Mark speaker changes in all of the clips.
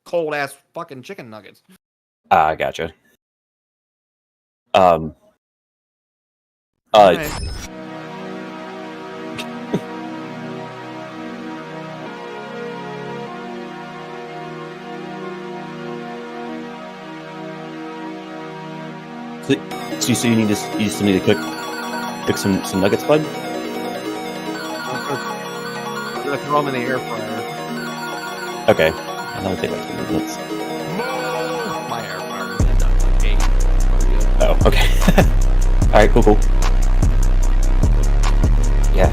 Speaker 1: cold ass fucking chicken nuggets.
Speaker 2: I gotcha.
Speaker 1: Right.
Speaker 2: So you still need to cook some nuggets, bud?
Speaker 1: I'm gonna throw them in the air fryer.
Speaker 2: Okay. That'll take like 2 minutes.
Speaker 1: My air fryer is done like 8.
Speaker 2: Oh, okay. Alright, cool. Yeah.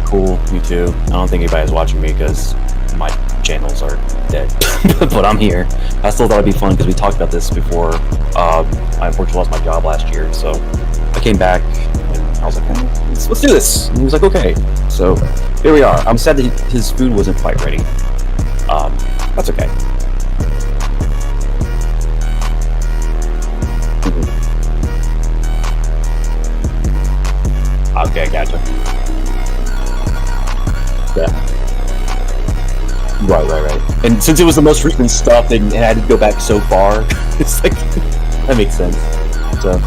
Speaker 2: Cool, me too. I don't think anybody's watching me because my channels are dead. But I'm here. I still thought it'd be fun because we talked about this before. I unfortunately lost my job last year, so I came back and I was like, let's do this. And he was like, okay. So here we are. I'm sad that his food wasn't quite ready. That's okay. Okay, gotcha. Yeah. Right. And since it was the most recent stuff and it had to go back so far, it's like, that makes sense. So.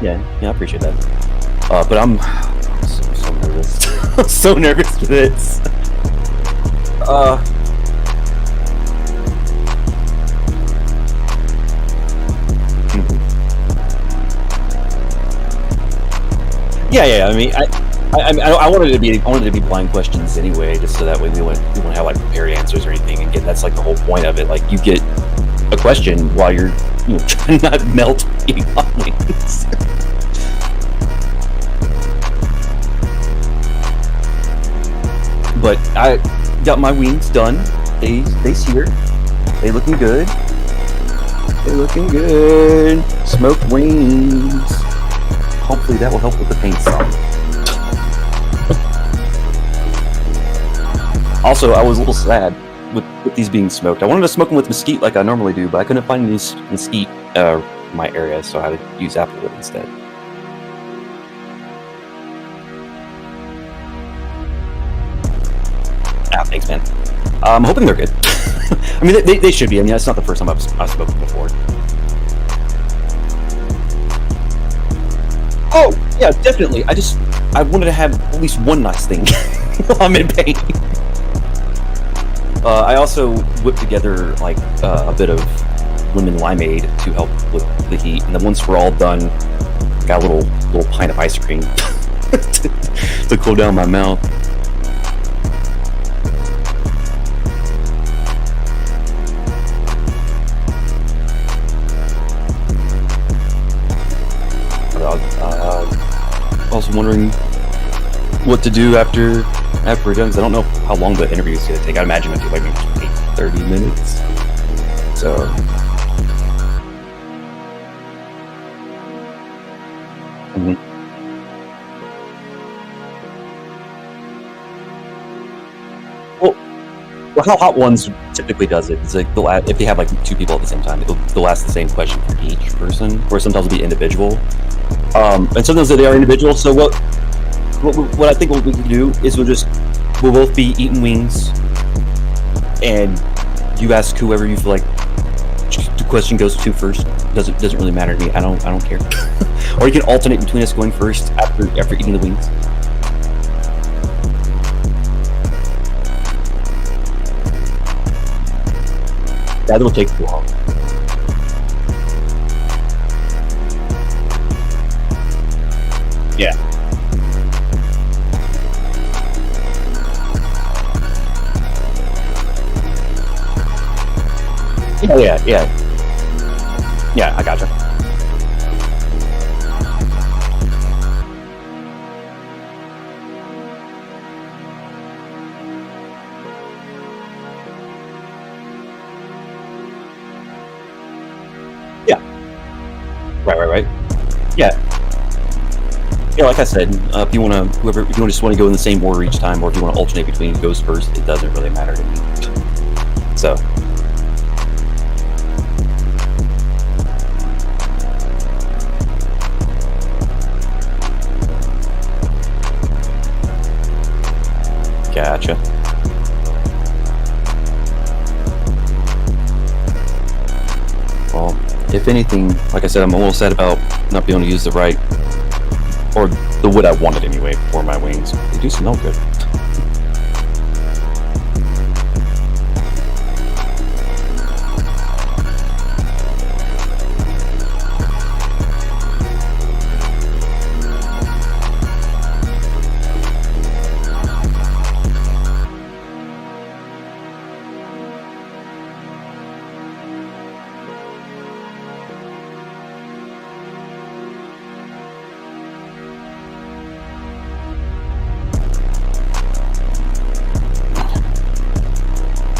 Speaker 2: Yeah, I appreciate that. But I'm so nervous. I'm so nervous for this. Yeah. I mean, I wanted it to be blind questions anyway, just so that way we wouldn't have like prepared answers or anything. And again, that's like the whole point of it. Like you get a question while you're trying to not melt eating hot wings. But I got my wings done. They seared. They looking good. Smoked wings. Hopefully that will help with the paint some. Also, I was a little sad with these being smoked. I wanted to smoke them with mesquite like I normally do, but I couldn't find any mesquite in my area, so I had to use applewood instead. Thanks, man. I'm hoping they're good. I mean, they should be. I mean, that's not the first time I've smoked before. Oh, yeah, definitely. I wanted to have at least one nice thing while I'm in pain. I also whipped together, like, a bit of lemon limeade to help with the heat. And then once we're all done, got a little pint of ice cream to cool down my mouth. Also wondering what to do after we're done, because I don't know how long the interview is going to take. I imagine it'll take like maybe 30 minutes. So. Well, how Hot Ones typically does it is like if they have like 2 people at the same time, they'll ask the same question for each person, or sometimes it'll be individual. And sometimes they are individual. So what I think what we can do is we'll both be eating wings, and you ask whoever you feel like the question goes to first. Doesn't really matter to me. I don't care. Or you can alternate between us going first after eating the wings. That will take too long. Yeah. Yeah, I gotcha. Yeah. Right. Yeah. Yeah, like I said, if you just want to go in the same order each time, or if you want to alternate between who goes first, it doesn't really matter to me. So. if anything, like I said, I'm a little sad about not being able to use the right, or the wood I wanted anyway, for my wings. They do smell good.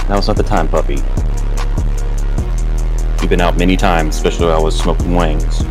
Speaker 2: Now it's not the time, puppy. You've been out many times, especially when I was smoking wings.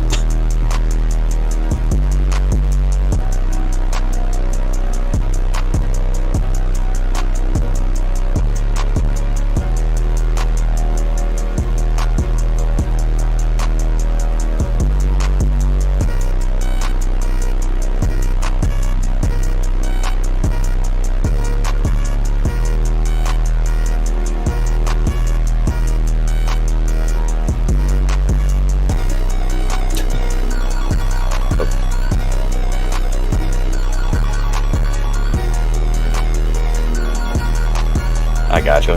Speaker 2: I gotcha.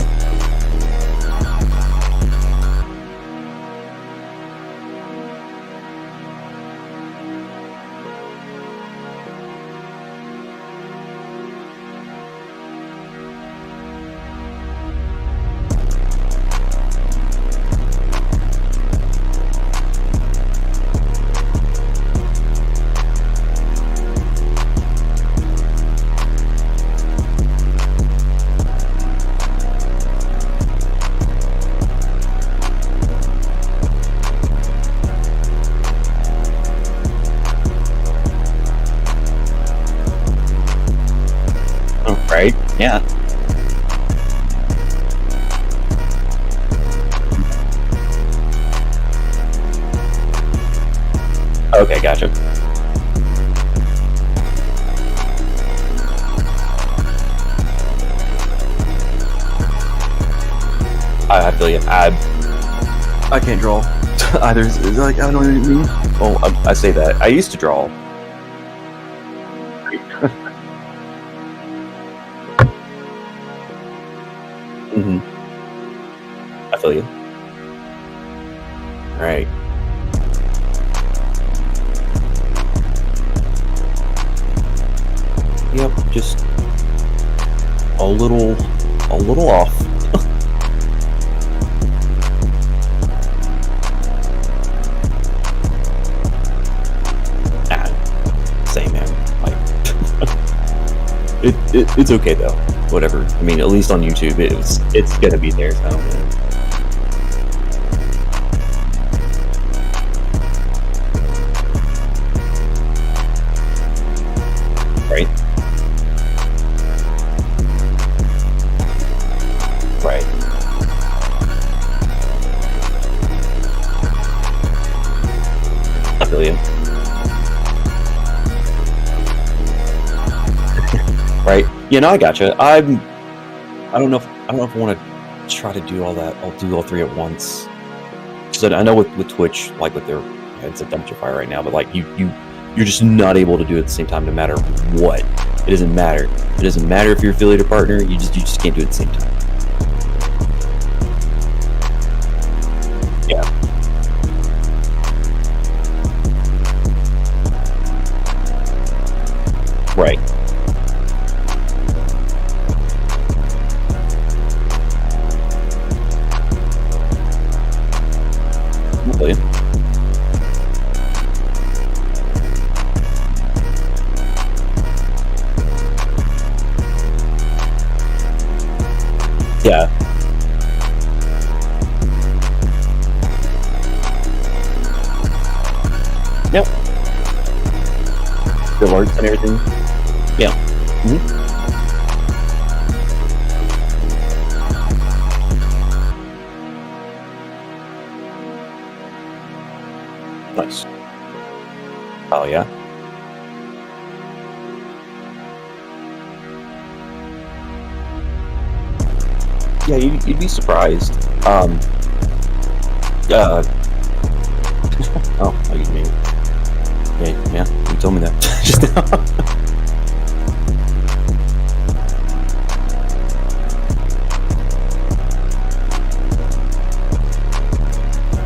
Speaker 2: Oh, right? Yeah. Okay, gotcha. I feel you. I can't draw either. It's like, I don't know what you mean. Well, I say that. I used to draw. hmm I feel you. Right. Yep, just a little off. Same, man. Like, it's okay though. Whatever. I mean, at least on YouTube, it's gonna be there. So, man. Right. Right. I feel you. Right. You know, I gotcha. I don't know if I want to try to do all that. I'll do all three at once. So I know with Twitch, like with their, it's a dumpster fire right now, but like you're just not able to do it at the same time, no matter what. It doesn't matter. It doesn't matter if you're affiliate or partner. You just can't do it at the same time. Yeah. Right. Hopefully. Yeah. Yep. The alerts and everything. Yeah. Nice. Oh yeah. Yeah, you'd be surprised. Oh, you mean? Yeah, you told me that just now.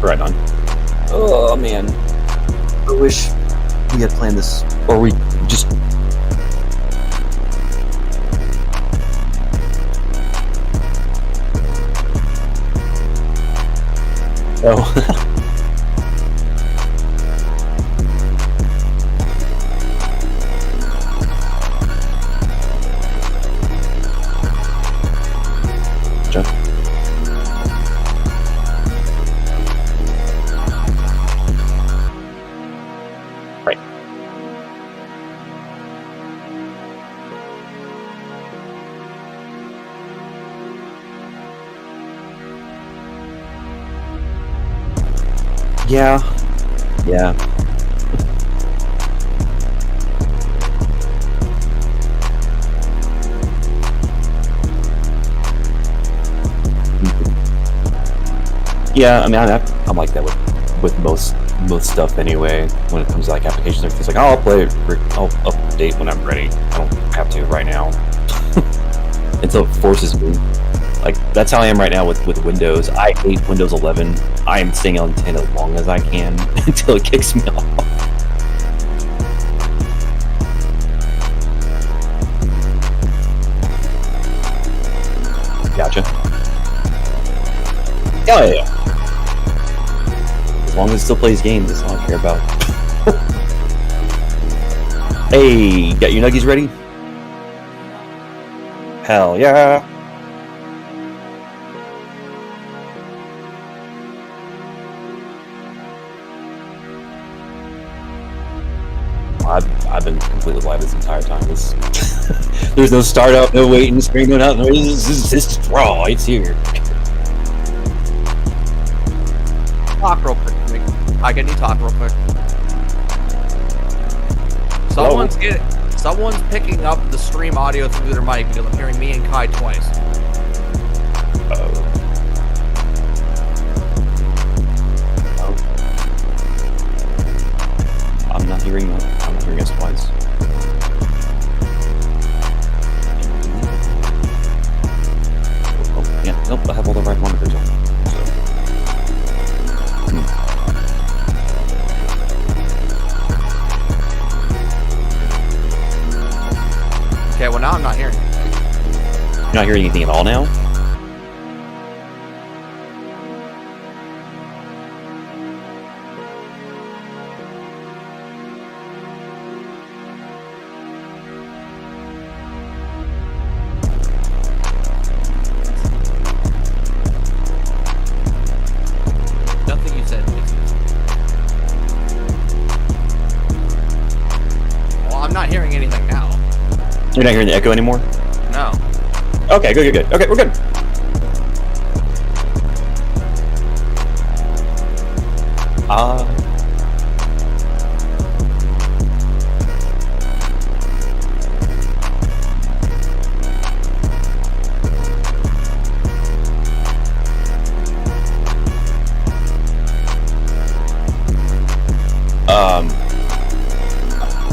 Speaker 2: Right on. Oh man, I wish we had planned this, or we just. Oh. Right. Yeah. Yeah, I mean, I'm like that with most stuff anyway. When it comes to like applications, it's like, oh, I'll play it. I'll update when I'm ready. I don't have to right now. Until it forces me. Like that's how I am right now with Windows. I hate Windows 11. I am staying on 10 as long as I can until it kicks me off. Gotcha. Yeah. As long as it still plays games, that's all I care about. Hey, got your nuggies ready? Hell yeah. I've been completely live this entire time. There's no startup, no waiting, screen going out. This is raw. It's here.
Speaker 1: Talk real quick. I can you talk real quick. Someone's picking up the stream audio through their mic because I'm hearing me and Kai twice.
Speaker 2: I'm not hearing us twice. Oh, yeah, nope, I have all the right monitors on. So.
Speaker 1: Okay, well now I'm not hearing anything.
Speaker 2: You're not hearing anything at all now?
Speaker 1: Nothing you said makes sense. Well, I'm not hearing anything now.
Speaker 2: You're not hearing the echo anymore?
Speaker 1: No.
Speaker 2: Okay, good. Okay, we're good.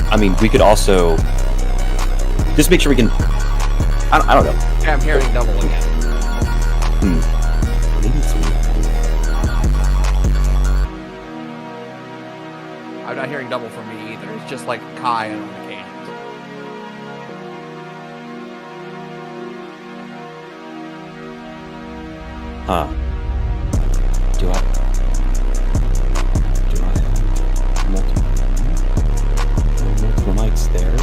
Speaker 2: I mean, we could also just make sure we can. I don't know.
Speaker 1: Yeah, I'm hearing double again.
Speaker 2: Maybe it's me.
Speaker 1: I'm not hearing double from me either. It's just like Kai on occasions.
Speaker 2: Huh. Do I have multiple mics there?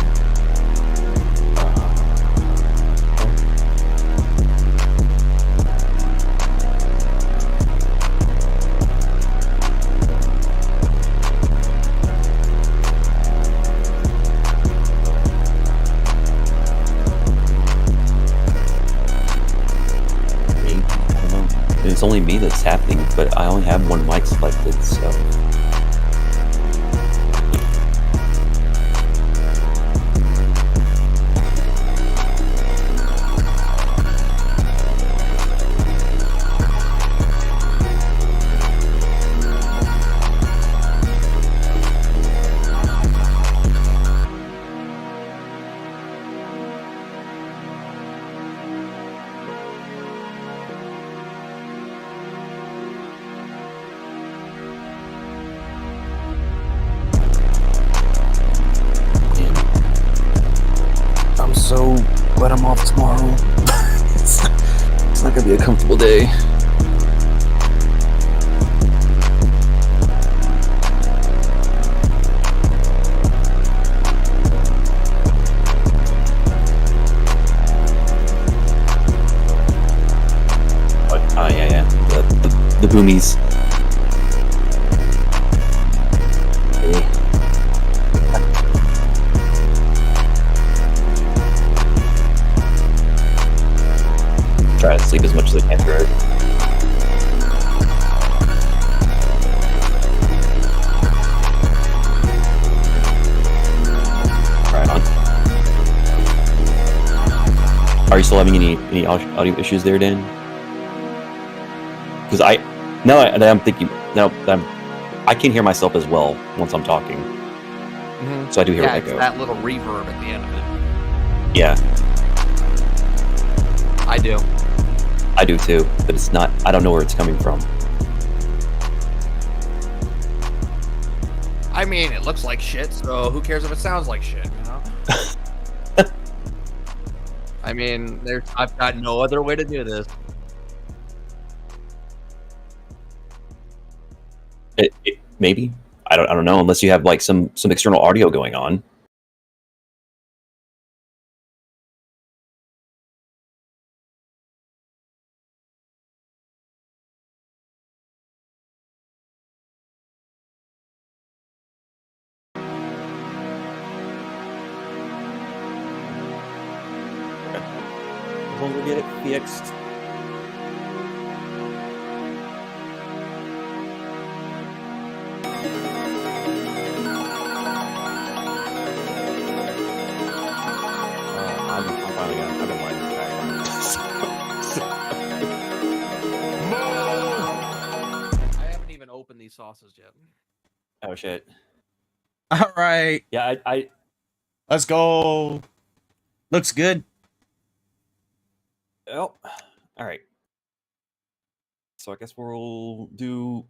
Speaker 2: It's only me that's happening, but I only have one mic selected, so. I'm off tomorrow. It's not gonna be a comfortable day. Yeah. The boomies. Try to sleep as much as I can through it. Right on. Are you still having any audio issues there, Dan? Because I can't hear myself as well once I'm talking.
Speaker 1: Mm-hmm.
Speaker 2: So I do hear
Speaker 1: yeah,
Speaker 2: it echo.
Speaker 1: that little reverb at the end of it.
Speaker 2: Yeah,
Speaker 1: I do.
Speaker 2: I do too, but it's not. I don't know where it's coming from.
Speaker 1: I mean, it looks like shit, so who cares if it sounds like shit, you know? I mean, I've got no other way to do this.
Speaker 2: Maybe I don't know unless you have like some external audio going on. As long as we get it fixed. I'm finally gonna. I've been lighting
Speaker 1: I haven't even opened these sauces yet.
Speaker 2: Oh shit.
Speaker 3: All right.
Speaker 2: Yeah, I
Speaker 3: Let's go. Looks good.
Speaker 2: Oh, all right. So I guess we'll do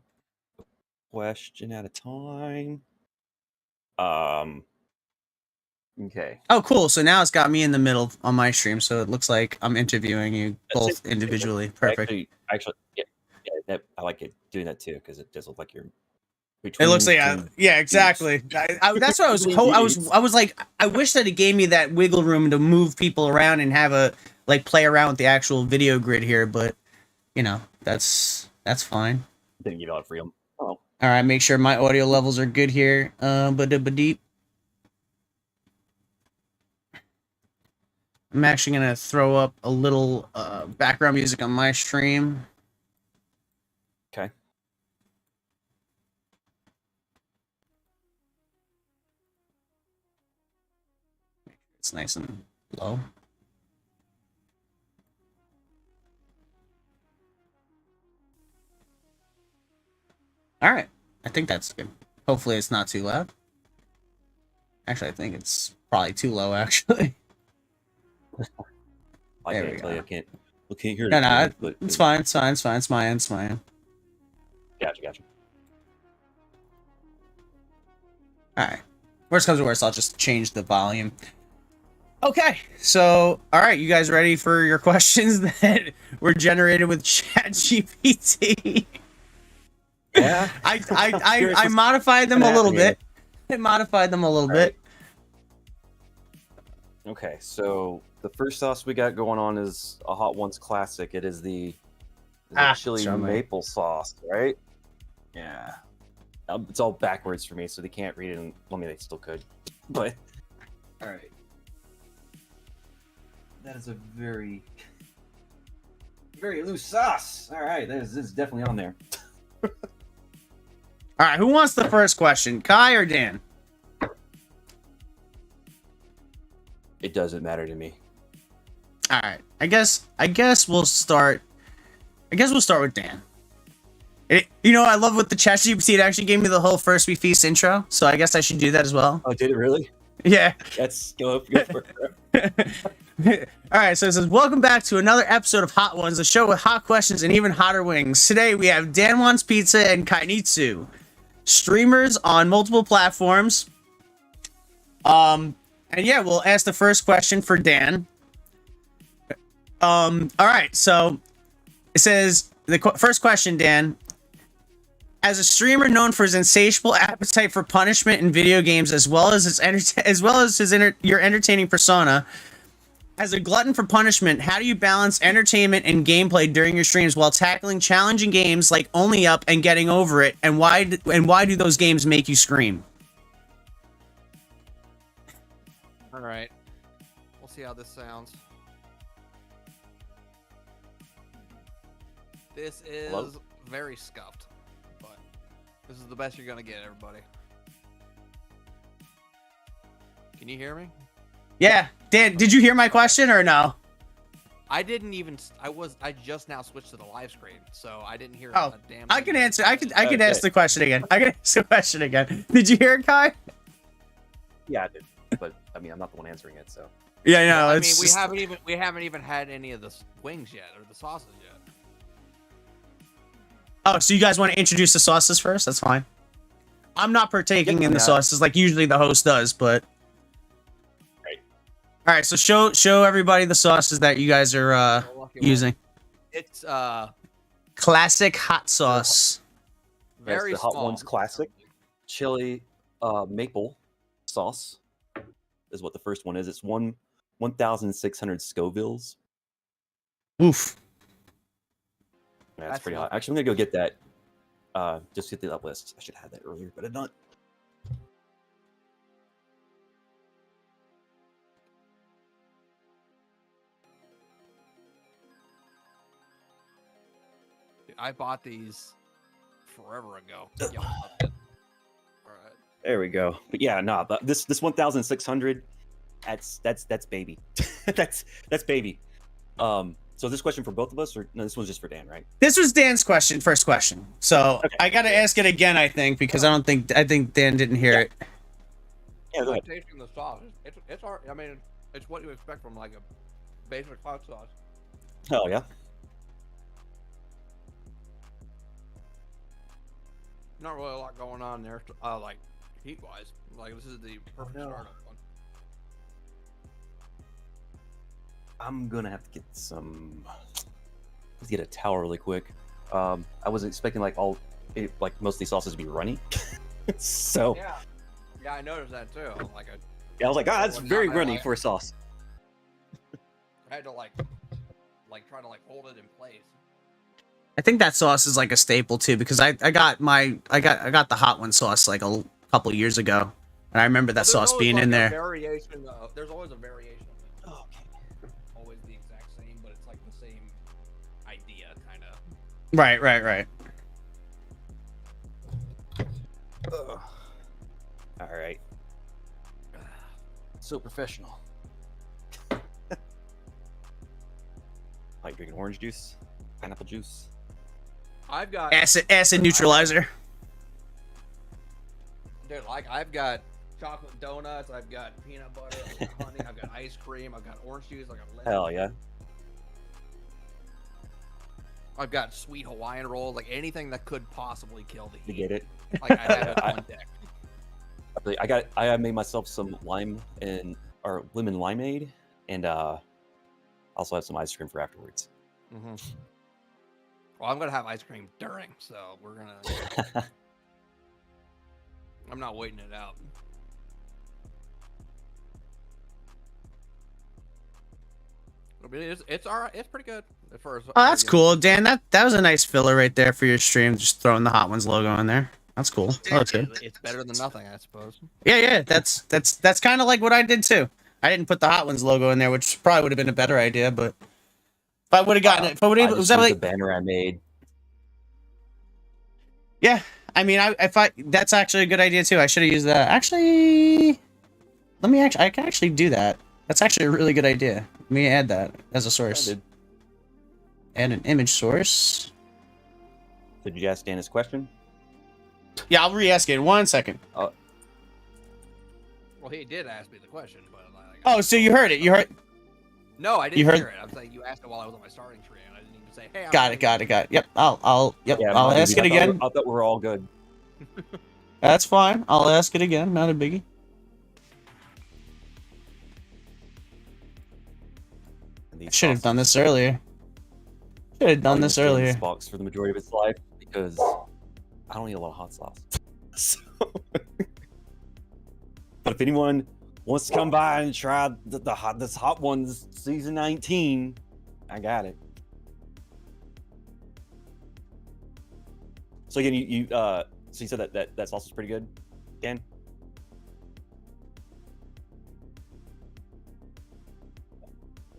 Speaker 2: a question at a time. Okay.
Speaker 3: Oh, cool. So now it's got me in the middle on my stream, so it looks like I'm interviewing you both individually. Perfect.
Speaker 2: Actually, yeah, I like it doing that too because it does look like you're.
Speaker 3: It looks like yeah, exactly. That's what I was. I was like, I wish that it gave me that wiggle room to move people around and have a play around with the actual video grid here, but you know that's fine.
Speaker 2: Didn't give you a lot of freedom. Oh.
Speaker 3: All right, make sure my audio levels are good here. Deep. I'm actually gonna throw up a little background music on my stream.
Speaker 2: Okay.
Speaker 3: It's nice and low. All right, I think that's good. Hopefully, it's not too loud. Actually, I think it's probably too low. Actually.
Speaker 2: I
Speaker 3: There
Speaker 2: can't
Speaker 3: we
Speaker 2: tell
Speaker 3: go.
Speaker 2: you. I can't hear it.
Speaker 3: No,
Speaker 2: but
Speaker 3: it's fine. It's fine. It's fine. It's my end. It's my end.
Speaker 2: Gotcha.
Speaker 3: All right. Worst comes to worst, I'll just change the volume. Okay, so all right, you guys ready for your questions that were generated with ChatGPT?
Speaker 2: Yeah.
Speaker 3: I modified them a little bit. I modified them a little bit.
Speaker 2: Okay, so the first sauce we got going on is a Hot Ones classic. It is the chili maple sauce, right? Yeah. It's all backwards for me, so they can't read it. And, well, I mean, they still could, but all right. That is a very loose sauce. All right, this is definitely on there.
Speaker 3: All right, who wants the first question, Kai or Dan?
Speaker 2: It doesn't matter to me.
Speaker 3: All right, I guess we'll start. I guess we'll start with Dan. I love with the ChatGPT. It actually gave me the whole First We Feast intro, so I guess I should do that as well.
Speaker 2: Oh, did it really?
Speaker 3: Yeah.
Speaker 2: Let's go for
Speaker 3: it. All right, so it says, welcome back to another episode of Hot Ones, the show with hot questions and even hotter wings. Today we have DanWantsPizza and Kainitsu, streamers on multiple platforms. And yeah, we'll ask the first question for Dan. All right. So it says first question, Dan. As a streamer known for his insatiable appetite for punishment in video games, as well as your entertaining persona, as a glutton for punishment, how do you balance entertainment and gameplay during your streams while tackling challenging games like Only Up and Getting Over It? And why do those games make you scream?
Speaker 1: All right. We'll see how this sounds. This is
Speaker 2: Hello?
Speaker 1: very scuffed, but this is the best you're gonna get, everybody. Can you hear me?
Speaker 3: Yeah, Dan, did you hear my question or no?
Speaker 1: I didn't even. I just now switched to the live screen, so I didn't hear
Speaker 3: Oh,
Speaker 1: a damn.
Speaker 3: I
Speaker 1: thing.
Speaker 3: can answer. I could
Speaker 2: Okay.
Speaker 3: ask the question again. I can ask the question again. Did you hear it, Kai?
Speaker 2: Yeah, I did. But I mean, I'm not the one answering it, so.
Speaker 3: Yeah, no.
Speaker 1: I mean,
Speaker 3: It's
Speaker 1: we
Speaker 3: just-
Speaker 1: haven't even had any of the wings yet or the sauces yet.
Speaker 3: Oh, so you guys want to introduce the sauces first? That's fine. I'm not partaking in the
Speaker 2: Yeah.
Speaker 3: sauces like usually the host does, but.
Speaker 2: Right.
Speaker 3: All right, so show everybody the sauces that you guys are
Speaker 1: The lucky one.
Speaker 3: using.
Speaker 1: It's
Speaker 3: Classic hot sauce.
Speaker 1: very
Speaker 2: the Hot
Speaker 1: small.
Speaker 2: Ones Classic. Chili maple sauce is what the first one is. It's 1,600 Scovilles.
Speaker 3: Oof.
Speaker 2: Yeah,
Speaker 1: That's
Speaker 2: that's pretty
Speaker 1: not-
Speaker 2: hot. Actually, I'm gonna go get that. Just get that list. I should have had that earlier, but I don't.
Speaker 1: I bought these forever ago. Yeah. All right.
Speaker 2: There we go. But yeah, no, but this 1,600, that's baby. that's baby. So is this question for both of us, or no? This one's just for Dan, right?
Speaker 3: This was Dan's question, first question. So
Speaker 2: Okay.
Speaker 3: I got to ask it again, I think, because I think Dan didn't hear it.
Speaker 2: Yeah, go
Speaker 1: Like
Speaker 2: ahead.
Speaker 1: tasting the sauce. It's hard. I mean, it's what you expect from like a basic hot sauce.
Speaker 2: Hell yeah.
Speaker 1: Not really a lot going on there, like heat wise. Like this is the perfect
Speaker 2: No.
Speaker 1: startup one.
Speaker 2: I'm gonna have to get some. Let's get a towel really quick. I was expecting like most of these sauces to be runny, so
Speaker 1: Yeah, I noticed that too. Like
Speaker 2: I was like, that's
Speaker 1: Well,
Speaker 2: very
Speaker 1: not
Speaker 2: runny
Speaker 1: like-
Speaker 2: for a sauce.
Speaker 1: I had to like try to like hold it in place.
Speaker 3: I think that sauce is like a staple too, because I got the hot one sauce like a couple years ago, and I remember that
Speaker 1: Well, there's
Speaker 3: sauce
Speaker 1: always,
Speaker 3: being
Speaker 1: like,
Speaker 3: in
Speaker 1: a
Speaker 3: there.
Speaker 1: Variation. There's always a variation of it.
Speaker 2: Oh, okay.
Speaker 1: Always the exact same, but it's like the same idea, kind of.
Speaker 3: Right.
Speaker 2: All right. So professional. Like drinking orange juice, pineapple juice.
Speaker 1: I've got
Speaker 3: Acid neutralizer.
Speaker 1: dude, like I've got chocolate donuts, I've got peanut butter, I've got honey, I've got ice cream, I've got orange juice, I've got lemon.
Speaker 2: Hell yeah.
Speaker 1: I've got sweet Hawaiian rolls, like anything that could possibly kill the
Speaker 2: You
Speaker 1: heat.
Speaker 2: get it.
Speaker 1: Like I have it on deck.
Speaker 2: I made myself some lemon limeade, and also have some ice cream for afterwards.
Speaker 1: Mm-hmm. Well, I'm gonna have ice cream during, so we're gonna. I'm not waiting it out. I mean, it's all right. It's pretty good at first.
Speaker 3: Oh, that's cool, Dan. That was a nice filler right there for your stream. Just throwing the Hot Ones logo in there. That's cool. Oh, that's good.
Speaker 1: It's better than nothing, I suppose.
Speaker 3: Yeah. That's kind of like what I did too. I didn't put the Hot Ones logo in there, which probably would have been a better idea. But if I would have gotten it, if I would
Speaker 2: I
Speaker 3: have,
Speaker 2: just
Speaker 3: was that
Speaker 2: used
Speaker 3: like?
Speaker 2: the banner I made.
Speaker 3: Yeah. I mean, that's actually a good idea too. I should have used that. Actually, I can actually do that. That's actually a really good idea. Let me add that as a source.
Speaker 2: Did
Speaker 3: Add an image source.
Speaker 2: you ask Dan his question?
Speaker 3: Yeah, I'll re-ask it in 1 second.
Speaker 1: Well, he did ask me the question, but like,
Speaker 3: Oh, so you heard it. You heard.
Speaker 1: no, I didn't
Speaker 3: you heard-
Speaker 1: hear it. I'm saying you asked it while I was on my starting tree, and I didn't even say, "Hey." I'm
Speaker 3: Got it. Yep. I'll
Speaker 2: Yeah,
Speaker 3: ask it again.
Speaker 2: I thought we were all good.
Speaker 3: That's fine. I'll ask it again. Not a biggie.
Speaker 2: these
Speaker 3: Should have
Speaker 2: sauces.
Speaker 3: done this earlier. Should have done this
Speaker 2: James
Speaker 3: earlier.
Speaker 2: Box for the majority of its life because I don't eat a lot of hot sauce. So, but if anyone wants to come by and try this Hot Ones season 19, I got it. So again, so you said that sauce is pretty good, Dan?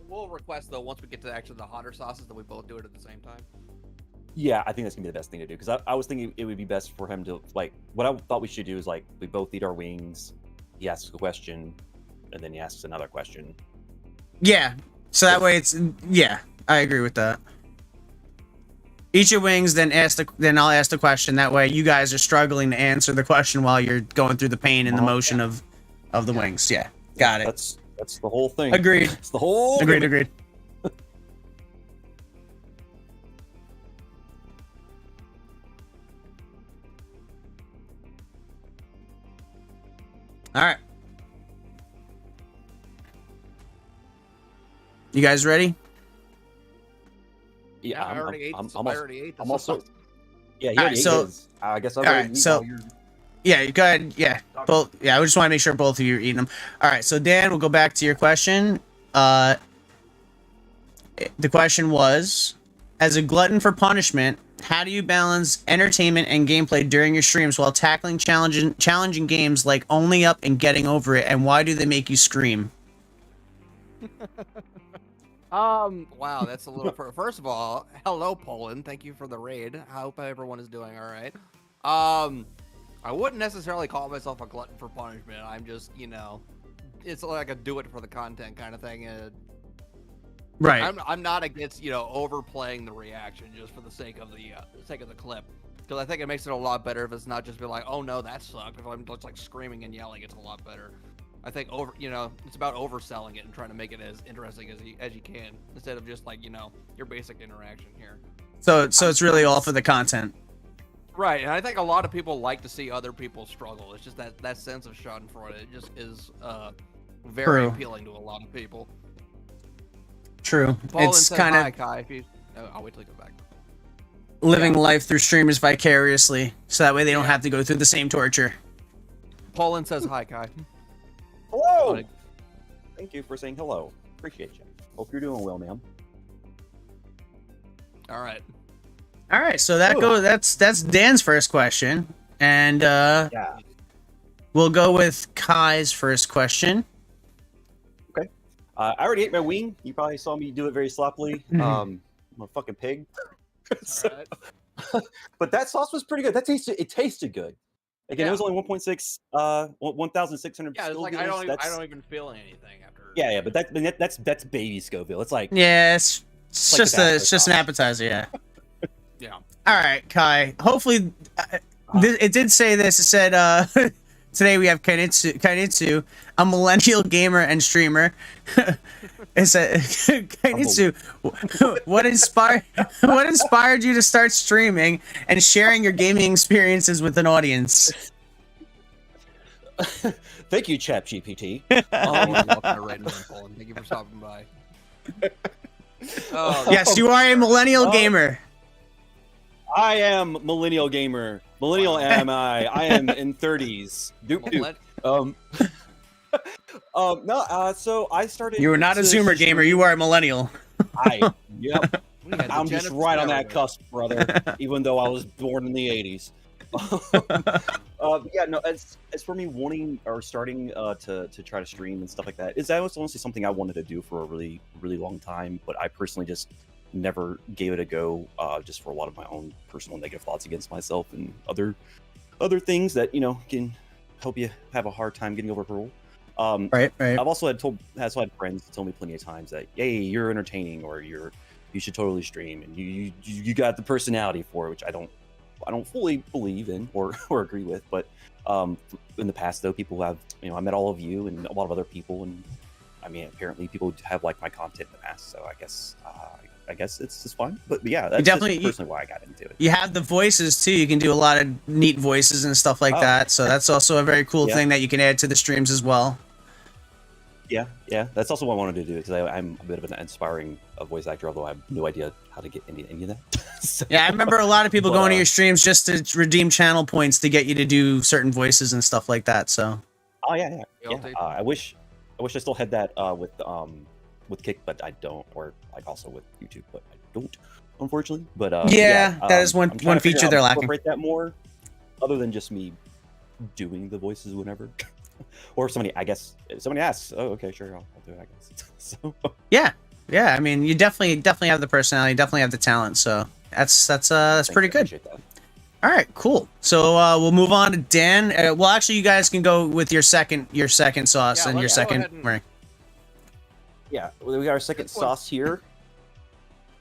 Speaker 1: We'll request though once we get to actually the hotter sauces that we both do it at the same time.
Speaker 2: Yeah, I think that's gonna be the best thing to do because I was thinking it would be best for him to like what I thought we should do is like we both eat our wings. He asks a question, and then he asks another question.
Speaker 3: Yeah. So that way it's I agree with that. Eat your wings, then I'll ask the question. That way you guys are struggling to answer the question while you're going through the pain and the motion of the wings. Yeah. Got it.
Speaker 2: That's the whole thing.
Speaker 3: Agreed.
Speaker 2: It's the whole
Speaker 3: Agreed. All right. You guys ready?
Speaker 2: Yeah,
Speaker 1: I already ate.
Speaker 2: I'm
Speaker 1: I already ate the
Speaker 2: I'm also.
Speaker 1: sauce.
Speaker 2: Yeah, he
Speaker 3: All
Speaker 2: already
Speaker 3: right, so-
Speaker 2: ate his. I guess I'll
Speaker 3: all
Speaker 2: go
Speaker 3: right,
Speaker 2: and eat
Speaker 3: so-
Speaker 2: while you're-
Speaker 3: Yeah, go ahead. Yeah, both. Yeah, I just want to make sure both of you are eating them. All right, so Dan, we'll go back to your question. The question was, as a glutton for punishment, how do you balance entertainment and gameplay during your streams while tackling challenging games like Only Up and Getting Over It, and why do they make you scream?
Speaker 1: Wow, that's a little. First of all, hello Poland. Thank you for the raid. I hope everyone is doing all right. I wouldn't necessarily call myself a glutton for punishment. I'm just, it's like a do it for the content kind of thing.
Speaker 3: Right.
Speaker 1: I'm not against overplaying the reaction just for the sake of the clip, because I think it makes it a lot better if it's not just be like, oh no, that sucked. If I'm just like screaming and yelling, it's a lot better. I think it's about overselling it and trying to make it as interesting as you can instead of just like your basic interaction here.
Speaker 3: So it's really all for the content.
Speaker 1: Right, and I think a lot of people like to see other people struggle. It's just that sense of schadenfreude. It just is very
Speaker 3: True.
Speaker 1: appealing to a lot of people.
Speaker 3: True.
Speaker 1: Paul
Speaker 3: It's
Speaker 1: says
Speaker 3: kind
Speaker 1: hi,
Speaker 3: of
Speaker 1: Kai. If you, I'll wait till you come back.
Speaker 3: living
Speaker 1: Yeah.
Speaker 3: life through streamers vicariously, so that way they don't
Speaker 1: Yeah.
Speaker 3: have to go through the same torture.
Speaker 1: Poland says hi, Kai.
Speaker 2: Hello.
Speaker 1: Hi.
Speaker 2: Thank you for saying hello. Appreciate you. Hope you're doing well, ma'am.
Speaker 1: All right.
Speaker 3: All right, so that's Dan's first question, and
Speaker 2: Yeah.
Speaker 3: we'll go with Kai's first question.
Speaker 2: I already ate my wing. You probably saw me do it very sloppily. I'm a fucking pig.
Speaker 1: All right.
Speaker 2: But that sauce was pretty good. It tasted good. Again, it
Speaker 1: Yeah.
Speaker 2: was only 1.6, 1,600.
Speaker 1: Yeah, it's like I
Speaker 2: Scovilles.
Speaker 1: don't even feel anything after.
Speaker 2: Yeah, but that's baby Scoville. It's like
Speaker 3: Yeah, it's
Speaker 2: like
Speaker 3: just
Speaker 2: an
Speaker 3: an appetizer. Yeah.
Speaker 1: Yeah.
Speaker 3: All right, Kai. Hopefully, it did say this. It said today we have Kainitsu, a millennial gamer and streamer. It said, Kainitsu, what inspired you to start streaming and sharing your gaming experiences with an audience?
Speaker 2: Thank you, ChatGPT.
Speaker 1: Poland. Thank you for stopping by. Oh,
Speaker 3: Yes, you are a millennial gamer.
Speaker 2: I am millennial gamer. Millennial am I? I am in 30s. Doop doop. So I started.
Speaker 3: You are not a Zoomer gamer. You are a millennial.
Speaker 2: Yep.
Speaker 1: we had the
Speaker 2: I'm just
Speaker 1: Genesis
Speaker 2: right on
Speaker 1: era
Speaker 2: that
Speaker 1: there.
Speaker 2: cusp, brother. Even though I was born in the 80s. Yeah, no. As for me wanting or starting to try to stream and stuff like that, that was honestly something I wanted to do for a really, really long time. But I personally just never gave it a go, just for a lot of my own personal negative thoughts against myself and other things that can help you have a hard time getting over a hurdle.
Speaker 3: Right.
Speaker 2: I've also had friends tell me plenty of times that, hey, you're entertaining, or you should totally stream, and you got the personality for it, which I don't fully believe in or agree with. But in the past, though, people have, I met all of you and a lot of other people, and I mean, apparently people have liked my content in the past, so I guess it's fine. But yeah, that's personally why I got into it.
Speaker 3: You have the voices too. You can do a lot of neat voices and stuff like that. So that's also a very cool thing that you can add to the streams as well.
Speaker 2: Yeah. That's also what I wanted to do because I'm a bit of an aspiring voice actor, although I have no idea how to get into any of that. So,
Speaker 3: Yeah, I remember a lot of people
Speaker 2: but,
Speaker 3: going to your streams just to redeem channel points to get you to do certain voices and stuff like that. So.
Speaker 2: Oh yeah.
Speaker 1: Guilty.
Speaker 2: I wish I still had that with Kick, but I don't, or like also with YouTube, but I don't, unfortunately. But
Speaker 3: that is one
Speaker 2: I'm trying to figure
Speaker 3: feature
Speaker 2: out
Speaker 3: they're
Speaker 2: how to
Speaker 3: lacking.
Speaker 2: incorporate that more, other than just me doing the voices whenever. Or if somebody asks, oh okay, sure, I'll do it, I guess. So
Speaker 3: Yeah. I mean, you definitely have the personality, definitely have the talent. So that's pretty good.
Speaker 2: Appreciate that.
Speaker 3: All right, cool. So we'll move on to Dan. Well, actually, you guys can go with your second sauce and your second.
Speaker 2: Yeah, we got our second sauce here.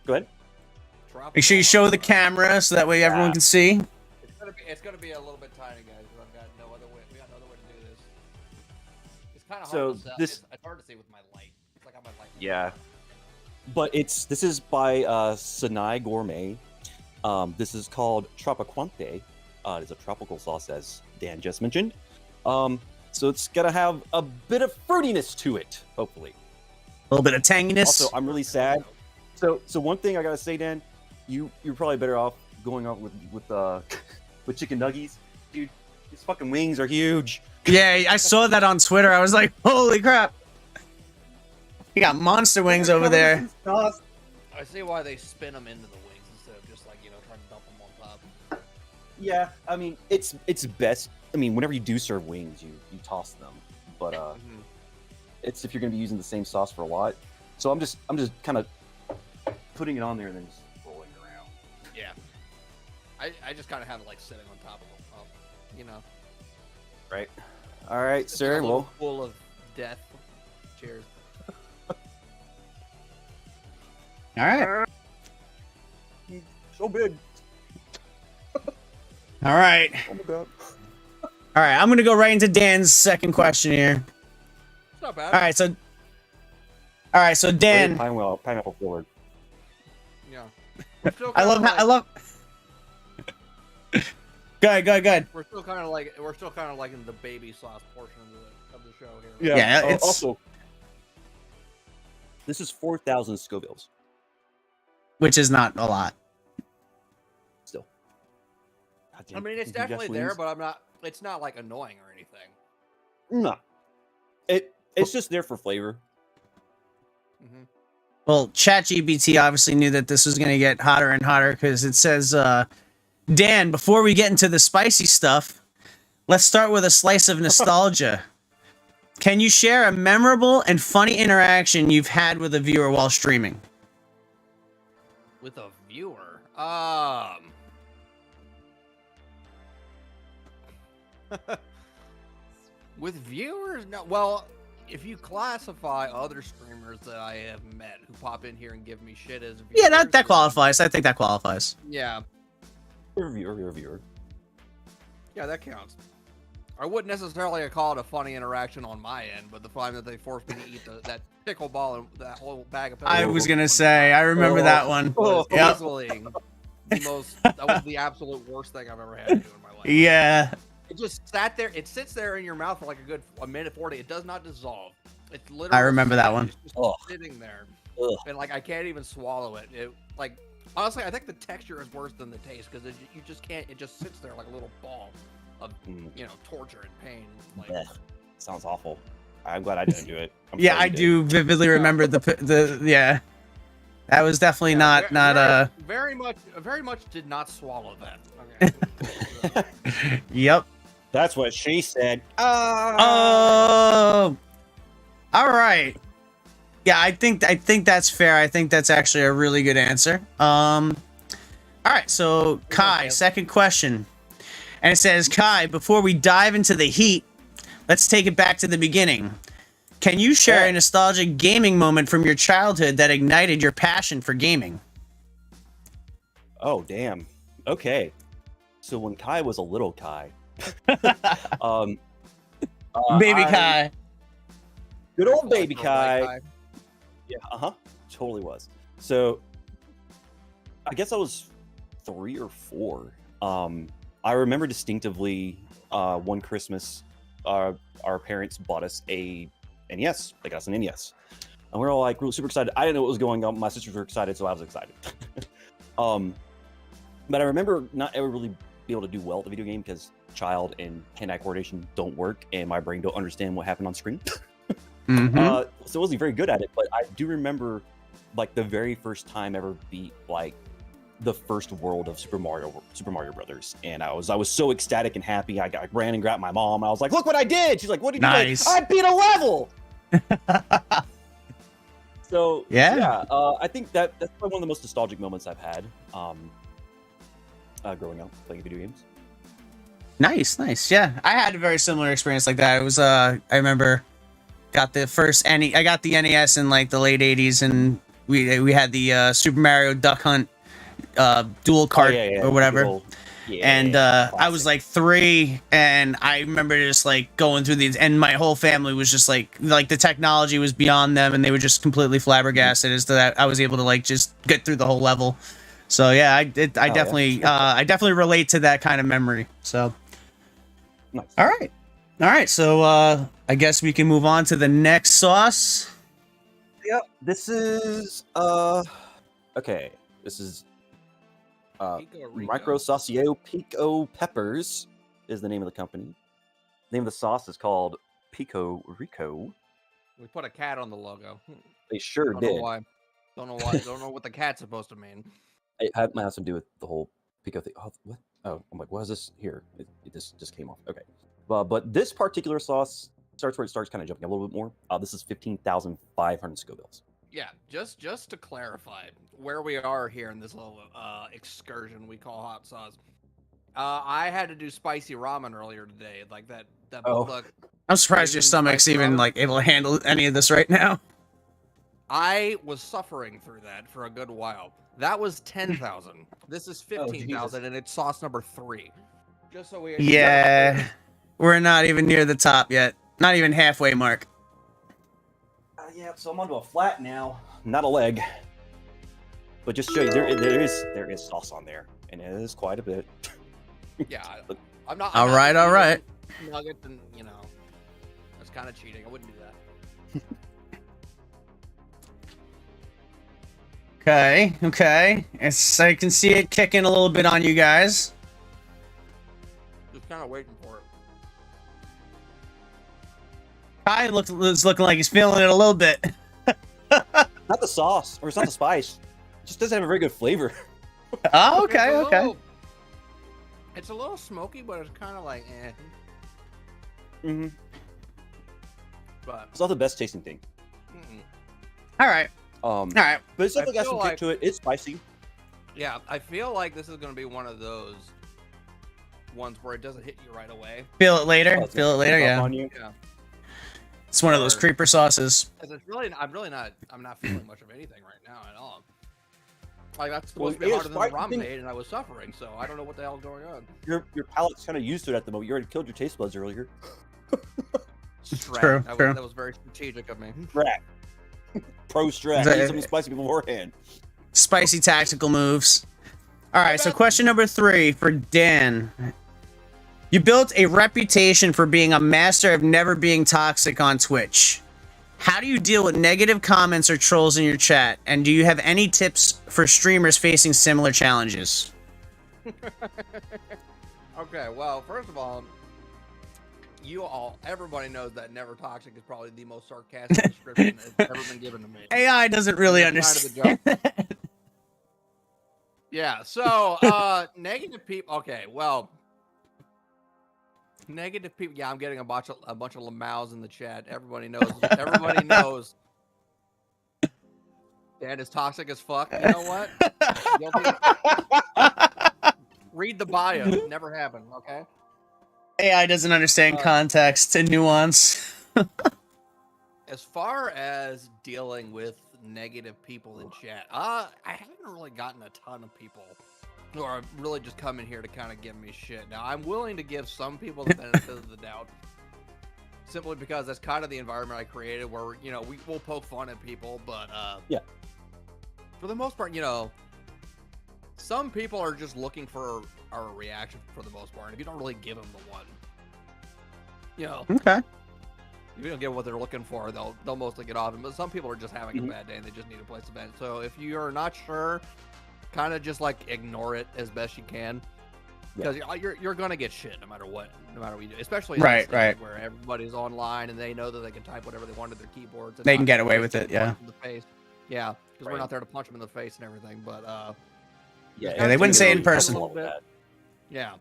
Speaker 2: Go ahead.
Speaker 3: Make sure you show the camera so that way everyone can see.
Speaker 1: It's gonna be a little bit tiny, guys, because I've got no other way. We got no other way to do this. It's kind of hard to sell. It's hard to see with my light. It's like on my light.
Speaker 2: Yeah. But this is by Sinai Gourmet. This is called Tropiquante. It's a tropical sauce, as Dan just mentioned. So it's gonna have a bit of fruitiness to it, hopefully.
Speaker 3: A little bit of tanginess.
Speaker 2: Also, I'm really sad. So one thing I gotta say, Dan, you're probably better off going off with chicken nuggies, dude. These fucking wings are huge.
Speaker 3: Yeah, I saw that on Twitter. I was like, holy crap! You got monster wings over there.
Speaker 1: I see why they spin them into the wings instead of just like trying to dump them on top.
Speaker 2: Yeah, I mean it's best. I mean, whenever you do serve wings, you toss them, but it's if you're gonna be using the same sauce for a lot. So I'm just kind of putting it on there and then just rolling it around.
Speaker 1: Yeah, I just kind of have it like sitting on top of them,
Speaker 2: Right. All right, sir. Well,
Speaker 1: full of death. Cheers.
Speaker 3: All right.
Speaker 2: So big.
Speaker 3: All right.
Speaker 2: Oh my god.
Speaker 3: All right. I'm gonna go right into Dan's second question here.
Speaker 1: It's not bad.
Speaker 3: All right. So Dan.
Speaker 2: Pineapple forward.
Speaker 1: Yeah.
Speaker 3: I love. Go ahead.
Speaker 1: We're still kind of like in the baby sauce portion of the show here.
Speaker 3: Yeah, it's
Speaker 2: also this is 4,000 Scovilles.
Speaker 3: Which is not a lot.
Speaker 2: Still.
Speaker 1: I mean, it's definitely there, but it's not like annoying or anything.
Speaker 2: No. It's just there for flavor.
Speaker 1: Mm-hmm.
Speaker 3: Well, ChatGPT obviously knew that this was going to get hotter and hotter because it says, Dan, before we get into the spicy stuff, let's start with a slice of nostalgia. Can you share a memorable and funny interaction you've had with a viewer while streaming?
Speaker 1: With a viewer? With viewers? No. Well, if you classify other streamers that I have met who pop in here and give me shit as viewers,
Speaker 3: Yeah, that qualifies. I think that qualifies.
Speaker 1: Yeah.
Speaker 2: Reviewer.
Speaker 1: Yeah, that counts. I wouldn't necessarily call it a funny interaction on my end, but the time that they forced me to eat that pickle ball and that whole bag of pickles.
Speaker 3: I was gonna say, I remember that one.
Speaker 1: Was
Speaker 3: Yep.
Speaker 1: easily that was the absolute worst thing I've ever had to do in my life.
Speaker 3: Yeah.
Speaker 1: It just sat there. It sits there in your mouth for like a minute 40. It does not dissolve. It's literally.
Speaker 3: I remember that one.
Speaker 1: It's just sitting there, and like I can't even swallow it. It like honestly, I think the texture is worse than the taste because you just can't. It just sits there like a little ball of torture and pain. Like,
Speaker 2: sounds awful. I'm glad I didn't do it.
Speaker 3: Yeah, I do vividly remember the yeah. That was definitely not
Speaker 1: very much did not swallow that. Okay.
Speaker 3: Yep.
Speaker 2: That's what she said.
Speaker 3: Oh. All right. Yeah, I think that's fair. I think that's actually a really good answer. All right, so Kai, second question. And it says, Kai, before we dive into the heat, let's take it back to the beginning. Can you share a nostalgic gaming moment from your childhood that ignited your passion for gaming?
Speaker 2: Oh, damn. Okay. So when Kai was a little Kai,
Speaker 3: baby Kai.
Speaker 2: Good old baby Kai. Yeah, totally was. So I guess I was 3 or 4. I remember distinctly one Christmas, our parents bought us a NES. They got us an NES. And we're all like really super excited. I didn't know what was going on. My sisters were excited, so I was excited. But I remember not ever really be able to do well at the video game because child and hand-eye coordination don't work, and my brain don't understand what happened on screen. So I wasn't very good at it, but I do remember like the very first time I ever beat like the first world of Super Mario Brothers, and I was so ecstatic and happy. I ran and grabbed my mom. I was like, "Look what I did!" She's like, "What did you do?" Like, I beat a level. So yeah, I think that's probably one of the most nostalgic moments I've had growing up playing video games.
Speaker 3: Nice. Yeah, I had a very similar experience like that. It was I remember got the first I got the NES in like the late '80s, and we had the Super Mario Duck Hunt dual cart or whatever. And I was like 3, and I remember just like going through these, and my whole family was just like the technology was beyond them, and they were just completely flabbergasted as to that I was able to like just get through the whole level. So yeah, I definitely relate to that kind of memory. So
Speaker 2: nice.
Speaker 3: All right. So I guess we can move on to the next sauce.
Speaker 2: Yep. This is okay. This is Micro Saucio Pico Peppers is the name of the company. The name of the sauce is called Pico Rico.
Speaker 1: We put a cat on the logo.
Speaker 2: They sure
Speaker 1: Don't
Speaker 2: did.
Speaker 1: know why. Don't know why. Don't know what the cat's supposed to mean.
Speaker 2: It might have something to do with the whole Pico thing. Oh, what? Oh, I'm like, what is this here? It just came off. Okay. But this particular sauce starts where it starts kind of jumping a little bit more. This is 15,500 Scovilles.
Speaker 1: Yeah, just to clarify where we are here in this little excursion we call hot sauce. I had to do spicy ramen earlier today, like that.
Speaker 3: I'm surprised your stomach's even like able to handle any of this right now.
Speaker 1: I was suffering through that for a good while. That was 10,000. This is 15,000, and it's sauce number 3. Just so we.
Speaker 3: Yeah, we're not even near the top yet. Not even halfway mark.
Speaker 2: Yeah, so I'm onto a flat now, not a leg. But just to show you, there is sauce on there, and it is quite a bit.
Speaker 1: Yeah, I'm not.
Speaker 3: All right.
Speaker 1: Nuggets, and that's kind of cheating. I wouldn't do that.
Speaker 3: Okay. I can see it kicking a little bit on you guys.
Speaker 1: Just kind of waiting for it.
Speaker 3: Kai is looking like he's feeling it a little bit.
Speaker 2: Not the sauce, or it's not the spice. It just doesn't have a very good flavor.
Speaker 3: Oh, okay.
Speaker 1: It's a little smoky, but it's kind of like eh.
Speaker 2: Mm-hmm.
Speaker 1: But
Speaker 2: it's not the best tasting thing.
Speaker 3: All right.
Speaker 2: But it's definitely got some kick to it. It's spicy.
Speaker 1: Yeah, I feel like this is going to be one of those ones where it doesn't hit you right away.
Speaker 3: Feel it later. Yeah.
Speaker 1: Yeah.
Speaker 3: It's one of those creeper sauces.
Speaker 1: Because it's really, I'm not feeling much of anything right now at all. Like that's supposed to be harder than the ramen made, and I was suffering, so I don't know what the hell's going on.
Speaker 2: Your palate's kind of used to it at the moment. You already killed your taste buds earlier.
Speaker 3: True.
Speaker 1: That was very strategic of me.
Speaker 2: Strat. Pro strat. Eat something spicy beforehand.
Speaker 3: Spicy tactical moves. All right, so question number 3 for Dan. You built a reputation for being a master of never being toxic on Twitch. How do you deal with negative comments or trolls in your chat? And do you have any tips for streamers facing similar challenges?
Speaker 1: Okay, well, first of all, everybody knows that never toxic is probably the most sarcastic description that's ever been given to me.
Speaker 3: AI doesn't really understand.
Speaker 1: Yeah, so negative people. Okay, well, negative people. Yeah, I'm getting a bunch of lamaus in the chat. Everybody knows. Everybody knows. Dan is toxic as fuck. You know what? Read the bio. Never happened. Okay.
Speaker 3: AI doesn't understand context and nuance.
Speaker 1: As far as dealing with negative people in chat, I haven't really gotten a ton of people who are really just coming here to kind of give me shit. Now, I'm willing to give some people the benefit of the doubt, simply because that's kind of the environment I created, where we will poke fun at people, but
Speaker 2: yeah,
Speaker 1: for the most part, some people are just looking for our reaction for the most part, and if you don't really give them the one,
Speaker 3: Okay.
Speaker 1: if you don't get what they're looking for, they'll mostly get off it. But some people are just having a bad day and they just need to place a bet. So if you are not sure, kind of just like ignore it as best you can, because you're gonna get shit no matter what you do, especially in
Speaker 3: right
Speaker 1: where everybody's online and they know that they can type whatever they want to their keyboards. And
Speaker 3: they can get away with it. Yeah.
Speaker 1: In the face. Yeah, because we're not there to punch them in the face and everything. But
Speaker 3: yeah, they wouldn't say it in person.
Speaker 1: Yeah.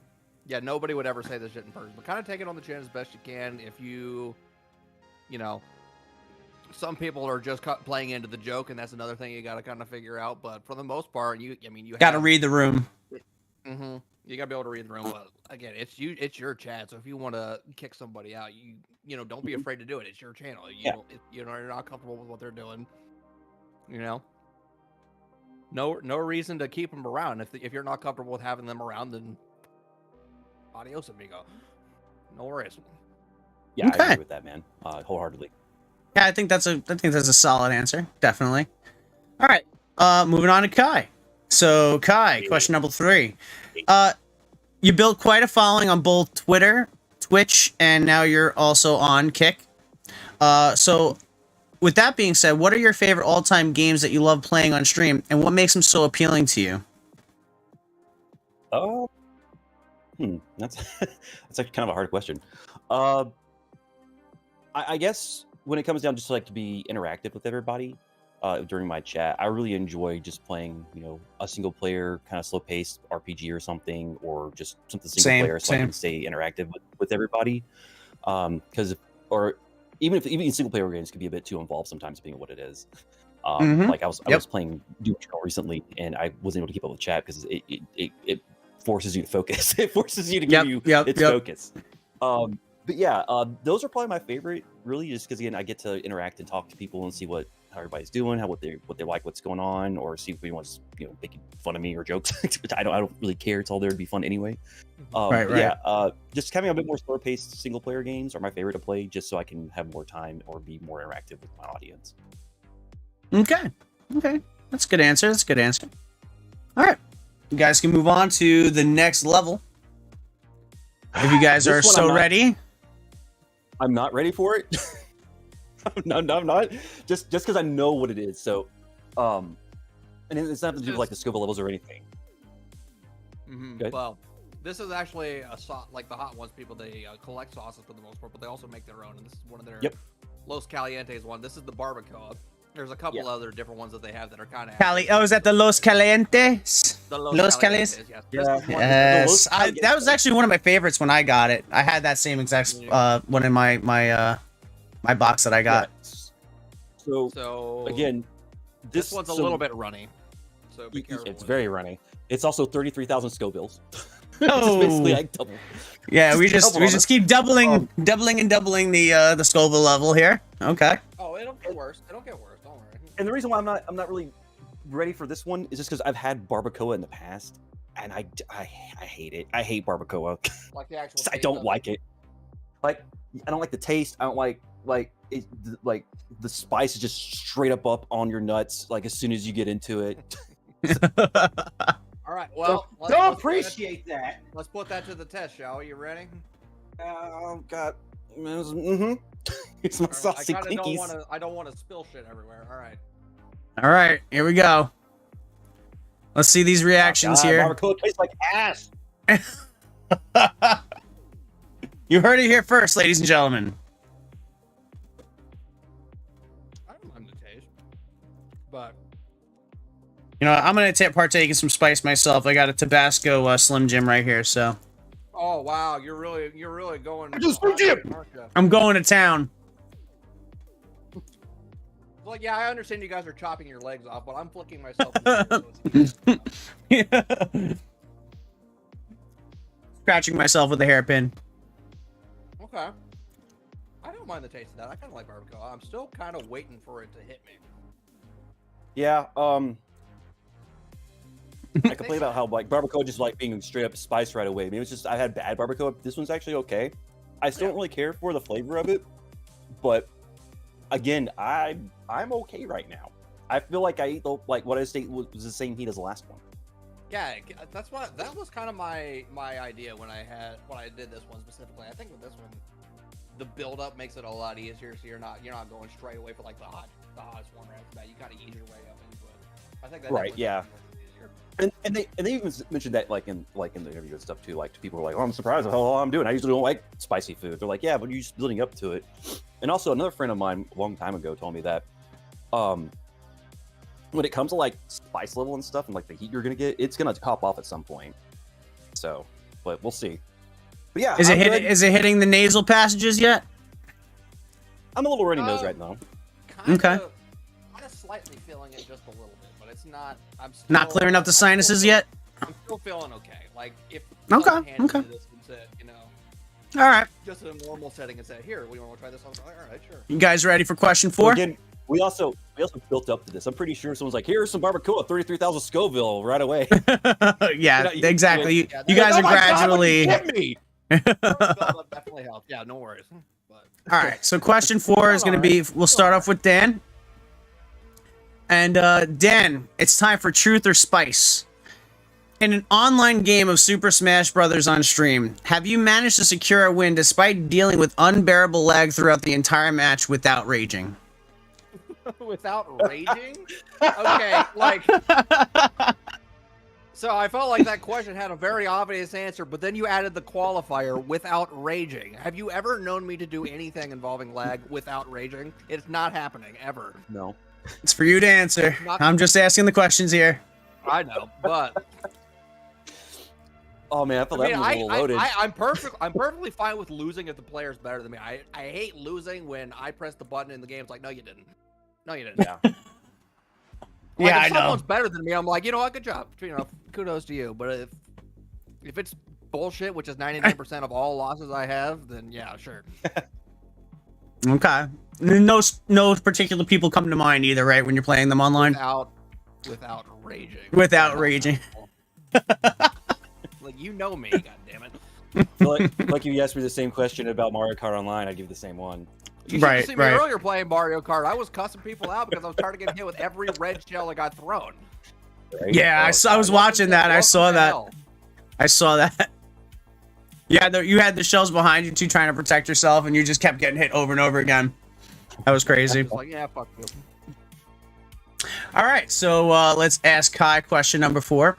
Speaker 1: Yeah, nobody would ever say this shit in person, but kind of take it on the chin as best you can. If you know, some people are just playing into the joke, and that's another thing you got to kind of figure out. But for the most part, you
Speaker 3: got to read the room.
Speaker 1: Mm-hmm. You got to be able to read the room. But again, it's your chat. So if you want to kick somebody out, you know, don't be afraid to do it. It's your channel. You're not comfortable with what they're doing. You know, no reason to keep them around. If you're not comfortable with having them around, then adios, amigo. No worries.
Speaker 2: Yeah, I agree with that, man. Wholeheartedly.
Speaker 3: Yeah, I think that's a solid answer. Definitely. All right. Moving on to Kai. So Kai, question number 3. You built quite a following on both Twitter, Twitch, and now you're also on Kick. So with that being said, what are your favorite all-time games that you love playing on stream, and what makes them so appealing to you?
Speaker 2: Oh. That's actually kind of a hard question. I guess when it comes down just to be interactive with everybody during my chat, I really enjoy just playing, you know, a single player kind of slow paced RPG or something, or just something single player, so I can stay interactive with everybody. Because even single player games can be a bit too involved sometimes, being what it is. Like I was playing Doom Eternal recently, and I wasn't able to keep up with chat because it forces you to focus. It forces you to give you its focus. But yeah, those are probably my favorite, really, just because again I get to interact and talk to people and see how everybody's doing, what they like, what's going on, or see if anyone wants, you know, making fun of me or jokes. I don't really care. It's all there to be fun anyway. Right. Yeah, just having a bit more slower paced single player games are my favorite to play, just so I can have more time or be more interactive with my audience.
Speaker 3: Okay, that's a good answer. All right, you guys can move on to the next level if you guys are so ready.
Speaker 2: I'm not ready for it. No, I'm not. Just because I know what it is. So, and it's not to do with the scope of levels or anything.
Speaker 1: Well, this is actually a sauce, like the Hot Ones people. They collect sauces for the most part, but they also make their own. And this is one of their Los Calientes one. This is the barbacoa. There's a couple other different ones that they have that are kind of.
Speaker 3: Is that the Los Calientes?
Speaker 1: The Los Calientes.
Speaker 3: Yes. Yes. That was actually one of my favorites when I got it. I had that same exact one in my box that I got.
Speaker 2: Yeah. So again,
Speaker 1: this one's a little bit runny. So be careful.
Speaker 2: It's very runny. It's also 33,000 Scovilles.
Speaker 3: Oh,
Speaker 2: basically like double.
Speaker 3: Yeah, we just keep doubling the Scoville level here. Okay.
Speaker 1: Oh, it'll get worse. Don't worry.
Speaker 2: And the reason why I'm not really ready for this one is just because I've had barbacoa in the past, and I hate it. I hate barbacoa.
Speaker 1: Like the actual.
Speaker 2: I don't like it. Like I don't like the taste. I don't like it. Like the spice is just straight up on your nuts. Like as soon as you get into it.
Speaker 1: All right. Well,
Speaker 2: don't appreciate that.
Speaker 1: Let's put that to the test, shall we? You ready?
Speaker 2: Oh God. It's my saucy clinkies.
Speaker 1: I don't want to spill shit everywhere.
Speaker 3: All right, here we go. Let's see these reactions here.
Speaker 2: Barbacoa tastes like ass.
Speaker 3: You heard it here first, ladies and gentlemen.
Speaker 1: I don't mind the taste, but
Speaker 3: you know, I'm gonna partake in some spice myself. I got a Tabasco Slim Jim right here, so.
Speaker 1: Oh wow, you're really going.
Speaker 3: I'm going to town.
Speaker 1: Well, yeah, I understand you guys are chopping your legs off, but I'm flicking myself.
Speaker 3: Scratching myself with a hairpin.
Speaker 1: Okay. I don't mind the taste of that. I kind of like barbacoa. I'm still kind of waiting for it to hit me.
Speaker 2: Yeah. I complain about how barbacoa just being straight up spiced right away. Maybe it's just I had bad barbacoa. This one's actually okay. I still don't really care for the flavor of it, but again, I'm okay right now. I feel like I ate what I ate was the same heat as the last one.
Speaker 1: Yeah, that was kind of my idea when I did this one specifically. I think with this one, the build up makes it a lot easier. So you're not going straight away for like the hottest one right after that. You kind of ease your way up into it. I think that
Speaker 2: Right,
Speaker 1: definitely
Speaker 2: yeah.
Speaker 1: makes it easier.
Speaker 2: And they even mentioned that like in the interview and stuff too. Like people were like, "Oh, I'm surprised at how I'm doing. I usually don't like spicy food." They're like, "Yeah, but you're just building up to it." And also another friend of mine a long time ago told me that when it comes to like spice level and stuff and like the heat you're gonna get, it's gonna pop off at some point. So, but we'll see. But yeah,
Speaker 3: Is it hitting the nasal passages yet?
Speaker 2: I'm a little running nose right now.
Speaker 3: Okay.
Speaker 1: Kind of slightly feeling it just a little bit, but it's not. I'm still,
Speaker 3: Not clearing up the sinuses yet?
Speaker 1: I'm still feeling okay. Like if
Speaker 3: Okay,
Speaker 1: someone handed
Speaker 3: okay.
Speaker 1: me this and said,
Speaker 3: All right.
Speaker 1: just in a normal setting and said, "Here, we want to try this." I was like, "All right, sure."
Speaker 3: You guys ready for question 4?
Speaker 2: Well, again, we also built up to this. I'm pretty sure someone's like, "Here's some barbacoa, 33,000 Scoville right away."
Speaker 3: Yeah, exactly.
Speaker 1: Yeah,
Speaker 3: You guys
Speaker 2: Oh
Speaker 3: are
Speaker 2: my God,
Speaker 3: gradually.
Speaker 2: what did you
Speaker 1: Definitely helped. Yeah, no worries. But
Speaker 3: All right, so question 4 is going to be, we'll start off with Dan. And Dan, it's time for truth or spice. In an online game of Super Smash Bros. On stream, have you managed to secure a win despite dealing with unbearable lag throughout the entire match without raging?
Speaker 1: without raging? Okay, like. So I felt like that question had a very obvious answer, but then you added the qualifier without raging. Have you ever known me to do anything involving lag without raging? It's not happening, ever.
Speaker 2: No.
Speaker 3: It's for you to answer. I'm just asking the questions here.
Speaker 1: I know, but
Speaker 2: Oh man, I felt that was a little loaded.
Speaker 1: I'm perfectly fine with losing if the player's better than me. I hate losing when I press the button and the game's like, no, you didn't. No, you didn't.
Speaker 2: Yeah.
Speaker 1: Like,
Speaker 3: Yeah,
Speaker 1: if
Speaker 3: I know.
Speaker 1: someone's better than me, I'm like, you know what, good job. Kudos to you. But if it's bullshit, which is 99% of all losses I have, then yeah, sure.
Speaker 3: Okay. No particular people come to mind either, right? When you're playing them online.
Speaker 1: Without raging.
Speaker 3: Without raging.
Speaker 1: Like, you know me, goddammit.
Speaker 2: like you asked me the same question about Mario Kart Online, I'd give the same one.
Speaker 1: You should have seen me earlier playing Mario Kart. I was cussing people out because I was tired of getting hit with every red shell that got thrown.
Speaker 2: Right?
Speaker 3: Yeah, I was watching that. I saw that. I saw that. Yeah, you had the shells behind you too, trying to protect yourself, and you just kept getting hit over and over again. That was crazy.
Speaker 1: Like, yeah, fuck you.
Speaker 3: All right, so let's ask Kai question number 4.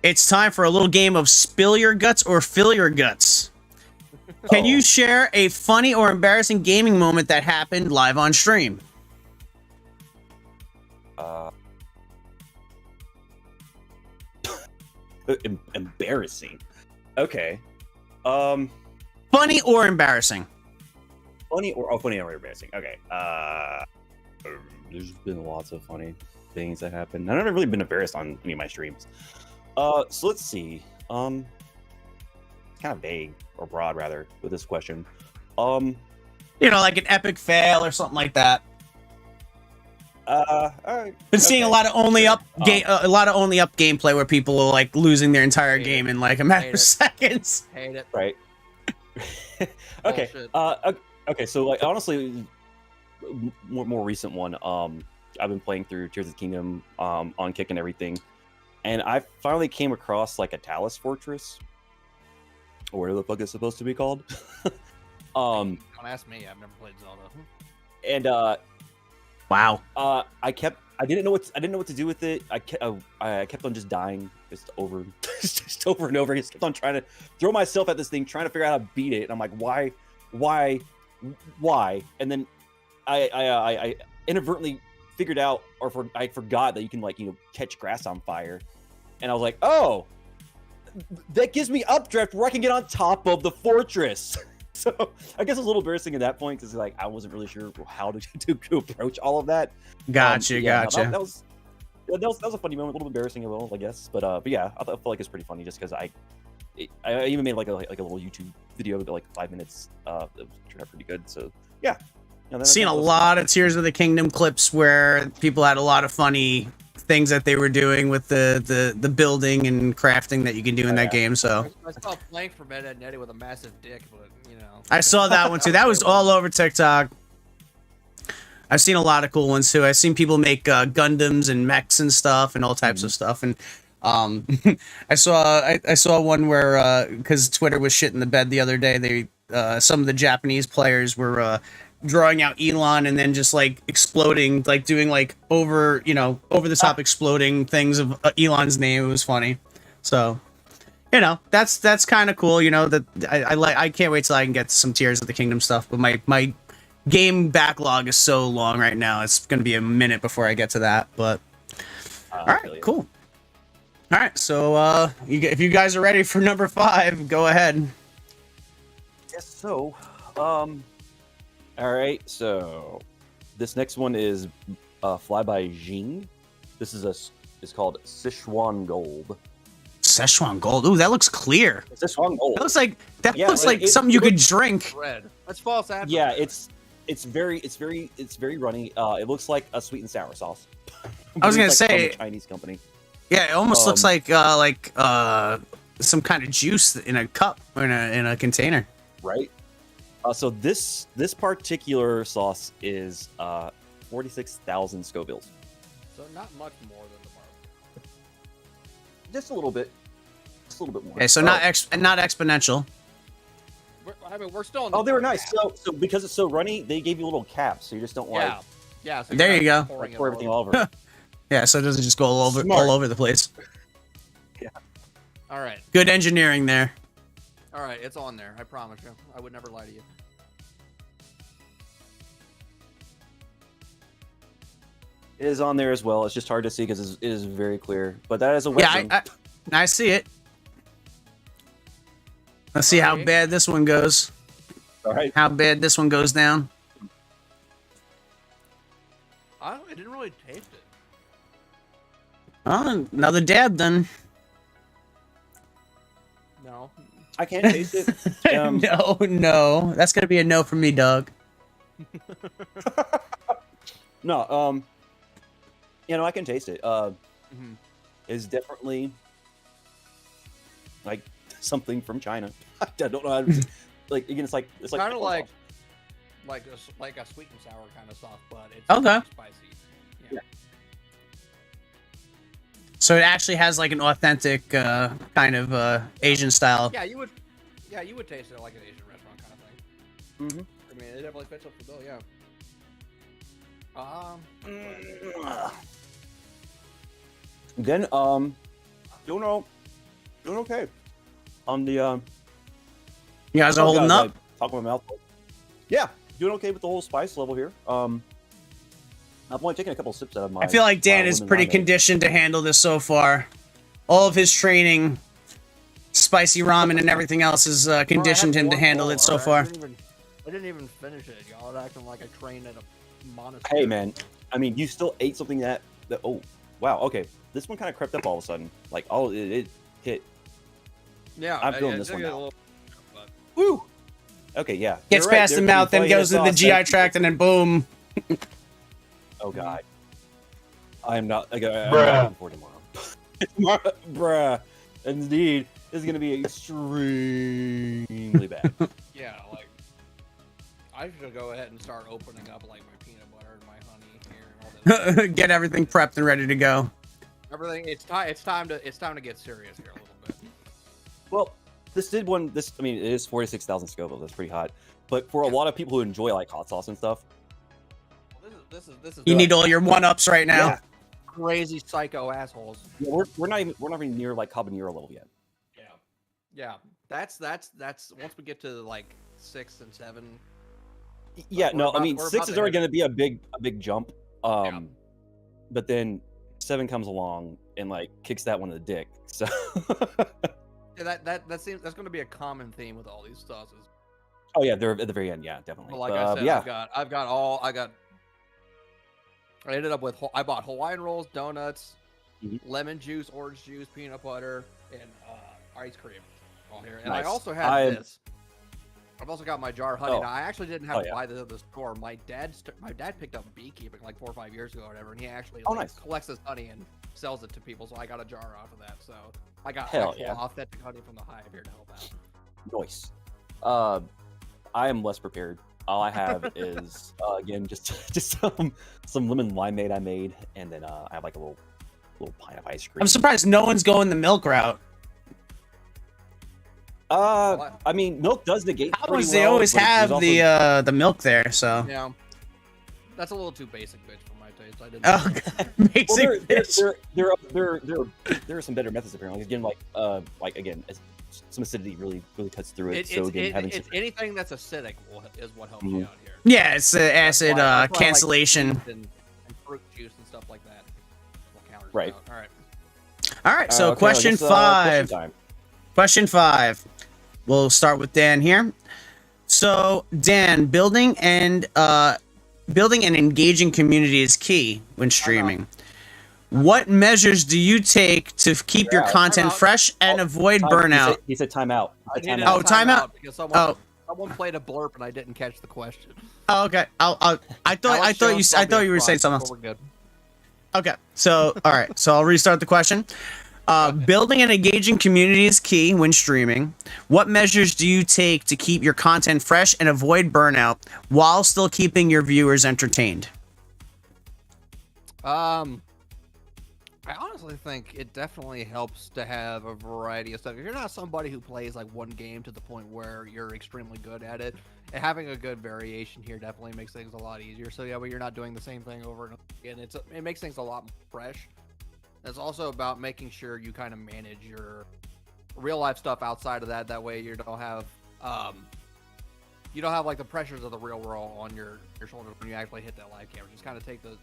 Speaker 3: It's time for a little game of spill your guts or fill your guts. Can you share a funny or embarrassing gaming moment that happened live on stream?
Speaker 2: Embarrassing. Okay.
Speaker 3: Funny or embarrassing?
Speaker 2: Funny or embarrassing. Okay. There's been lots of funny things that happen. I've never really been embarrassed on any of my streams. So let's see. Kind of vague or broad rather with this question.
Speaker 3: You know, like an epic fail or something like that.
Speaker 2: All right.
Speaker 3: Been seeing a lot of only up gameplay where people are like losing their entire game in like a matter of seconds.
Speaker 1: Hate it.
Speaker 2: Right. Okay. Okay. So like honestly, more recent one. I've been playing through Tears of the Kingdom on Kick and everything, and I finally came across like a Talus Fortress, or whatever the fuck it's supposed to be called.
Speaker 1: Don't ask me. I've never played Zelda.
Speaker 2: And
Speaker 3: Wow.
Speaker 2: I didn't know what to do with it. I kept on just dying just over and over. I just kept on trying to throw myself at this thing, trying to figure out how to beat it. And I'm like, why? And then I inadvertently figured out, or I forgot that you can catch grass on fire. And I was like, oh, that gives me updraft where I can get on top of the fortress. So I guess it was a little embarrassing at that point because I wasn't really sure how to approach all of that.
Speaker 3: Gotcha.
Speaker 2: That was a funny moment, a little embarrassing as well, I guess. But yeah, I felt like it's pretty funny just because I even made like a little YouTube video of like 5 minutes. That turned out pretty good. So yeah,
Speaker 3: seen a lot of Tears of the Kingdom clips where people had a lot of funny things that they were doing with the building and crafting that you can do in that game. So
Speaker 1: I saw Plank for Meta and Nettie with a massive dick, but
Speaker 3: I saw that one too. That was all over TikTok. I've seen a lot of cool ones too. I've seen people make Gundams and mechs and stuff and all types of stuff. And I saw one where because Twitter was shit in the bed the other day. Some of the Japanese players were drawing out Elon and then just like exploding, like doing like over the top exploding things of Elon's name. It was funny. So that's kind of cool. That I can't wait till I can get some Tears of the Kingdom stuff. But my game backlog is so long right now. It's gonna be a minute before I get to that. But all right, cool. All right, so if you guys are ready for number 5, go ahead.
Speaker 2: Yes. So, all right. So, this next one is Fly by Jing. This is it's called Sichuan Gold.
Speaker 3: Szechuan Gold. Ooh, that looks clear.
Speaker 2: Sichuan Gold.
Speaker 3: That looks like something you could drink.
Speaker 1: Red. That's false advertising.
Speaker 2: Yeah, it's very runny. It looks like a sweet and sour sauce.
Speaker 3: I was gonna say
Speaker 2: from a Chinese company.
Speaker 3: Yeah, it almost looks like some kind of juice in a cup or in a container.
Speaker 2: Right. So this particular sauce is 46,000 Scovilles.
Speaker 1: So not much more than the mark.
Speaker 2: Just a little bit. Just a little bit more.
Speaker 3: Okay, so not exponential.
Speaker 1: We're still in
Speaker 2: Oh, they were nice. So because it's so runny, they gave you little caps, so you just don't
Speaker 1: Yeah. So
Speaker 3: there you go.
Speaker 2: pour everything all over.
Speaker 3: Yeah, so it doesn't just go all over the place.
Speaker 2: Yeah.
Speaker 1: All right.
Speaker 3: Good engineering there.
Speaker 1: All right, it's on there. I promise you. I would never lie to you.
Speaker 2: It is on there as well. It's just hard to see because it is very clear. But that is a wet zone.
Speaker 3: Yeah, I see it. Let's see how bad this one goes.
Speaker 2: All right.
Speaker 3: How bad this one goes down.
Speaker 1: I didn't really taste it.
Speaker 3: Oh, another dab then.
Speaker 1: No.
Speaker 2: I can't taste it.
Speaker 3: No. That's gonna be a no from me, Doug.
Speaker 2: No, I can taste it. It's definitely like something from China. I don't know how to like. Again, it's like
Speaker 1: kind of like a sweet and sour kind of sauce, but it's
Speaker 3: okay.
Speaker 1: Spicy.
Speaker 2: Yeah.
Speaker 3: So it actually has like an authentic kind of Asian style.
Speaker 1: Yeah, you would taste it like an Asian restaurant kind of thing. I mean, it definitely fits up the bill. Yeah.
Speaker 2: Then doing okay. On the
Speaker 3: You guys are holding up.
Speaker 2: Talk with my mouth. Yeah, doing okay with the whole spice level here. I've only taken a couple sips out of my.
Speaker 3: I feel like Dan is pretty conditioned to handle this so far. All of his training, spicy ramen and everything else has conditioned him to handle it so far.
Speaker 1: I didn't even finish it. Y'all acting like I trained at a monastery.
Speaker 2: Hey man, I mean, you still ate something that oh wow, okay. This one kind of crept up all of a sudden. Like it hit.
Speaker 1: Yeah,
Speaker 2: I'm feeling this one now.
Speaker 1: Little,
Speaker 2: Woo. Okay, yeah.
Speaker 3: Gets past the mouth, then goes to the GI tract, and then boom.
Speaker 2: Oh god. I'm not looking for tomorrow. Bruh. Indeed, this is gonna be extremely bad.
Speaker 1: Yeah, like I should go ahead and start opening up like my peanut butter and my honey here and all that.
Speaker 3: Get everything prepped and ready to go.
Speaker 1: Everything. It's time to get serious here a little bit.
Speaker 2: Well, I mean, it is 46,000 Scoville. That's pretty hot. But for a lot of people who enjoy like hot sauce and stuff,
Speaker 1: This is.
Speaker 3: You need all your 1-ups right now.
Speaker 2: Yeah.
Speaker 1: Crazy psycho assholes.
Speaker 2: Yeah, we're not even near like habanero level yet.
Speaker 1: Yeah. That's once we get to like 6 and 7.
Speaker 2: Yeah, no, I mean
Speaker 1: we're
Speaker 2: 6
Speaker 1: about
Speaker 2: is already
Speaker 1: to
Speaker 2: going to be a big jump. But then 7 comes along and like kicks that one in the dick. So
Speaker 1: Yeah, that seems that's going to be a common theme with all these sauces.
Speaker 2: oh yeah, they're at the very end. Yeah, definitely.
Speaker 1: But like I said,
Speaker 2: yeah.
Speaker 1: I ended up with I bought Hawaiian rolls, donuts,
Speaker 2: Mhm.
Speaker 1: lemon juice, orange juice, peanut butter, and ice cream all here. And
Speaker 2: Nice.
Speaker 1: I also had
Speaker 2: I-
Speaker 1: this. I've also got my jar of honey.
Speaker 2: Oh.
Speaker 1: Now I actually didn't have
Speaker 2: Oh,
Speaker 1: to
Speaker 2: yeah.
Speaker 1: buy this at the store. My dad picked up beekeeping like 4 or 5 years ago or whatever, and he actually
Speaker 2: Oh,
Speaker 1: like,
Speaker 2: nice.
Speaker 1: collects this honey and sells it to people. So I got a jar off of that. So I got
Speaker 2: Hell
Speaker 1: actual
Speaker 2: yeah.
Speaker 1: authentic honey from the hive here to help out.
Speaker 2: Nice. I am less prepared. All I have is again just some lemon limeade I made, and then I have like a little little pint of ice cream.
Speaker 3: I'm surprised no one's going the milk route.
Speaker 2: I mean, milk does negate.
Speaker 3: They always have the milk there, so.
Speaker 1: Yeah. That's a little too basic, bitch, for my taste. I didn't.
Speaker 3: Oh, God. Basic bitch.
Speaker 2: There are some better methods apparently. Again, again, some acidity really cuts through it. So again, having
Speaker 1: anything that's acidic is what helps you out here.
Speaker 3: Yeah, it's acid cancellation.
Speaker 1: Like and fruit juice and stuff like that.
Speaker 2: Right.
Speaker 3: All right. So
Speaker 2: okay,
Speaker 3: question 5. Question 5. We'll start with Dan here. So Dan, building an engaging community is key when streaming. What measures do you take to keep your content fresh and avoid burnout?
Speaker 2: He said time out.
Speaker 3: Time out.
Speaker 1: Because someone played a blurb and I didn't catch the question.
Speaker 3: Oh, okay. I thought you were saying something else.
Speaker 1: We're good.
Speaker 3: Okay. So all right. So I'll restart the question. Building an engaging community is key when streaming. What measures do you take to keep your content fresh and avoid burnout while still keeping your viewers entertained?
Speaker 1: I honestly think it definitely helps to have a variety of stuff. If you're not somebody who plays like one game to the point where you're extremely good at it, having a good variation here definitely makes things a lot easier. So yeah, but you're not doing the same thing over and over again. It makes things a lot more fresh. It's also about making sure you kind of manage your real life stuff outside of that. That way you don't have like the pressures of the real world on your shoulders when you actually hit that live camera. Just kind of take the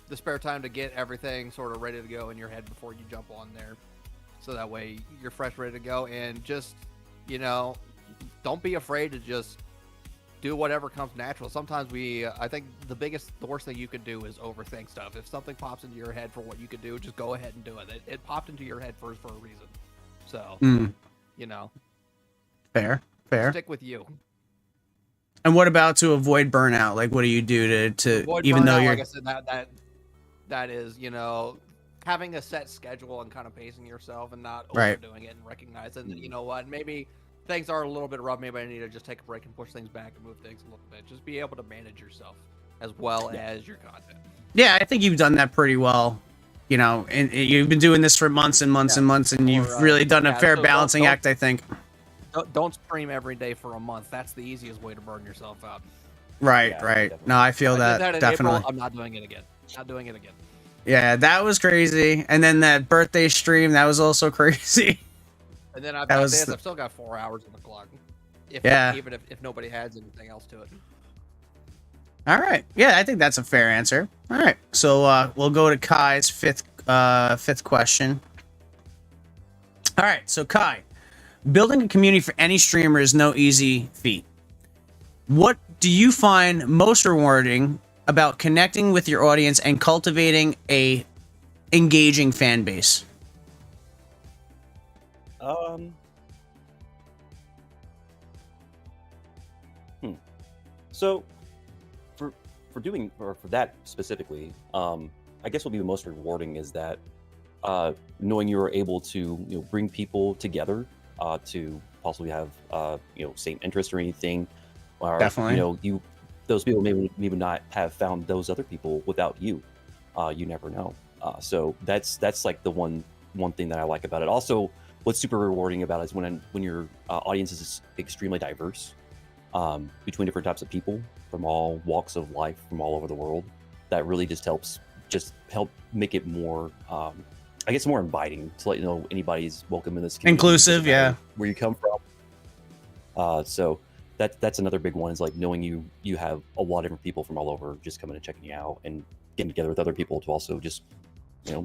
Speaker 1: the spare time to get everything sort of ready to go in your head before you jump on there. So that way you're fresh, ready to go, and just, don't be afraid to just do whatever comes natural. Sometimes I think the worst thing you could do is overthink stuff. If something pops into your head for what you could do, just go ahead and do it. It popped into your head first for a reason. So,
Speaker 3: Fair.
Speaker 1: Stick with you.
Speaker 3: And what about to avoid burnout? Like, what do you do to
Speaker 1: avoid
Speaker 3: even
Speaker 1: burnout,
Speaker 3: though you're...
Speaker 1: Like I said, that is, having a set schedule and kind of pacing yourself and not overdoing it and recognizing that, you know what, maybe things are a little bit rough. Maybe I need to just take a break and push things back and move things a little bit. Just be able to manage yourself as well as your content. Yeah,
Speaker 3: I think you've done that pretty well. And you've been doing this for months and months and months, and you've really done a fair balancing act, I think.
Speaker 1: Don't stream every day for a month. That's the easiest way to burn yourself out.
Speaker 3: Right. No, I feel that definitely.
Speaker 1: April, I'm not doing it again.
Speaker 3: Yeah, that was crazy. And then that birthday stream, that was also crazy.
Speaker 1: And then I've still got 4 hours on the clock. Even if nobody has anything else to it.
Speaker 3: All right. Yeah, I think that's a fair answer. All right. So we'll go to Kai's fifth question. All right. So Kai, building a community for any streamer is no easy feat. What do you find most rewarding about connecting with your audience and cultivating a engaging fan base?
Speaker 2: So for that specifically, I guess what would be the most rewarding is that knowing you were able to bring people together to possibly have same interest or anything. Or,
Speaker 3: definitely.
Speaker 2: Those people maybe not have found those other people without you. You never know. So that's like the one thing that I like about it. Also, what's super rewarding about it is when your audience is extremely diverse, between different types of people from all walks of life from all over the world. That really just helps make it more, I guess, more inviting to let you know anybody's welcome in this community.
Speaker 3: Inclusive, yeah.
Speaker 2: Where you come from. So that's another big one, is like knowing you have a lot of different people from all over just coming and checking you out and getting together with other people to also just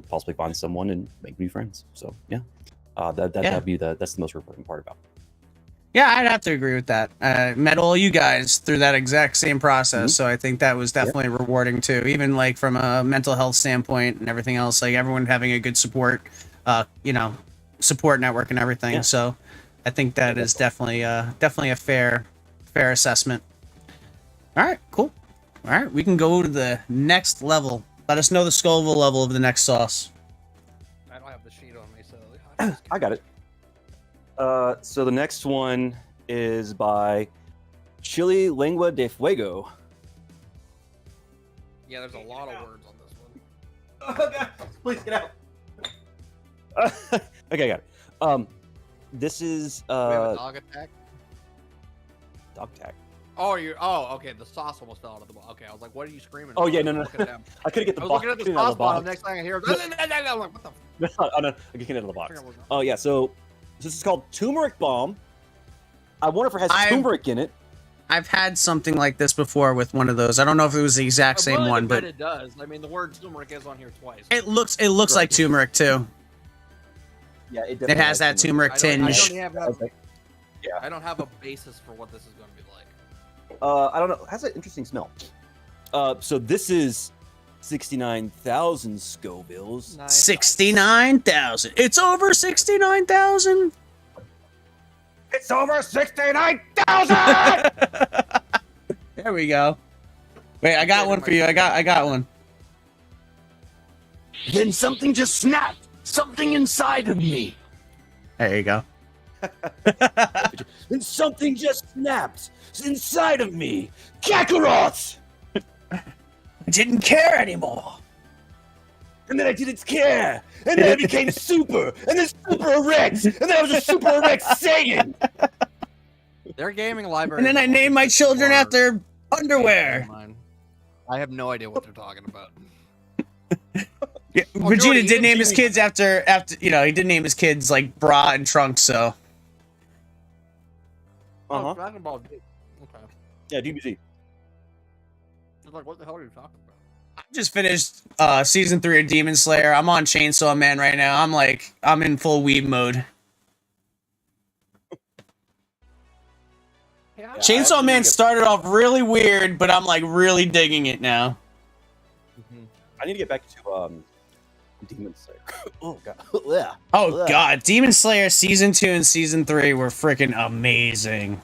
Speaker 2: possibly find someone and make new friends. So yeah, that'd be that's the most rewarding part about it.
Speaker 3: Yeah, I'd have to agree with that. Met all you guys through that exact same process, so I think that was definitely rewarding too. Even like from a mental health standpoint and everything else, like everyone having a good support network and everything. Yeah. So I think that is definitely a fair assessment. All right, cool. All right, we can go to the next level. Let us know the Scoville level of the next sauce.
Speaker 1: I don't have the sheet on me, so
Speaker 2: I got it. So the next one is by Chili Lengua de Fuego.
Speaker 1: Yeah, there's a lot of words on this
Speaker 2: Oh god, please get out. Okay, got it. This is
Speaker 1: We have a dog attack.
Speaker 2: dog tag.
Speaker 1: Oh, okay. The sauce almost fell out of the bowl. Okay, I was like, "What are you screaming?"
Speaker 2: Oh
Speaker 1: about?
Speaker 2: yeah,
Speaker 1: I was
Speaker 2: no.
Speaker 1: looking down.
Speaker 2: I couldn't get the
Speaker 1: I was
Speaker 2: box.
Speaker 1: looking at the
Speaker 2: Couldn't get out
Speaker 1: sauce
Speaker 2: of the
Speaker 1: bottle.
Speaker 2: box.
Speaker 1: Next thing I hear, I'm like, "What the?"
Speaker 2: Oh no, I can't get into the box. Oh yeah, so this is called turmeric bomb. I wonder if it has turmeric in it.
Speaker 3: I've had something like this before with one of those. I don't know if it was the exact same one, but
Speaker 1: it does. I mean, the word turmeric is on here twice.
Speaker 3: it looks like turmeric too.
Speaker 2: Yeah, it
Speaker 3: It has that turmeric tinge.
Speaker 1: I don't have a basis for what this is going to be like.
Speaker 2: I don't know. It has an interesting smell. So this is 69,000 Scovilles.
Speaker 1: Nice.
Speaker 3: 69,000. It's over 69,000.
Speaker 2: It's over 69,000.
Speaker 3: There we go. Wait, I got one for you. I got one.
Speaker 4: Then something just snapped. Something inside of me.
Speaker 3: There you go.
Speaker 2: And something just snapped inside of me. Kakarot!
Speaker 3: I didn't care anymore.
Speaker 2: And then I didn't care. And then I became super. And then super erect. And then I was a super erect Saiyan.
Speaker 1: Their gaming library.
Speaker 3: And then I named my children after underwear.
Speaker 1: I have no idea what they're talking about.
Speaker 3: Yeah, Vegeta did name his kids after he did name his kids like bra and trunks, so.
Speaker 1: Oh, Dragon Ball Z. Okay.
Speaker 2: Yeah, DBZ.
Speaker 1: I was like, what the hell are you talking about?
Speaker 3: I just finished season 3 of Demon Slayer. I'm on Chainsaw Man right now. I'm in full weeb mode.
Speaker 1: Yeah,
Speaker 3: Chainsaw Man started off really weird, but I'm like really digging it now.
Speaker 2: I need to get back to Demon Slayer. Oh god. Yeah.
Speaker 3: Oh god, Demon Slayer season 2 and season 3 were freaking amazing.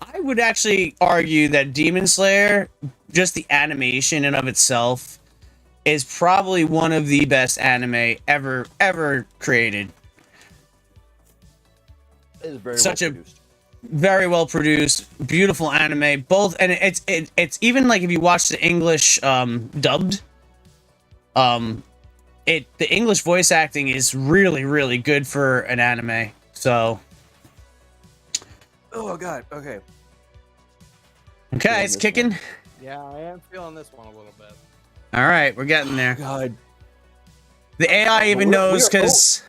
Speaker 3: I would actually argue that Demon Slayer, just the animation in of itself, is probably one of the best anime ever created.
Speaker 2: It is very
Speaker 3: Such
Speaker 2: well
Speaker 3: a
Speaker 2: produced.
Speaker 3: very well produced, beautiful anime. Both, and it's even like if you watch the English dubbed, the English voice acting is really good for an anime. So
Speaker 2: Oh god. Okay.
Speaker 3: okay, it's kicking.
Speaker 1: Yeah, I am feeling this one a little bit.
Speaker 3: All right, we're getting there.
Speaker 2: God.
Speaker 3: The AI even knows because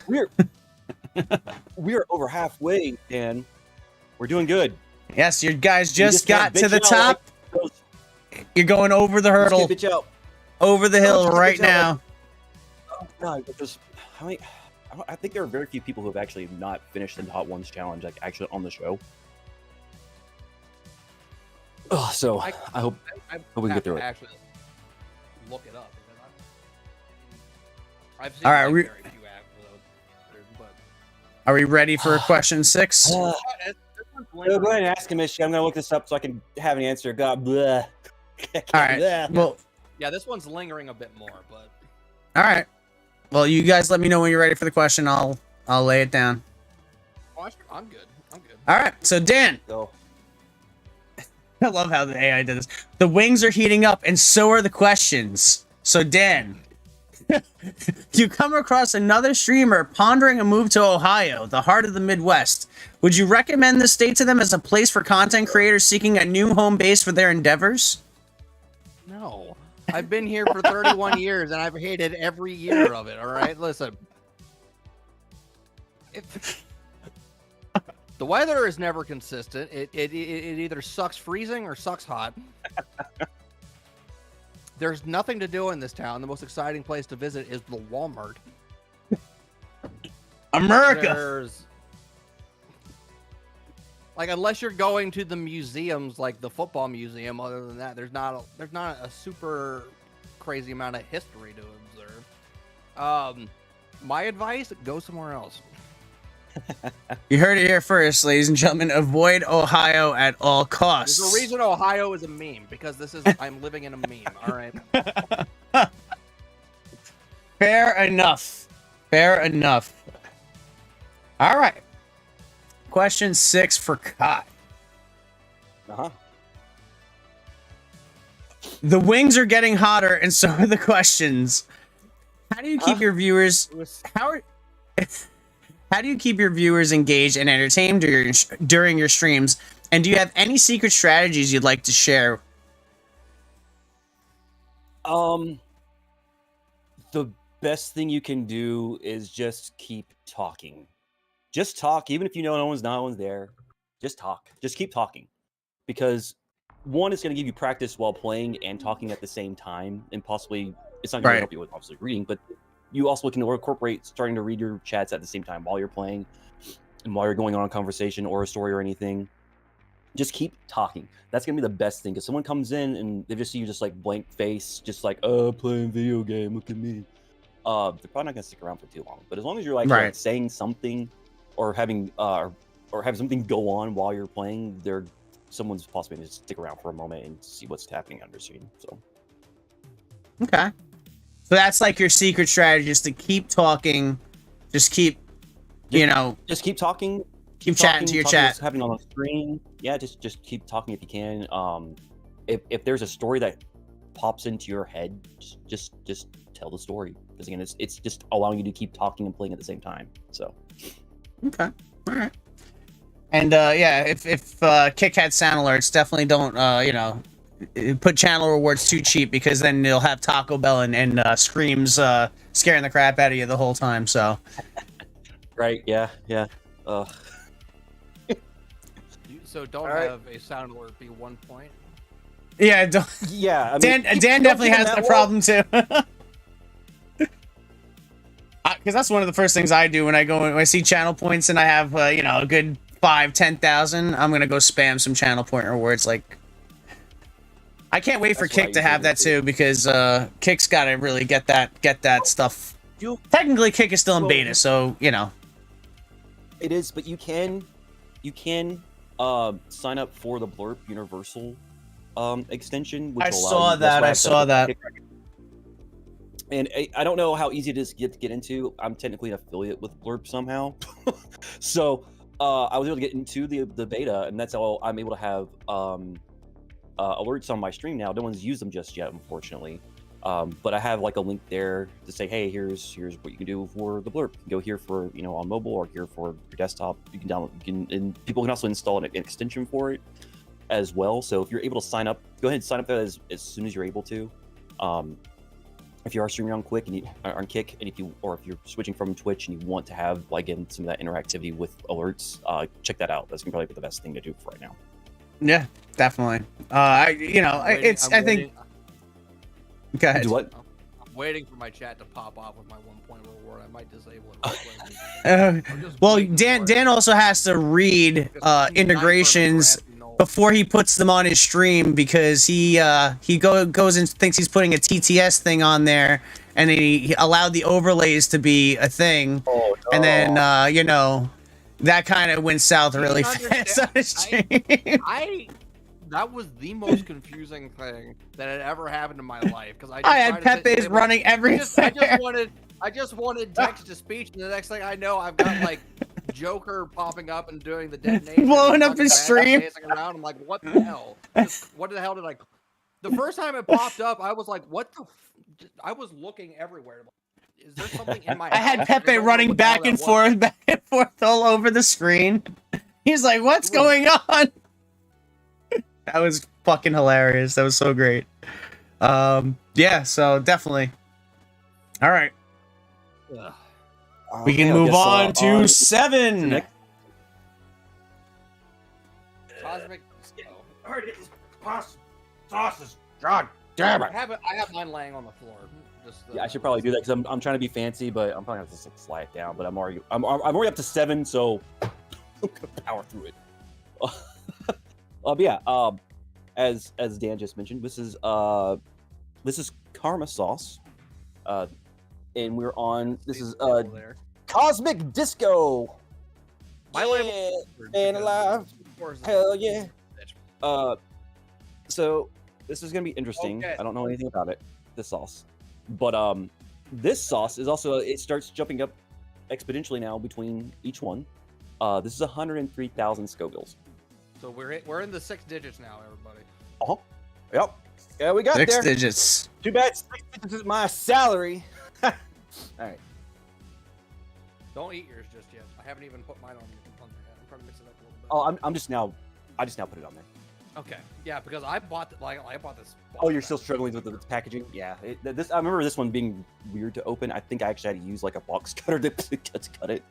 Speaker 2: We're over halfway, Dan. We're doing good.
Speaker 3: yes, you guys
Speaker 2: We
Speaker 3: just got
Speaker 2: can't
Speaker 3: to the
Speaker 2: bitch out
Speaker 3: top.
Speaker 2: like those-
Speaker 3: You're going over the
Speaker 2: just
Speaker 3: hurdle,
Speaker 2: can't bitch out.
Speaker 3: over the hill
Speaker 2: Let's
Speaker 3: right
Speaker 2: bitch out
Speaker 3: now.
Speaker 2: Oh god, because how many? I think there are very few people who have actually not finished the Hot Ones challenge, like actually on the show. Oh, so I hope we can get through it.
Speaker 1: Actually, look it up. I've seen
Speaker 3: All right,
Speaker 1: very few episodes, but
Speaker 3: Are we ready for question 6?
Speaker 2: Go ahead and ask him, Mish. I'm gonna look this up so I can have an answer. God, bleh.
Speaker 3: All right.
Speaker 2: Bleh.
Speaker 3: Well,
Speaker 1: yeah, this one's lingering a bit more, but
Speaker 3: all right. Well, you guys let me know when you're ready for the question. I'll lay it down.
Speaker 1: I'm good. I'm good.
Speaker 3: All right. So Dan,
Speaker 2: Go.
Speaker 3: I love how the AI did this. The wings are heating up, and so are the questions. So Dan, you come across another streamer pondering a move to Ohio, the heart of the Midwest. Would you recommend the state to them as a place for content creators seeking a new home base for their endeavors?
Speaker 1: No. I've been here for 31 years, and I've hated every year of it, all right? Listen. The weather is never consistent. It either sucks freezing or sucks hot. There's nothing to do in this town. The most exciting place to visit is the Walmart.
Speaker 3: America.
Speaker 1: There's... Like, unless you're going to the museums, like the football museum, other than that, there's not a super crazy amount of history to observe. My advice: go somewhere else.
Speaker 3: You heard it here first, ladies and gentlemen. Avoid Ohio at all costs.
Speaker 1: There's a reason Ohio is a meme, because this is I'm living in a meme. All right.
Speaker 3: Fair enough. Fair enough. All right. Question 6 for Kai.
Speaker 2: Uh-huh.
Speaker 3: The wings are getting hotter, and so are the questions. How do you keep your viewers? How do you keep your viewers engaged and entertained during your streams? And do you have any secret strategies you'd like to share?
Speaker 2: The best thing you can do is just keep talking. Just talk, even if you know no one's there. Just talk. Just keep talking, because one, it's going to give you practice while playing and talking at the same time, and possibly it's not going to help you with obviously reading, but you also can incorporate starting to read your chats at the same time while you're playing and while you're going on a conversation or a story or anything. Just keep talking. That's gonna be the best thing, because someone comes in and they just see you just like blank face, just like, oh, playing video game, look at me. They're probably not gonna stick around for too long. But as long as you're like saying something or having something go on while you're playing, someone's possibly gonna stick around for a moment and see what's happening under screen. So
Speaker 3: okay, so that's like your secret strategy, is to keep talking, just keep talking. Keep chatting to your chat.
Speaker 2: What's happening on the screen. Yeah, just keep talking if you can. If there's a story that pops into your head, just tell the story. Because again, it's just allowing you to keep talking and playing at the same time. So.
Speaker 3: Okay. All right. And yeah, if Kick had sound alerts, definitely don't put channel rewards too cheap, because then you'll have Taco Bell and screams scaring the crap out of you the whole time. So.
Speaker 2: Right. Yeah.
Speaker 1: So don't have a sound alert be 1 point.
Speaker 3: Yeah, don't.
Speaker 2: Yeah, I mean,
Speaker 3: Dan definitely has that problem too. Because that's one of the first things I do when I see channel points and I have a good 5,000-10,000. I'm gonna go spam some channel point rewards. Like, I can't wait for Kick to have that too, because Kick's got to really get that stuff. Technically, Kick is still in beta, so
Speaker 2: It is, but you can sign up for the Blurp Universal extension. Which
Speaker 3: I saw that.
Speaker 2: And I don't know how easy it is to get into. I'm technically an affiliate with Blurp somehow. So I was able to get into the beta, and that's how I'm able to have alerts on my stream now. No one's used them just yet, unfortunately. But I have like a link there to say, hey, here's what you can do for the Blurp. You can go here for on mobile, or here for your desktop. You can download. And people can also install an extension for it as well. So if you're able to sign up, go ahead and sign up there as soon as you're able to. If you are streaming on Kick and if you're switching from Twitch and you want to have some of that interactivity with alerts, check that out. That's gonna probably be the best thing to do for right now.
Speaker 3: Yeah, definitely. I think. Go ahead.
Speaker 2: Do what?
Speaker 1: I'm waiting for my chat to pop off with my 1 point reward. I might disable it.
Speaker 3: Well, Dan also has to read integrations before he puts them on his stream, because he goes and thinks he's putting a TTS thing on there, and he allowed the overlays to be a thing, and then that kind of went south really fast on his stream.
Speaker 1: That was the most confusing thing that had ever happened in my life, because
Speaker 3: I had Pepe's running everywhere.
Speaker 1: I just wanted text to speech, and the next thing I know, I've got like Joker popping up and doing the detonation,
Speaker 3: blowing up his stream.
Speaker 1: Around. I'm like, what the hell? What the hell did I? The first time it popped up, I was like, what the? I was looking everywhere. Is there something in my?
Speaker 3: I had Pepe running back and forth all over the screen. He's like, what's going on? That was fucking hilarious. That was so great. Yeah, so definitely. All right. We can move on to 7.
Speaker 1: Cosmic.
Speaker 4: Sauces. God damn it.
Speaker 1: I have mine laying on the floor.
Speaker 2: Yeah, I should probably do that, because I'm trying to be fancy, but I'm probably gonna have to slide it down. But I'm already up to 7, so I'm gonna power through it. But yeah, as Dan just mentioned, this is Karma Sauce, and we're on. This is Cosmic Disco.
Speaker 1: My
Speaker 2: and alive. Hell yeah. So this is gonna be interesting.
Speaker 1: Okay.
Speaker 2: I don't know anything about it. This sauce, but this sauce is also it starts jumping up exponentially now between each one. This is 103,000 Scovilles.
Speaker 1: So we're in the 6 digits now, everybody.
Speaker 2: Yep. Yeah, we got
Speaker 3: 6
Speaker 2: there.
Speaker 3: 6 digits.
Speaker 2: Too bad 6 digits is my salary. All right.
Speaker 1: Don't eat yours just yet. I haven't even put mine on there yet. I'm trying to mix it up a little bit.
Speaker 2: Oh, I'm just now. I just now put it on there.
Speaker 1: Okay. Yeah, because I bought I bought this.
Speaker 2: Oh, you're still struggling with the packaging? Yeah. I remember this one being weird to open. I think I actually had to use like a box cutter to cut it.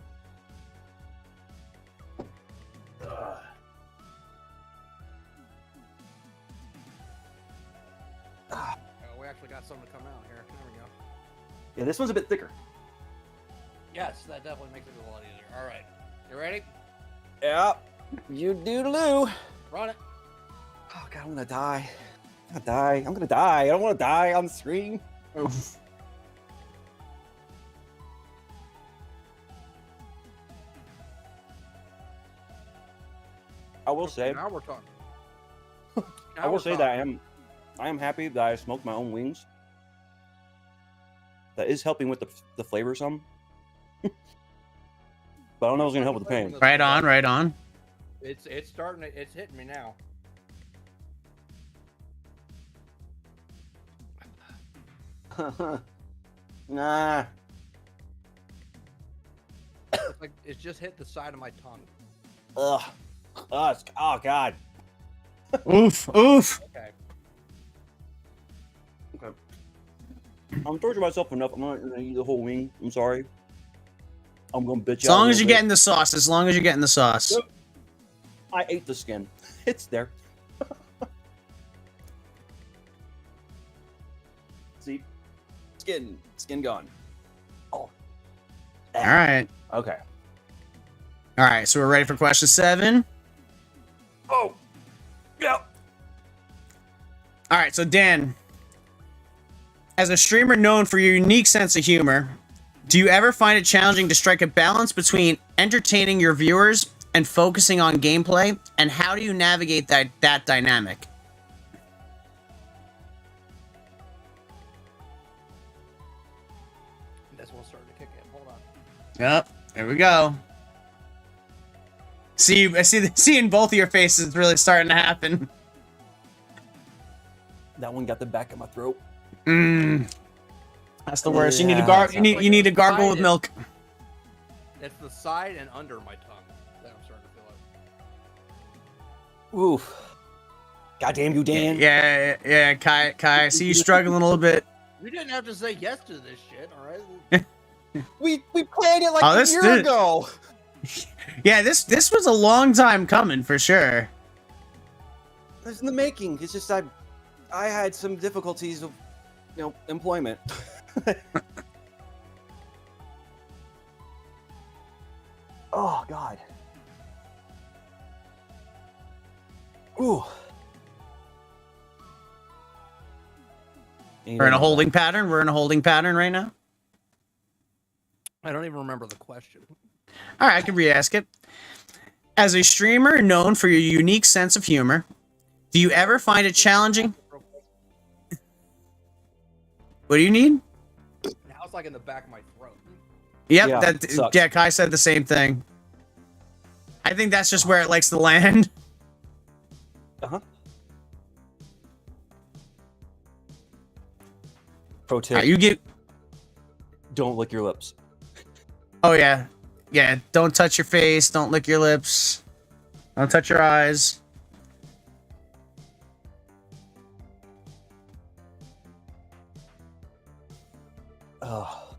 Speaker 1: Oh, we actually got something to come out here. There we go.
Speaker 2: Yeah, this one's a bit thicker.
Speaker 1: Yes, that definitely makes it a lot easier. All right. You ready?
Speaker 2: Yeah. You do.
Speaker 1: Run it.
Speaker 2: Oh god, I'm gonna die. I'm gonna die. I don't want to die on the screen.
Speaker 3: Oof.
Speaker 2: I will say.
Speaker 1: Now we're talking.
Speaker 2: I will say that I am happy that I smoked my own wings. That is helping with the flavor some. But I don't know if it's gonna help with the pain.
Speaker 3: Right on, right on.
Speaker 1: It's starting. It's hitting me now.
Speaker 2: Nah.
Speaker 1: It's like it's just hit the side of my tongue.
Speaker 2: Ugh. Oh god.
Speaker 3: Oof, oof.
Speaker 1: Okay.
Speaker 2: Okay. I'm torturing myself enough. I'm not gonna eat the whole wing. I'm sorry. I'm gonna bitch.
Speaker 3: As long as you're getting the sauce. As long as you're getting the sauce.
Speaker 2: Yep. I ate the skin. It's there. See, skin gone. Oh.
Speaker 3: All right.
Speaker 2: Okay.
Speaker 3: All right. So we're ready for question 7.
Speaker 2: Oh. Yep.
Speaker 3: All right. So Dan, as a streamer known for your unique sense of humor, do you ever find it challenging to strike a balance between entertaining your viewers and focusing on gameplay? And how do you navigate that dynamic?
Speaker 1: This one's starting to kick in. Hold on.
Speaker 3: Yep. There we go. I see in both of your faces it's really starting to happen.
Speaker 2: That one got the back of my throat.
Speaker 3: That's the worst. You need
Speaker 2: Yeah,
Speaker 3: to you need to gargle with milk.
Speaker 1: It's the side and under my tongue that I'm starting to feel it.
Speaker 2: Oof. Goddamn you, Dan.
Speaker 3: Yeah, Kai. I see you struggling a little bit.
Speaker 1: You didn't have to say yes to this shit, all right?
Speaker 2: We played it like
Speaker 3: Oh,
Speaker 2: a year ago.
Speaker 3: Yeah, this was a long time coming for sure.
Speaker 2: It's in the making. It's just I had some difficulties of, employment. Oh God. Ooh.
Speaker 3: We're in a holding pattern. We're in a holding pattern right now.
Speaker 1: I don't even remember the question.
Speaker 3: All right, I can re-ask it. As a streamer known for your unique sense of humor, do you ever find it challenging? What do you need?
Speaker 1: Now it's like in the back of my throat.
Speaker 3: Yep,
Speaker 2: Yeah,
Speaker 3: that
Speaker 2: sucks.
Speaker 3: yeah, Kai said the same thing. I think that's just where it likes to land.
Speaker 2: Uh-huh. Pro tip.
Speaker 3: All right, you get.
Speaker 2: Don't lick your lips.
Speaker 3: Oh yeah, Don't touch your face. Don't lick your lips. Don't touch your eyes.
Speaker 2: Oh.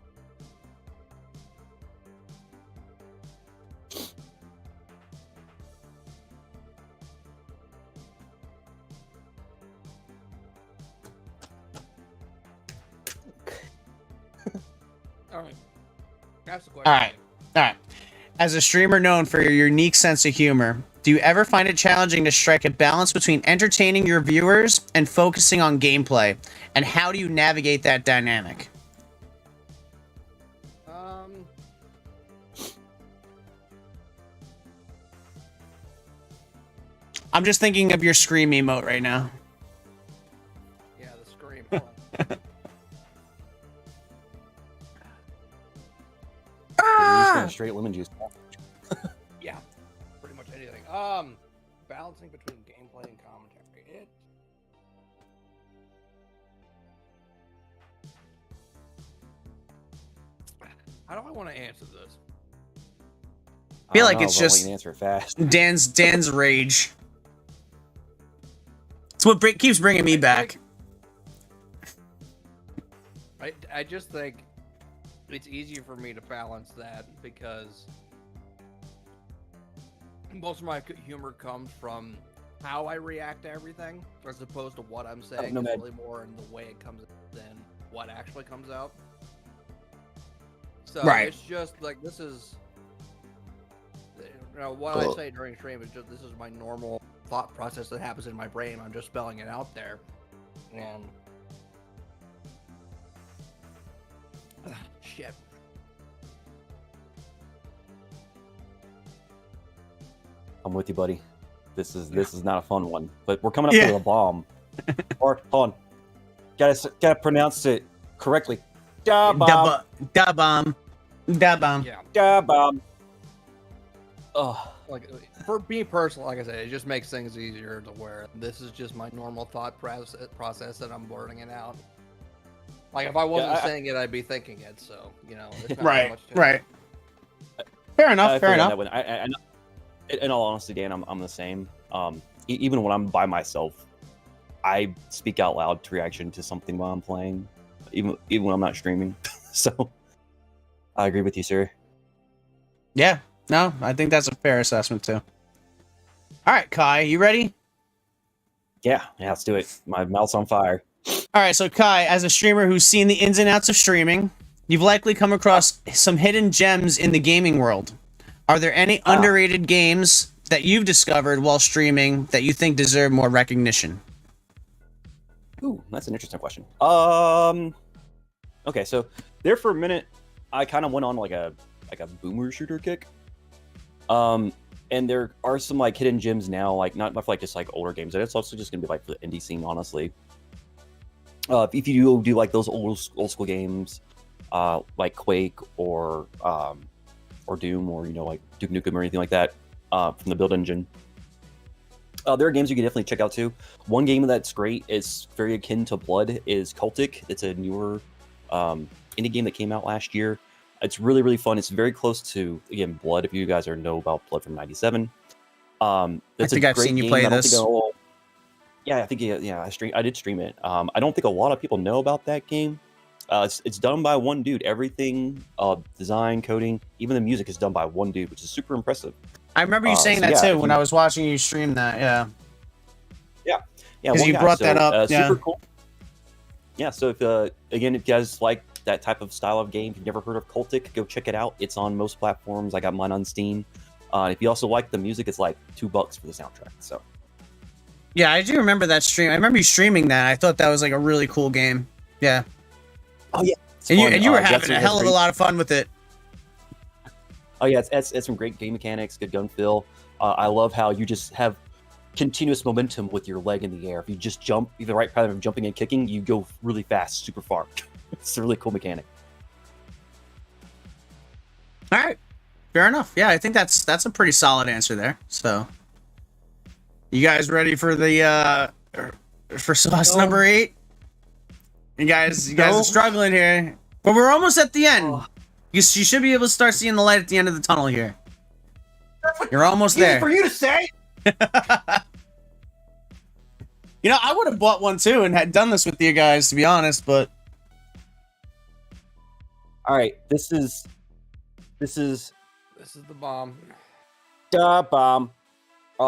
Speaker 1: All right. Ask the question.
Speaker 3: All right. As a streamer known for your unique sense of humor, do you ever find it challenging to strike a balance between entertaining your viewers and focusing on gameplay? And how do you navigate that dynamic? I'm just thinking of your scream emote right now.
Speaker 1: Yeah, the scream. Hold on.
Speaker 2: You're just going straight lemon juice.
Speaker 1: Yeah, pretty much anything. Balancing between gameplay and commentary. How do I want to answer this?
Speaker 3: I feel
Speaker 2: don't
Speaker 3: like
Speaker 2: know,
Speaker 3: it's
Speaker 2: but I want
Speaker 3: just
Speaker 2: you to answer it fast.
Speaker 3: Dan's rage. It's what keeps bringing me back.
Speaker 1: I just think it's easier for me to balance that because most of my humor comes from how I react to everything, as opposed to what I'm saying.
Speaker 2: no,
Speaker 1: It's
Speaker 2: man.
Speaker 1: really more in the way it comes than what actually comes out. So
Speaker 3: Right.
Speaker 1: it's just like this is, what I say during stream is just this is my normal thought process that happens in my brain. I'm just spelling it out there, and shit.
Speaker 2: I'm with you, buddy. This is not a fun one, but we're coming up
Speaker 3: Yeah.
Speaker 2: with a bomb. Or hold on, gotta pronounce it correctly. Da bomb.
Speaker 3: Da bomb.
Speaker 1: Yeah.
Speaker 2: Da bomb. Oh,
Speaker 1: Like for me personally, like I said, it just makes things easier to where this is just my normal thought process that I'm blurting it out. Like if I wasn't saying it, I'd be thinking it. So there's not
Speaker 3: Right.
Speaker 1: much to
Speaker 3: Right. Fair
Speaker 2: I
Speaker 3: enough.
Speaker 2: feel
Speaker 3: Fair
Speaker 2: that
Speaker 3: enough.
Speaker 2: one. In all honesty, Dan, I'm the same. Even when I'm by myself, I speak out loud to reaction to something while I'm playing, even when I'm not streaming. So, I agree with you, sir.
Speaker 3: Yeah. No, I think that's a fair assessment too. All right, Kai, you ready?
Speaker 2: Yeah, let's do it. My mouth's on fire.
Speaker 3: All right, so Kai, as a streamer who's seen the ins and outs of streaming, you've likely come across some hidden gems in the gaming world. Are there any underrated games that you've discovered while streaming that you think deserve more recognition?
Speaker 2: Ooh, that's an interesting question. Okay, so there for a minute, I kind of went on like a boomer shooter kick. And there are some like hidden gems now, like not for like just like older games, and it's also just gonna be like for the indie scene, honestly. If you do like those old school games, like Quake or Doom or like Duke Nukem or anything like that, from the build engine. There are games you can definitely check out too. One game that's great, is very akin to Blood, is Cultic. It's a newer indie game that came out last year. It's really, really fun. It's very close to, again, Blood, if you guys know about Blood from '97.
Speaker 3: I think I've seen you play this.
Speaker 2: Yeah, I think I did stream it. I don't think a lot of people know about that game. It's done by one dude. Everything, design, coding, even the music is done by one dude, which is super impressive.
Speaker 3: I remember you saying that too when I was watching you stream that. Yeah.
Speaker 2: Yeah.
Speaker 3: Because you brought that up. Yeah.
Speaker 2: Super cool. Yeah. So if again, if you guys like that type of style of game, if you've never heard of Cultic, go check it out. It's on most platforms. I got mine on Steam. If you also like the music, it's like $2 for the soundtrack. So.
Speaker 3: Yeah, I do remember that stream. I remember you streaming that. I thought that was like a really cool game. Yeah.
Speaker 2: Oh yeah.
Speaker 3: And you were having a hell of a lot of fun with it.
Speaker 2: Oh yeah, it's some great game mechanics, good gun feel. I love how you just have continuous momentum with your leg in the air. If you just jump, either right pattern of jumping and kicking, you go really fast, super far. It's a really cool mechanic.
Speaker 3: All right, fair enough. Yeah, I think that's a pretty solid answer there. So, you guys ready for the for sauce number 8? You guys are struggling here, but we're almost at the end. You should be able to start seeing the light at the end of the tunnel here. You're almost there.
Speaker 4: For you to say.
Speaker 3: I would have bought one too and had done this with you guys, to be honest, but.
Speaker 2: All right, this is
Speaker 1: the bomb.
Speaker 2: da bomb.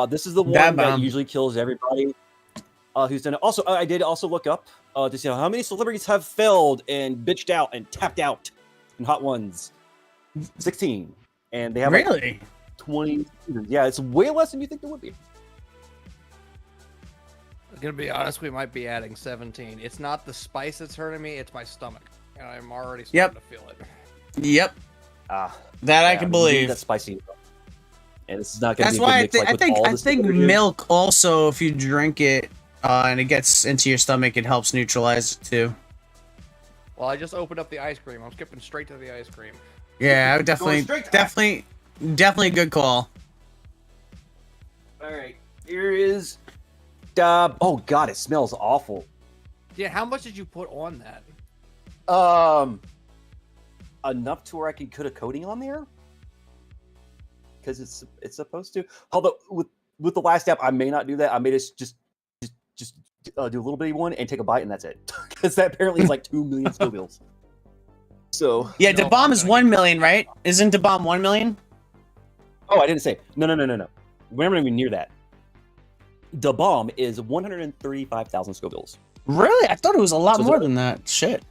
Speaker 2: This is the
Speaker 3: Da
Speaker 2: one that
Speaker 3: bomb.
Speaker 2: usually kills everybody who's done it. Also, I did also look up to see how many celebrities have failed and bitched out and tapped out in Hot Ones. 16, and they have like
Speaker 3: Really?
Speaker 2: 20 seasons. Yeah, it's way less than you think there would be.
Speaker 1: I'm gonna be honest, we might be adding 17. It's not the spice that's hurting me; it's my stomach, and I'm already starting to feel it.
Speaker 3: Yep. That I can believe.
Speaker 2: That's spicy. And this is not going to
Speaker 3: That's
Speaker 2: be a
Speaker 3: why
Speaker 2: good mix,
Speaker 3: I think milk also, if you drink it and it gets into your stomach, it helps neutralize it too.
Speaker 1: Well, I just opened up the ice cream. I'm skipping straight to the ice cream.
Speaker 3: Yeah, I would
Speaker 4: straight to
Speaker 3: definitely a good call.
Speaker 2: All right, here is. Oh God, it smells awful.
Speaker 1: Yeah, how much did you put on that?
Speaker 2: enough to where I could put a coating on there because it's supposed to. Although with the last app, I may not do that. I may just do a little bitty one and take a bite, and that's it. Because that apparently is like 2 million Scovilles. So
Speaker 3: Yeah, the bomb is 1 million, right? Isn't the bomb 1 million?
Speaker 2: oh, I didn't say. No. We're not even near that. The bomb is 135,000 Scovilles.
Speaker 3: Really? I thought it was a lot
Speaker 2: So
Speaker 3: more than that. Shit.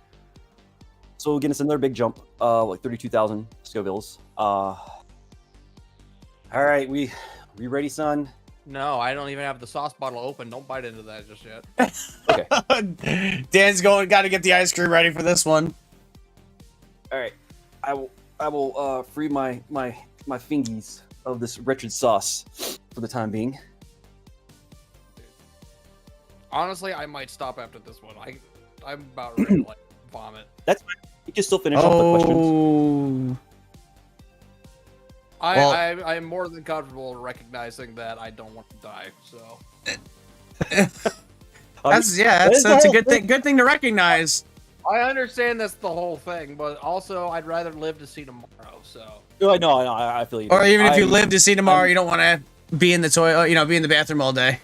Speaker 2: So again, it's another big jump, like 32,000 Scovilles. All right, we ready, son?
Speaker 1: No, I don't even have the sauce bottle open. Don't bite into that just yet.
Speaker 2: Okay.
Speaker 3: Dan's got to get the ice cream ready for this one.
Speaker 2: All right, I will free my fingies of this wretched sauce for the time being.
Speaker 1: Honestly, I might stop after this one. I'm about ready to like vomit.
Speaker 2: That's fine. You can still finish off the questions.
Speaker 1: I'm more than comfortable recognizing that I don't want to die. So
Speaker 3: That's a good thing. Good thing to recognize.
Speaker 1: I understand that's the whole thing, but also I'd rather live to see tomorrow. So
Speaker 2: I know. I feel you.
Speaker 3: Or even if you live to see tomorrow, you don't want to be in the toilet, be in the bathroom all day.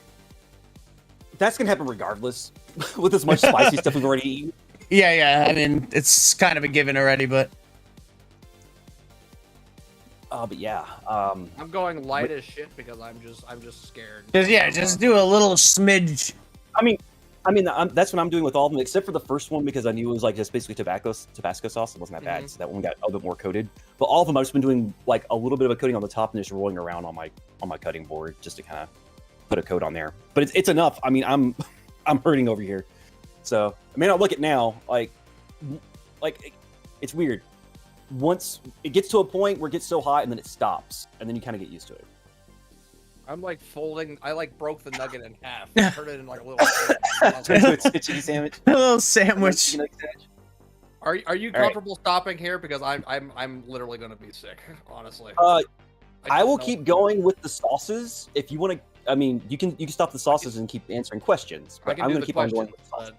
Speaker 2: That's gonna happen regardless. With as much spicy stuff we've already eaten.
Speaker 3: Yeah. I mean, it's kind of a given already, but.
Speaker 2: But yeah.
Speaker 1: I'm going light as shit because I'm just scared.
Speaker 3: Just do a little smidge.
Speaker 2: I mean, that's what I'm doing with all of them, except for the first one because I knew it was like just basically Tabasco sauce. It wasn't that bad, so that one got a little bit more coated. But all of them, I've just been doing like a little bit of a coating on the top and just rolling around on my cutting board just to kind of put a coat on there. But it's enough. I mean, I'm hurting over here. So I mean, I'll look at now like it's weird. Once it gets to a point where it gets so hot and then it stops, and then you kind of get used to it.
Speaker 1: I'm like folding. I like broke the nugget in half. Turned it in like a little.
Speaker 2: It's a chicken sandwich.
Speaker 3: A little sandwich.
Speaker 1: Are you comfortable stopping here? Because I'm literally gonna be sick. Honestly.
Speaker 2: I will keep going with the sauces if you want to. I mean, you can stop the sauces and keep answering questions, but I'm gonna keep on going with the sauce.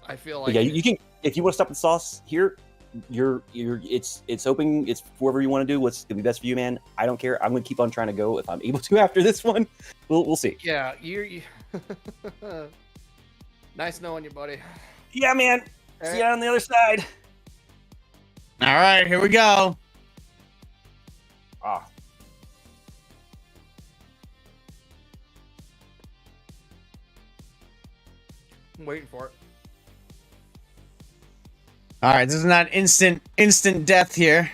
Speaker 1: I feel
Speaker 2: But
Speaker 1: like
Speaker 2: yeah, you can if you want to stop the sauce here. It's open. It's whoever you want to do. What's gonna be best for you, man? I don't care. I'm gonna keep on trying to go if I'm able to after this one. We'll see.
Speaker 1: Yeah, you nice knowing you, buddy.
Speaker 2: Yeah, man. See you on the other side.
Speaker 3: All right, here we go.
Speaker 2: Ah.
Speaker 1: I'm waiting for it.
Speaker 3: All right, this is not instant death here.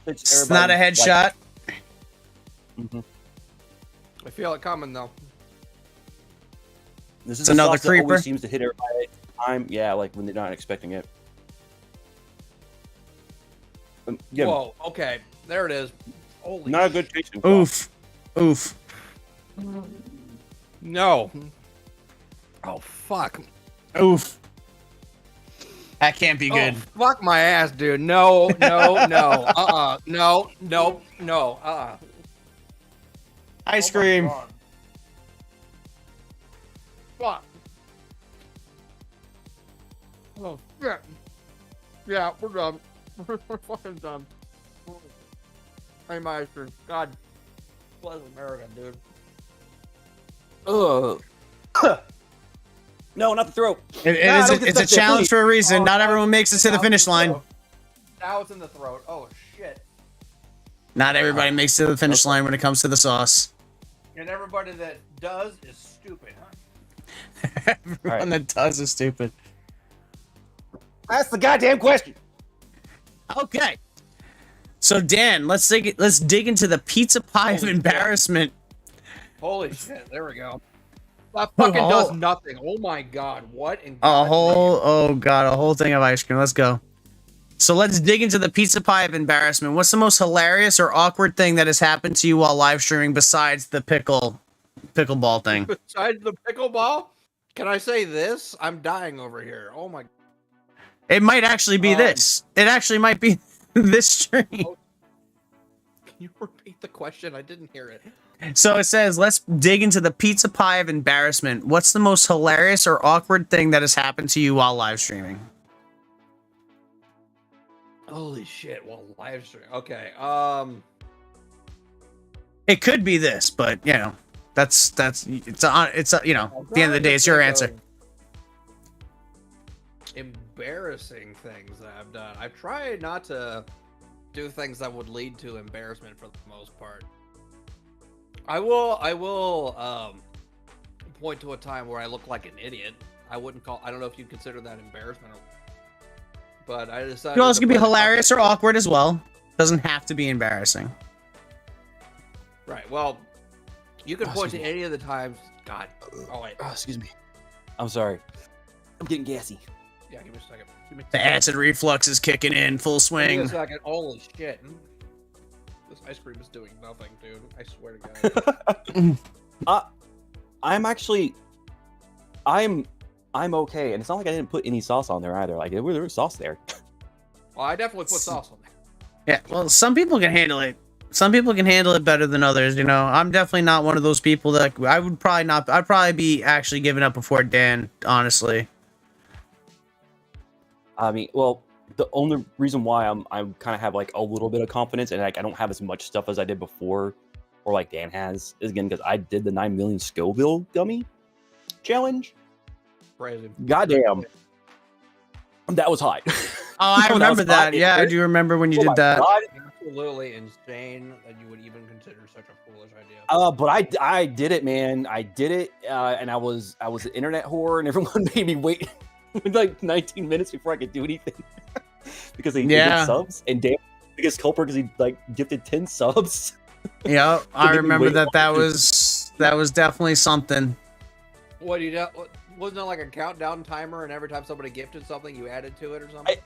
Speaker 3: It's not a headshot.
Speaker 1: I feel it coming though.
Speaker 2: This is
Speaker 3: It's another
Speaker 2: sauce that
Speaker 3: creeper.
Speaker 2: always seems to hit everybody every time. Yeah, like when they're not expecting it. Yeah,
Speaker 1: Whoa. Okay. There it is. Holy.
Speaker 2: not a good tasting.
Speaker 3: Oof.
Speaker 1: No. Oh fuck.
Speaker 3: Oof. That can't be good.
Speaker 1: Oh, fuck my ass, dude. No. No.
Speaker 3: Ice cream.
Speaker 1: Fuck. Oh shit. Yeah, we're done. We're fucking done. Hey, my ice cream. God bless America, dude.
Speaker 2: Ugh. No, not the throat.
Speaker 3: It's a challenge for a reason. Not everyone makes it to the finish line.
Speaker 1: Now it's in the throat. Oh shit.
Speaker 3: Not everybody makes it to the finish line when it comes to the sauce.
Speaker 1: And everybody that does is stupid, huh?
Speaker 3: Everyone that does is stupid.
Speaker 2: That's the goddamn question.
Speaker 3: Okay. So Dan, let's dig into the pizza pie of embarrassment.
Speaker 1: Holy shit, there we go. That fucking does nothing. Oh my god, what in
Speaker 3: A whole thing of ice cream. Let's go. So let's dig into the pizza pie of embarrassment. What's the most hilarious or awkward thing that has happened to you while live streaming besides the pickleball thing?
Speaker 1: Besides the pickleball? Can I say this? I'm dying over here. Oh my.
Speaker 3: It might actually be this. It actually might be this stream.
Speaker 1: Can you repeat the question? I didn't hear it.
Speaker 3: So it says, let's dig into the pizza pie of embarrassment. What's the most hilarious or awkward thing that has happened to you while live streaming?
Speaker 1: Holy shit! Well, live stream. Okay.
Speaker 3: It could be this, but you know, that's you know, at the end of the day, it's your answer.
Speaker 1: Embarrassing things that I've done. I've tried not to do things that would lead to embarrassment for the most part. I will point to a time where I looked like an idiot. I don't know if you'd consider that embarrassment, but I decided.
Speaker 3: It also could be hilarious or awkward as well. Doesn't have to be embarrassing.
Speaker 1: Right. Well, you can point to any of the times. God. Oh wait.
Speaker 2: Excuse me. I'm sorry. I'm getting gassy.
Speaker 1: Yeah. Give me a second.
Speaker 3: The acid reflux is kicking in full
Speaker 1: Give me
Speaker 3: swing.
Speaker 1: a second. Holy shit. This ice cream is doing nothing, dude. I swear to God.
Speaker 2: I'm okay, and it's not like I didn't put any sauce on there either. Like there was sauce there.
Speaker 1: Well, I definitely put sauce on there.
Speaker 3: Yeah, well, some people can handle it. Some people can handle it better than others, you know. I'm definitely not one of those people that I would probably not. I'd probably be actually giving up before Dan, honestly.
Speaker 2: I mean, well, the only reason why I'm kind of have like a little bit of confidence and like I don't have as much stuff as I did before, or like Dan has, is again because I did the 9 million Scoville gummy challenge.
Speaker 1: Crazy.
Speaker 2: Goddamn, that was hot.
Speaker 3: Oh, I remember that. Yeah, I do remember when you did that.
Speaker 2: God.
Speaker 1: Absolutely insane that you would even consider such a foolish idea.
Speaker 2: But I did it, man. I did it, and I was an internet whore, and everyone made me wait like 19 minutes before I could do anything because they did subs, and Dan biggest culprit because he like gifted 10 subs.
Speaker 3: Yeah, I remember that. That was definitely something.
Speaker 1: What do you? Wasn't it like a countdown timer, and every time somebody gifted something, you added to it or something?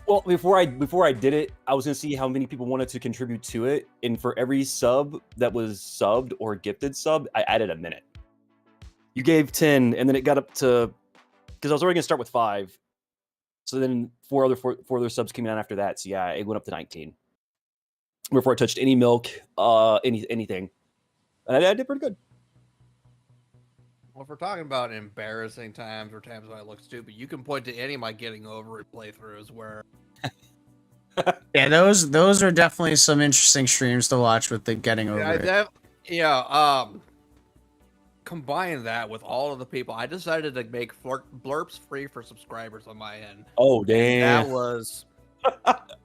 Speaker 2: Well, before I did it, I was gonna see how many people wanted to contribute to it, and for every sub that was subbed or gifted sub, I added a minute. You gave 10, and then it got up to because I was already gonna start with 5, so then four other subs came down after that. So yeah, it went up to 19 before I touched any milk, anything, and I did pretty good.
Speaker 1: Well, if we're talking about embarrassing times or times when I look stupid, you can point to any of my getting over it playthroughs where.
Speaker 3: Yeah, those are definitely some interesting streams to watch with the getting over it.
Speaker 1: Combine that with all of the people, I decided to make blurps free for subscribers on my end.
Speaker 2: Oh damn!
Speaker 1: That was at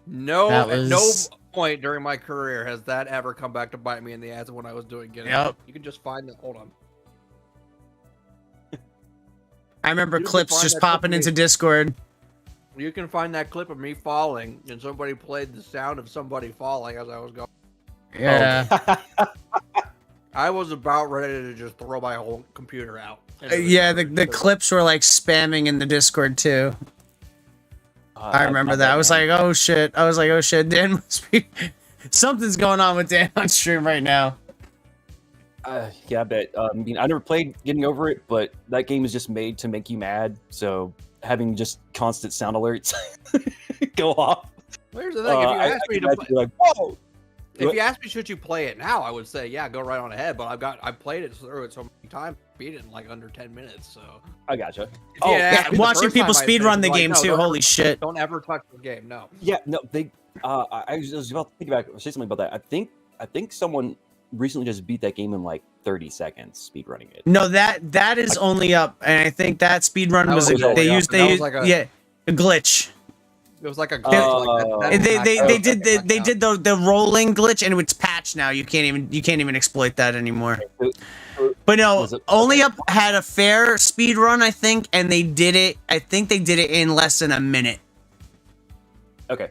Speaker 1: no point during my career has that ever come back to bite me in the ass when I was doing getting.
Speaker 3: Yep.
Speaker 1: You can just find the hold on.
Speaker 3: I remember clips just popping into Discord.
Speaker 1: You can find that clip of me falling, and somebody played the sound of somebody falling as I was going.
Speaker 3: Yeah.
Speaker 1: I was about ready to just throw my whole computer out.
Speaker 3: Yeah, the clips were like spamming in the Discord too. I remember that. I was like, oh shit. Dan must be something's going on with Dan on stream right now.
Speaker 2: Yeah, I bet. I mean, I never played Getting Over It, but that game is just made to make you mad. So having just constant sound alerts go off.
Speaker 1: Here's the thing: if you ask me to play,
Speaker 2: like, whoa.
Speaker 1: If you ask me, should you play it now? I would say, yeah, go right on ahead. But I played it through it so many times, beat it in like under 10 minutes. So
Speaker 2: I gotcha.
Speaker 3: Yeah, watching people speedrun the game too. Holy shit!
Speaker 1: Don't ever touch the game. No.
Speaker 2: Yeah, no. They. I was about to think about say something about that. I think someone recently just beat that game in like 30 seconds speedrunning it.
Speaker 3: No, that is only up, and I think that speedrun was a glitch.
Speaker 1: It was like a glitch.
Speaker 3: They did the rolling glitch, and it's patched now. You can't even exploit that anymore. But no, Only Up had a fair speed run, I think, and they did it. I think they did it in less than a minute.
Speaker 2: Okay.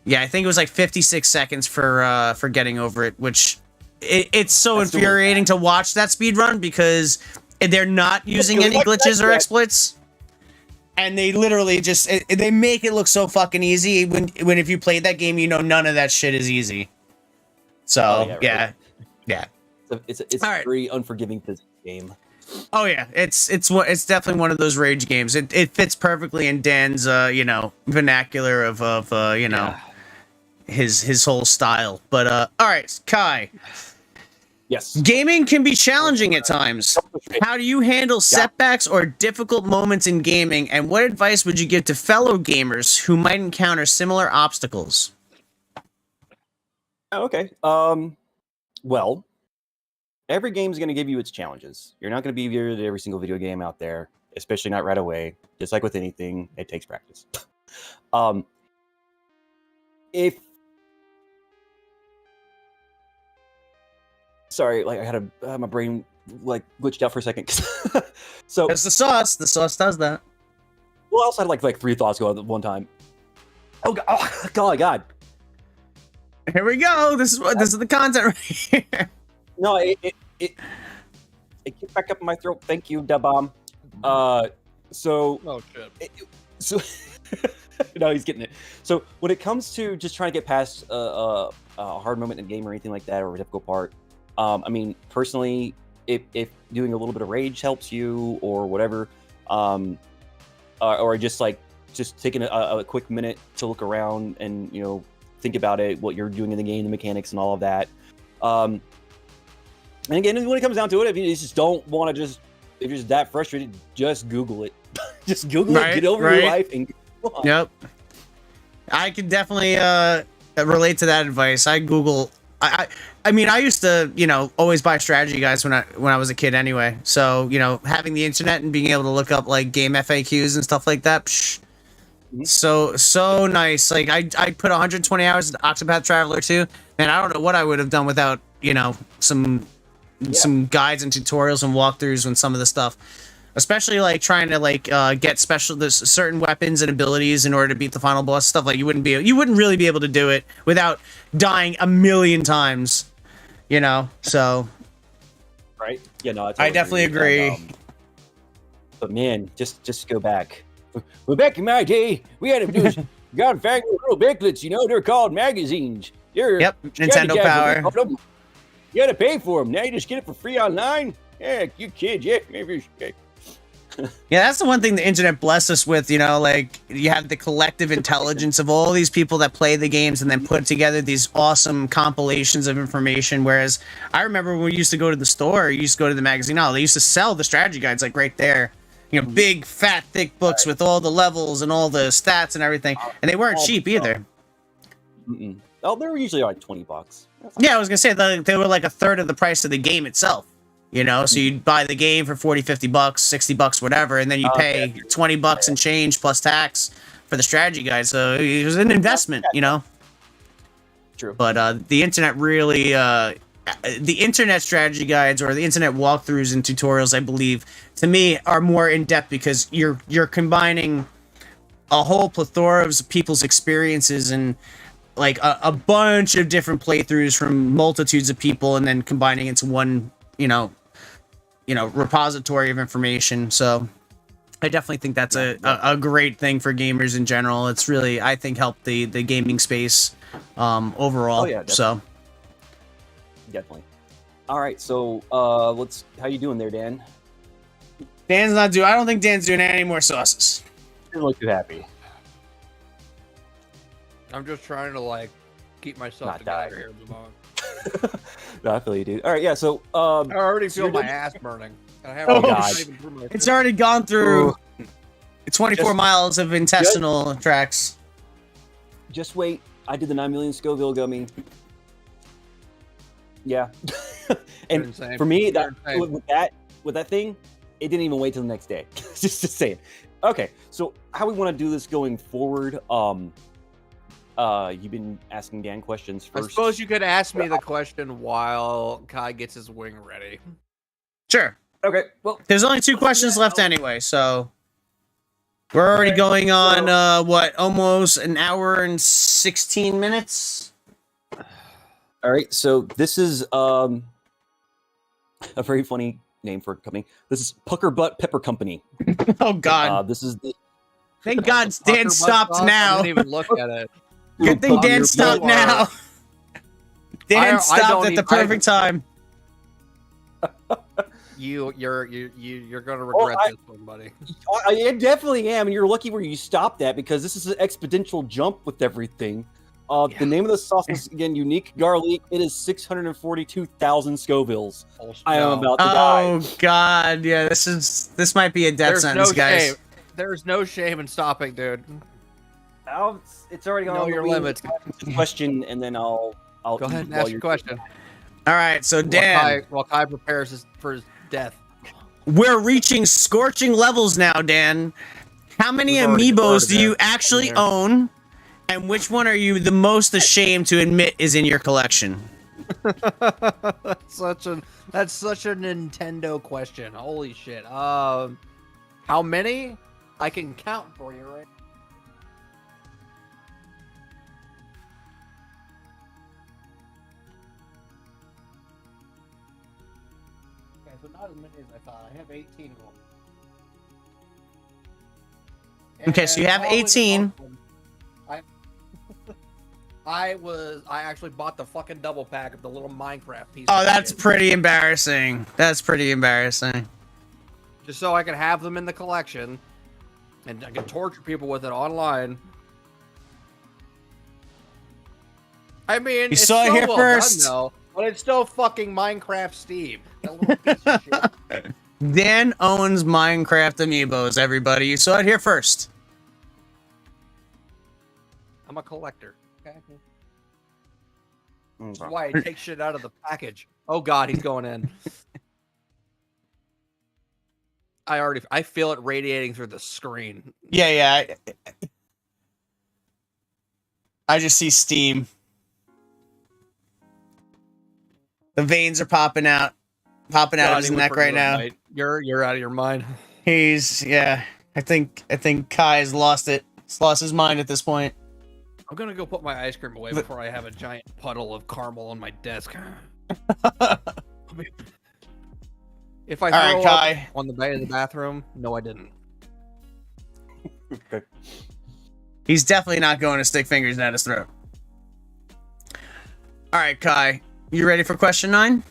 Speaker 3: Yeah, I think it was like 56 seconds for Getting Over It, which it's so infuriating to watch that speed run because they're not using any glitches or exploits. And they literally just they make it look so fucking easy when if you played that game, you know none of that shit is easy. So yeah.
Speaker 2: It's a very unforgiving game.
Speaker 3: Oh yeah, it's definitely one of those rage games. It fits perfectly in Dan's vernacular of his whole style. But all right, Kai,
Speaker 2: Yes.
Speaker 3: Gaming can be challenging at times. How do you handle setbacks or difficult moments in gaming, and what advice would you give to fellow gamers who might encounter similar obstacles?
Speaker 2: Oh, okay. Well, every game is going to give you its challenges. You're not going to be good at every single video game out there, especially not right away. Just like with anything, it takes practice. If sorry, like I had my brain like glitched out for a second. So
Speaker 3: It's the sauce. The sauce does that.
Speaker 2: well, I also had like three thoughts go at one time. Oh god! Oh god!
Speaker 3: Here we go. This is the content right here.
Speaker 2: No, it kicked back up in my throat. Thank you, Da-Bomb. So
Speaker 1: Oh shit.
Speaker 2: so no, he's getting it. So when it comes to just trying to get past a hard moment in a game or anything like that, or a difficult part, I mean, personally, if doing a little bit of rage helps you or whatever, or just taking a quick minute to look around and think about it, what you're doing in the game, the mechanics, and all of that. And again, when it comes down to it, if you just don't want to if you're just that frustrated, just Google it. Just Google it, get over your life, and go on.
Speaker 3: Yep. I can definitely relate to that advice. I Google. I mean, I used to, always buy strategy guides when I was a kid anyway. So, having the internet and being able to look up like game FAQs and stuff like that, so nice. Like I put 120 hours into Octopath Traveler 2, and I don't know what I would have done without, some guides and tutorials and walkthroughs on some of the stuff. Especially like trying to get certain weapons and abilities in order to beat the final boss stuff. Like you wouldn't really be able to do it without dying a million times, So
Speaker 2: Right? Yeah, no,
Speaker 3: I definitely agree.
Speaker 2: But man, just go back. Well, back in my day, we had to do God factory little booklets. They're called magazines. They're
Speaker 3: Nintendo Power.
Speaker 2: You had to pay for them. Now you just get it for free online. Yeah, you kids. Yeah, maybe.
Speaker 3: Yeah, that's the one thing the internet blessed us with, like you have the collective intelligence of all these people that play the games and then put together these awesome compilations of information. Whereas I remember when we used to go to the store, you used to go to the magazine, they used to sell the strategy guides like right there. Big, fat, thick books with all the levels and all the stats and everything. And they weren't cheap either.
Speaker 2: Oh, they were usually like $20.
Speaker 3: Yeah, I was going to say they were like a third of the price of the game itself. So you'd buy the game for $40, $50, $60, whatever, and then you pay $20 and change plus tax for the strategy guide. So it was an investment,
Speaker 2: True.
Speaker 3: But the internet really, the internet strategy guides or the internet walkthroughs and tutorials, I believe, to me, are more in depth because you're combining a whole plethora of people's experiences and like a bunch of different playthroughs from multitudes of people, and then combining into one, repository of information. So I definitely think that's a great thing for gamers in general. It's really, I think, helped the gaming space overall.
Speaker 2: Oh, yeah, definitely.
Speaker 3: So
Speaker 2: Definitely. All right, so how you doing there, Dan?
Speaker 3: I don't think Dan's doing any more sauces.
Speaker 2: Didn't look too happy.
Speaker 1: I'm just trying to keep myself
Speaker 2: Not
Speaker 1: together
Speaker 2: dying.
Speaker 1: here at the moment.
Speaker 2: No, I feel you, dude. All right, yeah. So
Speaker 1: I already
Speaker 2: so
Speaker 1: feel
Speaker 2: you're
Speaker 1: my
Speaker 2: done?
Speaker 1: ass burning. I
Speaker 3: Oh,
Speaker 1: haven't
Speaker 2: God.
Speaker 1: even through my
Speaker 3: It's already gone through 24
Speaker 2: Just-
Speaker 3: miles of intestinal tracts.
Speaker 2: just wait. I did the 9 million Scoville gummy. Yeah. And
Speaker 1: insane.
Speaker 2: for me,
Speaker 1: You're insane.
Speaker 2: with that thing, it didn't even wait till the next day. just saying. Okay, so how we want to do this going forward? You've been asking Dan questions
Speaker 1: I
Speaker 2: first.
Speaker 1: suppose you could ask me the question while Kai gets his wing ready.
Speaker 3: Sure.
Speaker 2: Okay. Well,
Speaker 3: There's only 2 questions left anyway, so we're already going on almost an hour and 16 minutes.
Speaker 2: all right. So this is a very funny name for a company. This is Pucker Butt Pepper Company.
Speaker 3: Oh God!
Speaker 2: This is the
Speaker 3: Thank God Dan
Speaker 1: Pucker
Speaker 3: stopped
Speaker 1: butt
Speaker 3: now.
Speaker 1: I didn't even look at it.
Speaker 3: Good thing Dan
Speaker 2: Pucker
Speaker 3: stopped
Speaker 2: butt.
Speaker 3: now. Dan
Speaker 1: I
Speaker 3: stopped
Speaker 1: don't
Speaker 3: at the
Speaker 1: even-
Speaker 3: perfect time.
Speaker 1: You're gonna regret this one, buddy.
Speaker 2: I definitely am, and you're lucky where you stopped that because this is an exponential jump with everything. The name of the sauce is again unique garlic. It is 642,000 Scovilles. I am about to die.
Speaker 3: Oh God, yeah, this might be a death sentence, guys.
Speaker 1: Shame. There's no shame in stopping, dude.
Speaker 2: It's already gone.
Speaker 1: Know your limits.
Speaker 2: Question, and then I'll
Speaker 1: go ahead and ask your question.
Speaker 3: All right, so Dan,
Speaker 1: while Kai prepares for his death,
Speaker 3: we're reaching scorching levels now, Dan. How many amiibos do you actually own, and which one are you the most ashamed to admit is in your collection?
Speaker 1: That's such a Nintendo question. Holy shit. How many? I can count for you, right? Okay, so not as many as I thought. I have 18 of them.
Speaker 3: Okay, so you have 18.
Speaker 1: I actually bought the fucking double pack of the little Minecraft piece.
Speaker 3: Oh, that's pretty embarrassing. That's pretty embarrassing.
Speaker 1: Just so I can have them in the collection, and I can torture people with it online. I mean,
Speaker 3: you saw it here first,
Speaker 1: done, though, but it's still fucking Minecraft Steve. That little piece of shit.
Speaker 3: Dan owns Minecraft amiibos, everybody. You saw it here first.
Speaker 1: I'm a collector. Okay. That's why I take shit out of the package. Oh God, he's going in. I feel it radiating through the screen.
Speaker 3: Yeah. I just see steam. The veins are popping out of his neck right now.
Speaker 1: Night. You're out of your mind.
Speaker 3: I think Kai has lost it. He's lost his mind at this point.
Speaker 1: I'm gonna go put my ice cream away before I have a giant puddle of caramel on my desk. If I throw up on the bed in the bathroom, no, I didn't.
Speaker 2: Okay.
Speaker 3: He's definitely not going to stick fingers down his throat. All right, Kai, you ready for question 9?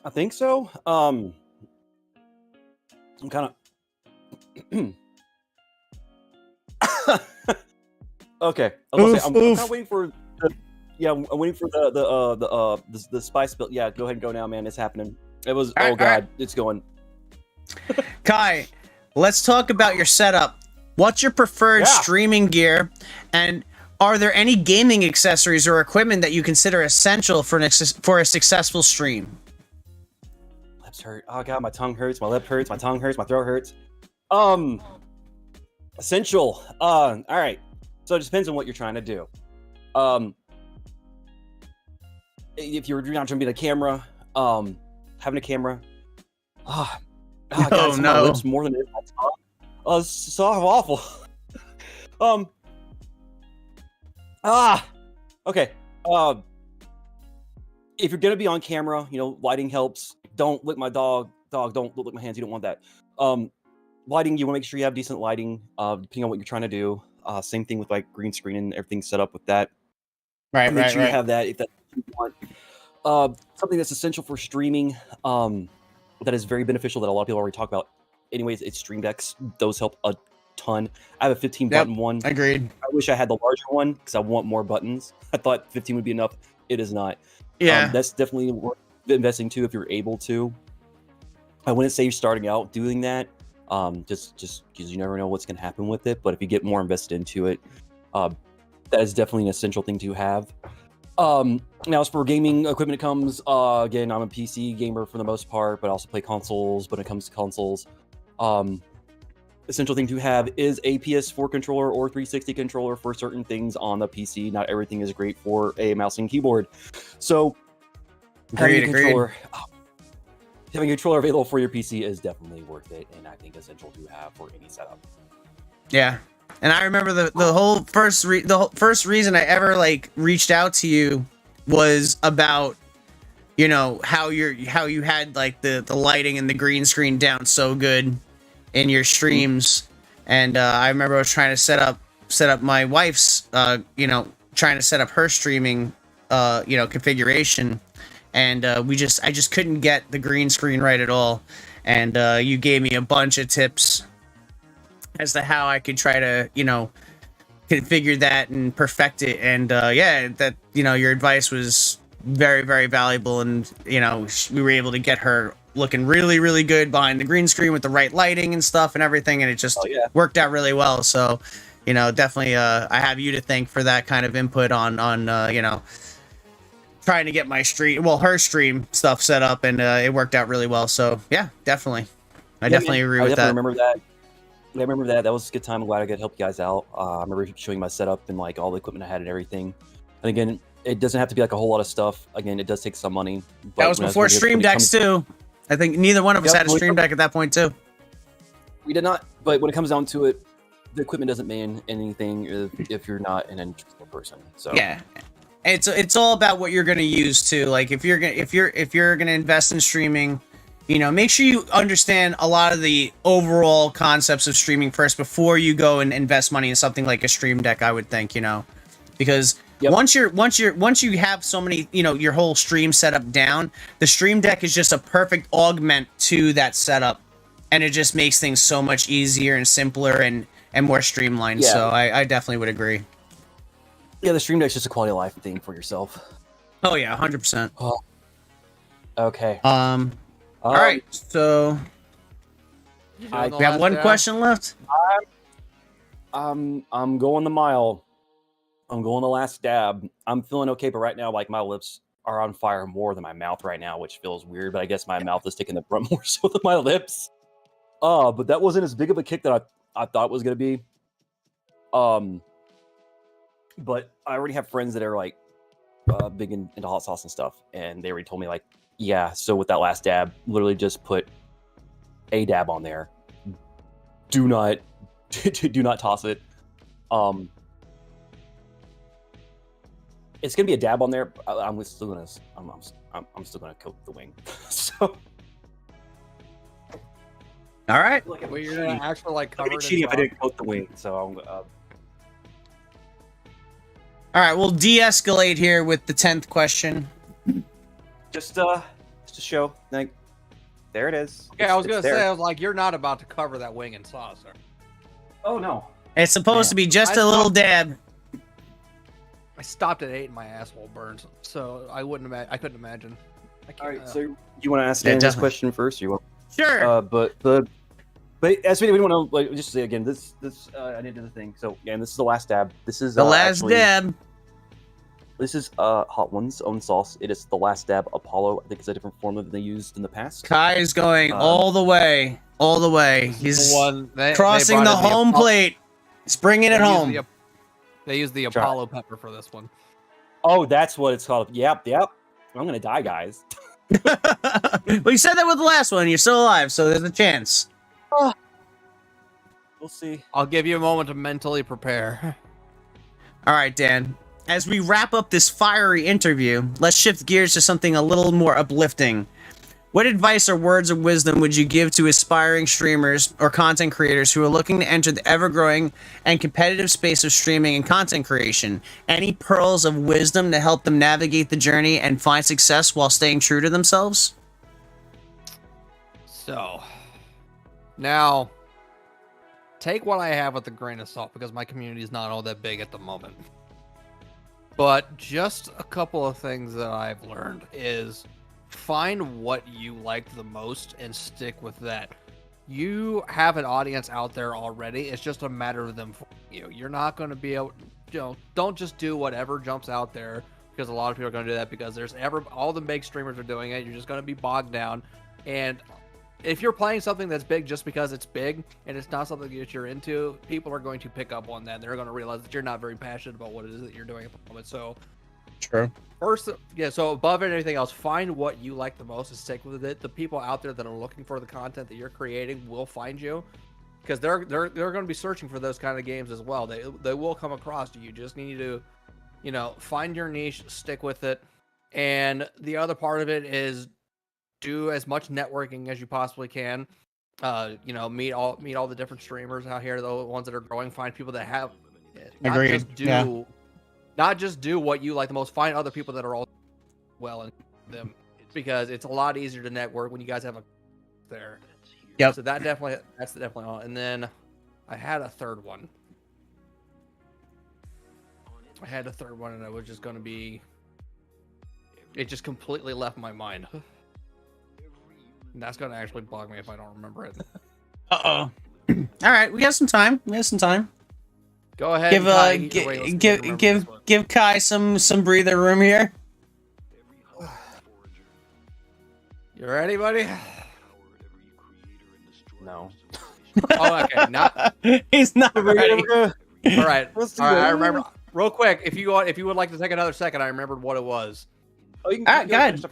Speaker 2: I think so. I'm kind of okay. I'm kind of waiting for. I'm waiting for the spice build. Yeah, go ahead and go now, man. It's happening. It was. Oh God, it's going.
Speaker 3: Kai, let's talk about your setup. What's your preferred streaming gear, and are there any gaming accessories or equipment that you consider essential for a successful stream?
Speaker 2: Lips hurt. Oh God, my tongue hurts. My lip hurts. My tongue hurts. My throat hurts. Essential. All right. So it just depends on what you're trying to do. If you're not trying to be the camera, having a camera. God, it's my lips more than it is my tongue. Oh, it's so awful. Okay. If you're gonna be on camera, lighting helps. Don't lick my dog. Dog, don't lick my hands. You don't want that. Lighting, you want to make sure you have decent lighting, depending on what you're trying to do. Same thing with like green screen and everything set up with that.
Speaker 3: Right,
Speaker 2: make sure you have that if that's what you want. Something that's essential for streaming, that is very beneficial that a lot of people already talk about. Anyways, it's stream decks. Those help a ton. I have a 15 button one.
Speaker 3: Agreed.
Speaker 2: I wish I had the larger one because I want more buttons. I thought 15 would be enough. It is not.
Speaker 3: Yeah.
Speaker 2: That's definitely worth investing to if you're able to. I wouldn't say you're starting out doing that. Just because you never know what's going to happen with it. But if you get more invested into it, that is definitely an essential thing to have. Now, as for gaming equipment comes, again, I'm a PC gamer for the most part, but I also play consoles. When it comes to consoles, essential thing to have is a PS4 controller or 360 controller for certain things on the PC. Not everything is great for a mouse and keyboard. So, having a controller available for your PC is definitely worth it, and I think essential to have for any setup.
Speaker 3: Yeah. And I remember the first reason I ever reached out to you was about how you had the lighting and the green screen down so good in your streams. And I remember I was trying to set up my wife's trying to set up her streaming configuration, and I just couldn't get the green screen right at all. And you gave me a bunch of tips as to how I could try to, configure that and perfect it. And yeah, that your advice was very, very valuable, and we were able to get her looking really, really good behind the green screen with the right lighting and stuff and everything, and it just worked out really well. So definitely I have you to thank for that kind of input on trying to get my her stream stuff set up, and it worked out really well. So yeah, definitely I definitely agree with that.
Speaker 2: I remember that. I remember that. That was a good time. I'm glad I could help you guys out. I remember showing my setup and like all the equipment I had and everything. And again, it doesn't have to be like a whole lot of stuff. Again, it does take some money. But
Speaker 3: that was before Stream Decks too. I think neither one of us had a Stream Deck at that point too.
Speaker 2: We did not. But when it comes down to it, the equipment doesn't mean anything if you're not an interested person. So
Speaker 3: yeah, it's all about what you're gonna use too. Like if you're gonna invest in streaming, make sure you understand a lot of the overall concepts of streaming first before you go and invest money in something like a Stream Deck. I would think, because once you have so many, your whole stream setup down, the Stream Deck is just a perfect augment to that setup, and it just makes things so much easier and simpler and more streamlined.
Speaker 2: Yeah.
Speaker 3: So I definitely would agree.
Speaker 2: Yeah, the Stream Deck's just a quality of life thing for yourself.
Speaker 3: Oh yeah, 100%.
Speaker 2: Oh. Okay.
Speaker 3: All right, so we have one question left.
Speaker 2: I'm going the mile. I'm going the last dab. I'm feeling okay, but right now, like my lips are on fire more than my mouth right now, which feels weird. But I guess my mouth is taking the brunt more so than my lips. But that wasn't as big of a kick that I thought it was gonna be. But I already have friends that are like big into hot sauce and stuff, and they already told me like, yeah. So with that last dab, literally just put a dab on there. Do not toss it. It's gonna be a dab on there. I'm still gonna coat the wing. So.
Speaker 3: All right.
Speaker 1: Well, you're gonna actually like cover it.
Speaker 2: Cheating if I didn't coat the wing. So I'm.
Speaker 3: All right, we'll de-escalate here with the 10th question.
Speaker 2: Just to show, like, there it is.
Speaker 1: Yeah, I was gonna say, I was like, you're not about to cover that wing in sauce, sir.
Speaker 2: Oh no.
Speaker 3: It's supposed to be just a little dab.
Speaker 1: I stopped at 8 and my asshole burns, so I couldn't imagine.
Speaker 2: All right, so you want to ask
Speaker 3: Yeah,
Speaker 2: Dan this
Speaker 3: definitely.
Speaker 2: question first? Or you want?
Speaker 3: Sure.
Speaker 2: But as we want to like just say again, this I didn't do the thing. So again, this is the last dab. This is
Speaker 3: the last
Speaker 2: actually,
Speaker 3: dab.
Speaker 2: This is Hot One's own sauce. It is the last dab Apollo. I think it's a different formula than they used in the past.
Speaker 3: Kai is going all the way. All the way. He's crossing the home plate. He's bringing it home.
Speaker 1: They use the Apollo pepper for this one.
Speaker 2: Oh, that's what it's called. Yep. I'm gonna die, guys.
Speaker 3: Well, you said that with the last one. You're still alive, so there's a chance.
Speaker 2: We'll see.
Speaker 1: I'll give you a moment to mentally prepare.
Speaker 3: All right, Dan. As we wrap up this fiery interview, let's shift gears to something a little more uplifting. What advice or words of wisdom would you give to aspiring streamers or content creators who are looking to enter the ever-growing and competitive space of streaming and content creation? Any pearls of wisdom to help them navigate the journey and find success while staying true to themselves?
Speaker 1: So, now, take what I have with a grain of salt, because my community is not all that big at the moment. But just a couple of things that I've learned is find what you like the most and stick with that. You have an audience out there already. It's just a matter of them for you. You're not going to be able, don't just do whatever jumps out there, because a lot of people are going to do that because all the big streamers are doing it. You're just going to be bogged down. And if you're playing something that's big just because it's big and it's not something that you're into, people are going to pick up on that. They're going to realize that you're not very passionate about what it is that you're doing at the moment. So,
Speaker 3: true.
Speaker 1: First, so above anything else, find what you like the most and stick with it. The people out there that are looking for the content that you're creating will find you, because they're going to be searching for those kind of games as well. They will come across you. You just need to, find your niche, stick with it. And the other part of it is do as much networking as you possibly can. Meet all the different streamers out here, the ones that are growing. Find people that have not just do what you like the most. Find other people that are all well in them, because it's a lot easier to network when you guys have a there.
Speaker 3: Yep.
Speaker 1: So that's definitely all. And then I had a third one. And it was just going to be... It just completely left my mind. And that's going to actually bug me if I don't remember it.
Speaker 3: Uh-oh. All right, we got some time.
Speaker 1: Go ahead.
Speaker 3: Give Kai some breather room here.
Speaker 1: You ready, buddy?
Speaker 2: No.
Speaker 1: Oh, okay. Not...
Speaker 3: He's not ready.
Speaker 1: All right. I remember. Real quick, if you would like to take another second, I remembered what it was.
Speaker 2: Oh, you can
Speaker 3: Go ahead.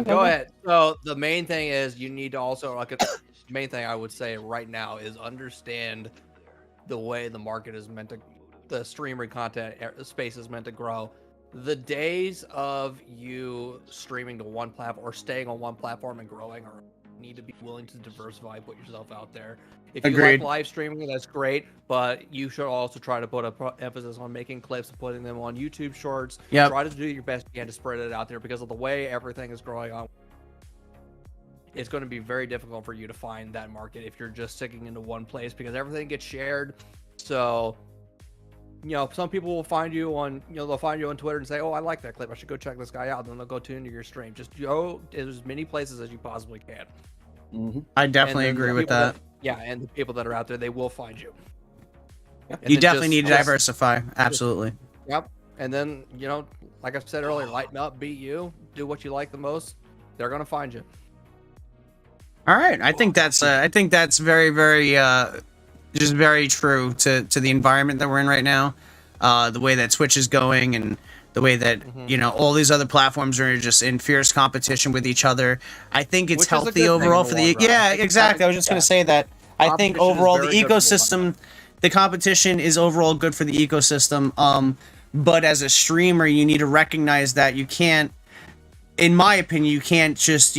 Speaker 1: Go ahead. So the main thing is you need to also the main thing I would say right now is understand the way the market is meant to, the streamer content space is meant to grow. The days of you streaming to one platform or staying on one platform and growing, or need to be willing to diversify, put yourself out there. If you
Speaker 3: Agreed.
Speaker 1: like live streaming, that's great, but you should also try to put a emphasis on making clips and putting them on YouTube Shorts.
Speaker 3: Yep.
Speaker 1: Try to do your best you can to spread it out there, because of the way everything is growing on. It's going to be very difficult for you to find that market if you're just sticking into one place, because everything gets shared. So, some people will find you on, they'll find you on Twitter and say, "Oh, I like that clip. I should go check this guy out." And then they'll go tune into your stream. Just go as many places as you possibly can.
Speaker 2: Mm-hmm.
Speaker 3: I definitely agree with that.
Speaker 1: Yeah, and the people that are out there, they will find you.
Speaker 3: You definitely need to diversify. Absolutely.
Speaker 1: Yep. And then, like I said earlier, lighten up, be you, do what you like the most. They're gonna find you.
Speaker 3: All right. I think that's very, very just very true to the environment that we're in right now. The way that Twitch is going, and the way that all these other platforms are just in fierce competition with each other. I think it's healthy overall for the exactly. I was just going to say that. I think overall the ecosystem, the competition is overall good for the ecosystem. But as a streamer, you need to recognize that you can't, in my opinion, you can't just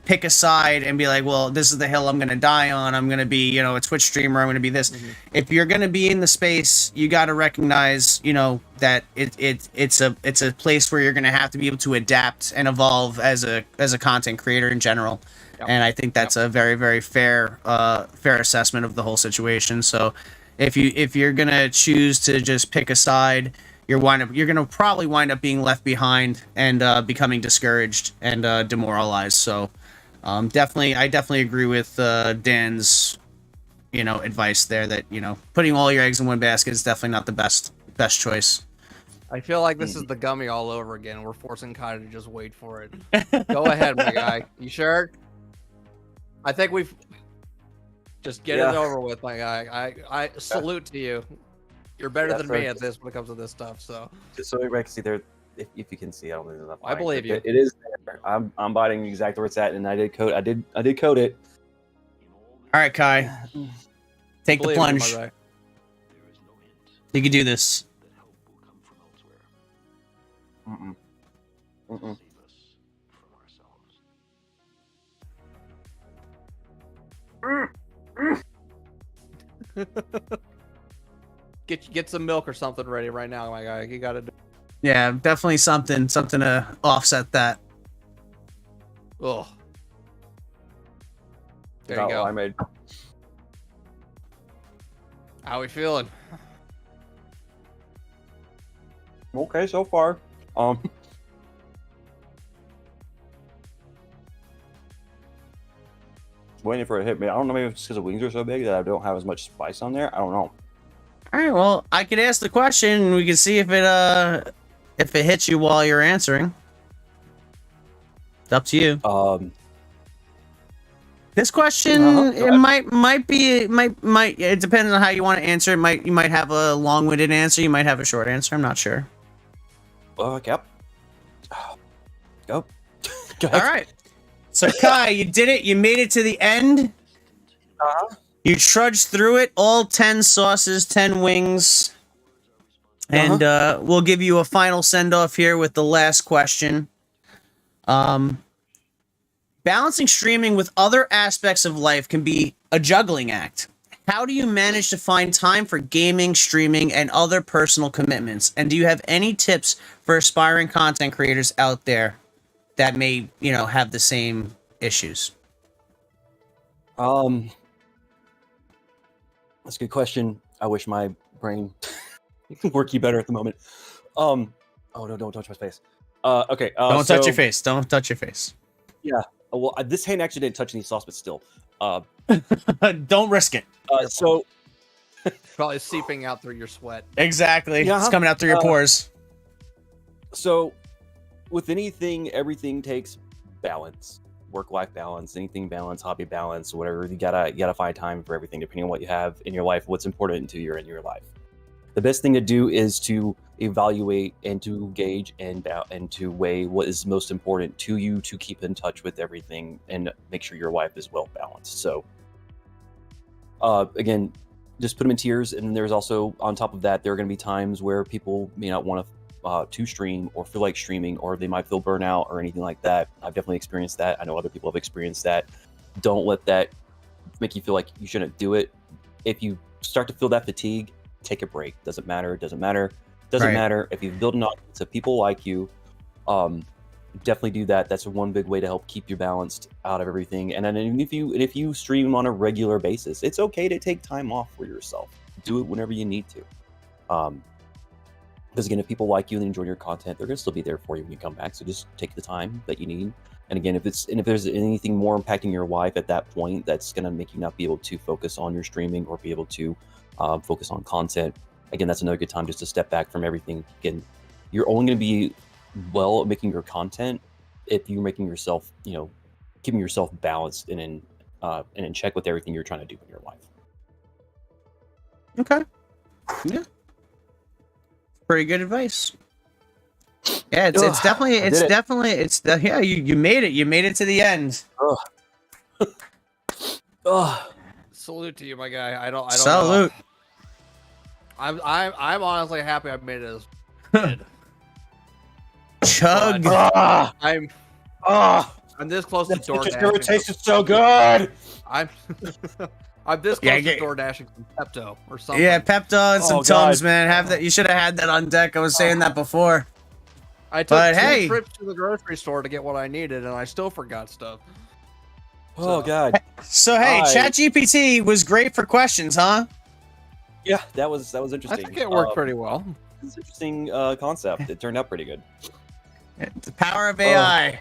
Speaker 3: pick a side and be like, well, this is the hill I'm going to die on. I'm going to be, a Twitch streamer. I'm going to be this. Mm-hmm. If you're going to be in the space, you got to recognize, that it's a place where you're going to have to be able to adapt and evolve as a content creator in general. Yep. And I think that's a very, very fair assessment of the whole situation. So if you're going to choose to just pick a side, you're going to probably wind up being left behind and becoming discouraged and demoralized. So I definitely agree with Dan's advice there, that putting all your eggs in one basket is definitely not the best choice.
Speaker 1: I feel like this is the gummy all over again. We're forcing Kai to just wait for it. Go ahead, my guy. You sure? I think we've just get it over with, my guy. I salute to you. You're better than me at this when it comes to this stuff. So
Speaker 2: just so everybody can see there, if you can see, I don't think there's enough.
Speaker 1: I believe you.
Speaker 2: It is there. I'm biting exactly where it's at, and I did code it.
Speaker 3: All right, Kai, take the plunge. You can do this.
Speaker 1: Get some milk or something ready right now, my guy. You gotta do.
Speaker 3: Yeah, definitely something to offset that.
Speaker 1: Oh, there you go.
Speaker 2: I made.
Speaker 1: How we feeling?
Speaker 2: Okay, so far. Waiting for it to hit me. I don't know, maybe it's because the wings are so big that I don't have as much spice on there. I don't know.
Speaker 3: All right, well, I could ask the question, and we can see if it hits you while you're answering. It's up to you. This question, it might it depends on how you want to answer. You might have a long-winded answer. You might have a short answer. I'm not sure.
Speaker 2: Yep. Go.
Speaker 3: All right. So Kai, you did it. You made it to the end. You trudged through it. All 10 sauces, 10 wings. And we'll give you a final send-off here with the last question. Balancing streaming with other aspects of life can be a juggling act. How do you manage to find time for gaming, streaming, and other personal commitments? And do you have any tips for aspiring content creators out there that may, have the same issues?
Speaker 2: That's a good question. I wish my brain working better at the moment. Oh no, don't touch my face. Okay.
Speaker 3: Don't touch your face. Don't touch your face.
Speaker 2: Yeah. Well, this hand actually didn't touch any sauce, but still.
Speaker 3: Don't risk it.
Speaker 2: So
Speaker 1: Probably seeping out through your sweat.
Speaker 3: Exactly.
Speaker 2: Yeah.
Speaker 3: It's coming out through your pores.
Speaker 2: So, with anything, everything takes balance, work-life balance, anything balance, hobby balance, whatever. You gotta find time for everything, depending on what you have in your life, what's important to you in your life. The best thing to do is to evaluate and to gauge and to weigh what is most important to you, to keep in touch with everything and make sure your life is well balanced. So, again, just put them in tiers, and there's also, on top of that, there are going to be times where people may not want to stream or feel like streaming, or they might feel burnout or anything like that. I've definitely experienced that. I know other people have experienced that. Don't let that make you feel like you shouldn't do it. If you start to feel that fatigue, take a break. Doesn't matter.
Speaker 3: Right.
Speaker 2: Matter. If you've built an audience of people like you, definitely do that. That's one big way to help keep you balanced out of everything. And then if you stream on a regular basis, it's okay to take time off for yourself. Do it whenever you need to. Because again, if people like you and enjoy your content, they're gonna still be there for you when you come back. So just take the time that you need. And again, if there's anything more impacting your life at that point, that's gonna make you not be able to focus on your streaming or be able to focus on content. Again, that's another good time just to step back from everything. Again, you're only gonna be well at making your content if you're making yourself, keeping yourself balanced and in check with everything you're trying to do in your life.
Speaker 3: Okay. Yeah. Pretty good advice. Yeah, it's definitely you made it. You made it to the end.
Speaker 1: Salute to you, my guy. I don't
Speaker 3: Salute.
Speaker 1: know. I'm honestly happy I made it as
Speaker 3: Chug.
Speaker 1: I'm this close to door dashing.
Speaker 2: It tasted so good.
Speaker 1: I'm this close to door dashing some Pepto or something.
Speaker 3: Yeah, Pepto and some
Speaker 2: God.
Speaker 3: Tums, man. Have that. You should have had that on deck. I was saying that before.
Speaker 1: I took
Speaker 3: But
Speaker 1: two
Speaker 3: hey.
Speaker 1: trips to the grocery store to get what I needed, and I still forgot stuff.
Speaker 2: Oh God.
Speaker 3: So hey, ChatGPT was great for questions, huh?
Speaker 2: Yeah, that was interesting.
Speaker 1: I think it worked pretty well.
Speaker 2: It's an interesting concept. It turned out pretty good.
Speaker 3: The power of AI.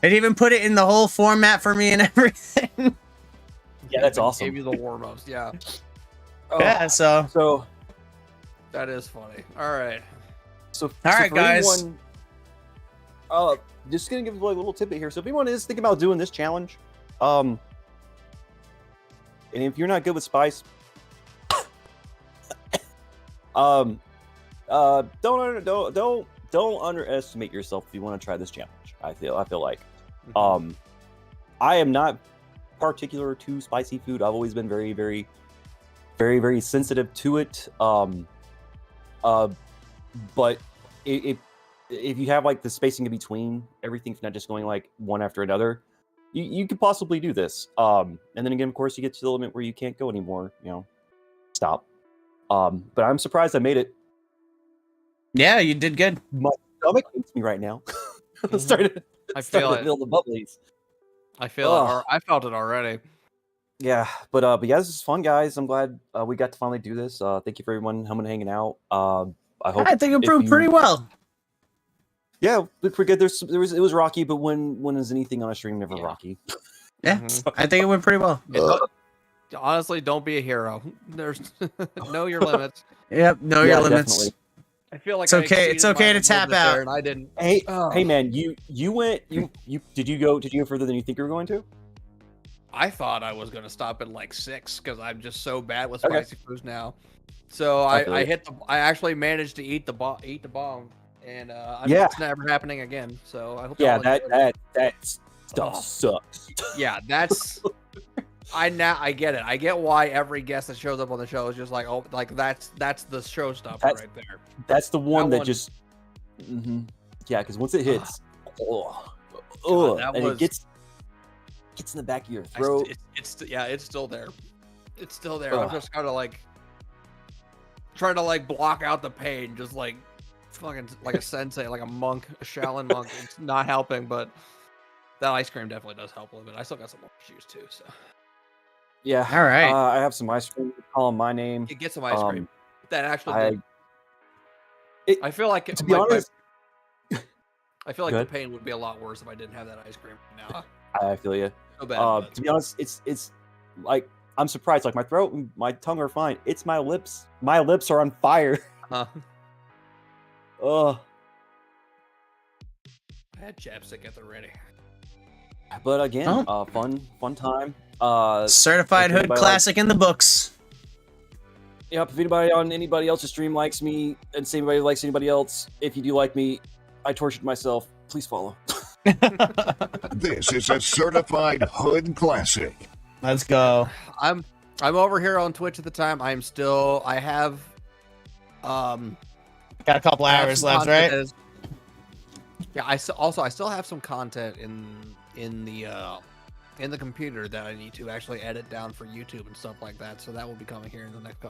Speaker 3: It even put it in the whole format for me and everything.
Speaker 2: Yeah, that's awesome.
Speaker 1: Gave you the warm-ups, yeah.
Speaker 3: Yeah, so
Speaker 1: That is funny. All right.
Speaker 2: So
Speaker 3: All right,
Speaker 2: for
Speaker 3: guys.
Speaker 2: anyone, just gonna give you a little tidbit here. So if anyone is thinking about doing this challenge, and if you're not good with spice, don't underestimate yourself if you want to try this challenge. I feel like, I am not particular to spicy food. I've always been very, very, very, very sensitive to it. But if you have like the spacing in between everything, not just going like one after another, you could possibly do this. And then again, of course, you get to the limit where you can't go anymore. Stop. But I'm surprised I made it.
Speaker 3: yeah, you did good.
Speaker 2: My stomach hates me right now. Started
Speaker 1: I feel
Speaker 2: to
Speaker 1: it.
Speaker 2: feel the bubblies.
Speaker 1: I feel it. I felt it already.
Speaker 2: Yeah, but yeah, this is fun, guys. I'm glad we got to finally do this. Thank you for everyone coming and hanging out. I hope.
Speaker 3: I think it improved pretty well.
Speaker 2: Yeah, we forget it was rocky, but when is anything on a stream never rocky?
Speaker 3: Yeah, I think it went pretty well.
Speaker 1: Honestly, don't be a hero. There's know your limits.
Speaker 3: Yep, know your limits.
Speaker 2: Definitely.
Speaker 1: I feel like
Speaker 3: It's okay. It's okay to tap out.
Speaker 1: and I didn't.
Speaker 2: Hey, hey, man, you did you go further than you think you were going to?
Speaker 1: I thought I was gonna stop at like 6 because I'm just so bad with spicy foods now. So I actually managed to eat the bomb, and it's never happening again. So I hope.
Speaker 2: That stuff sucks.
Speaker 1: Yeah, that's. I get it. I get why every guest that shows up on the show is just like, oh, like that's the show stuff right there.
Speaker 2: That's the one that just. Yeah, because once it hits, it gets in the back of your throat.
Speaker 1: It's still there. It's still there. I'm just kind of like trying to like block out the pain, just like fucking like a sensei, like a monk, a Shaolin monk. It's not helping, but that ice cream definitely does help a little bit. I still got some more juice too, so.
Speaker 2: Yeah.
Speaker 3: All right.
Speaker 2: I have some ice cream. Call 'em my name.
Speaker 1: You get some ice cream. That actually
Speaker 2: I-
Speaker 1: did. I feel like
Speaker 2: To be honest,
Speaker 1: I feel like
Speaker 2: Go
Speaker 1: the
Speaker 2: ahead.
Speaker 1: pain would be a lot worse if I didn't have that ice cream now.
Speaker 2: I feel you.
Speaker 1: So bad.
Speaker 2: To be honest, it's like I'm surprised. Like my throat and my tongue are fine. It's my lips. My lips are on fire.
Speaker 1: Huh?
Speaker 2: Ugh.
Speaker 1: I had chapstick at the ready.
Speaker 2: But again, fun time.
Speaker 3: Certified
Speaker 2: if
Speaker 3: Hood
Speaker 2: anybody
Speaker 3: classic in the books.
Speaker 2: Yep. If anybody else's stream likes me, and say anybody likes anybody else, if you do like me, I tortured myself. Please follow.
Speaker 5: This is a certified hood classic.
Speaker 3: Let's go.
Speaker 1: I'm over here on Twitch at the time. I have
Speaker 3: Got a couple
Speaker 1: I have
Speaker 3: hours
Speaker 1: some
Speaker 3: left,
Speaker 1: content
Speaker 3: right?
Speaker 1: that is- yeah, I still have some content in the computer that I need to actually edit down for YouTube and stuff like that. So that will be coming here in the next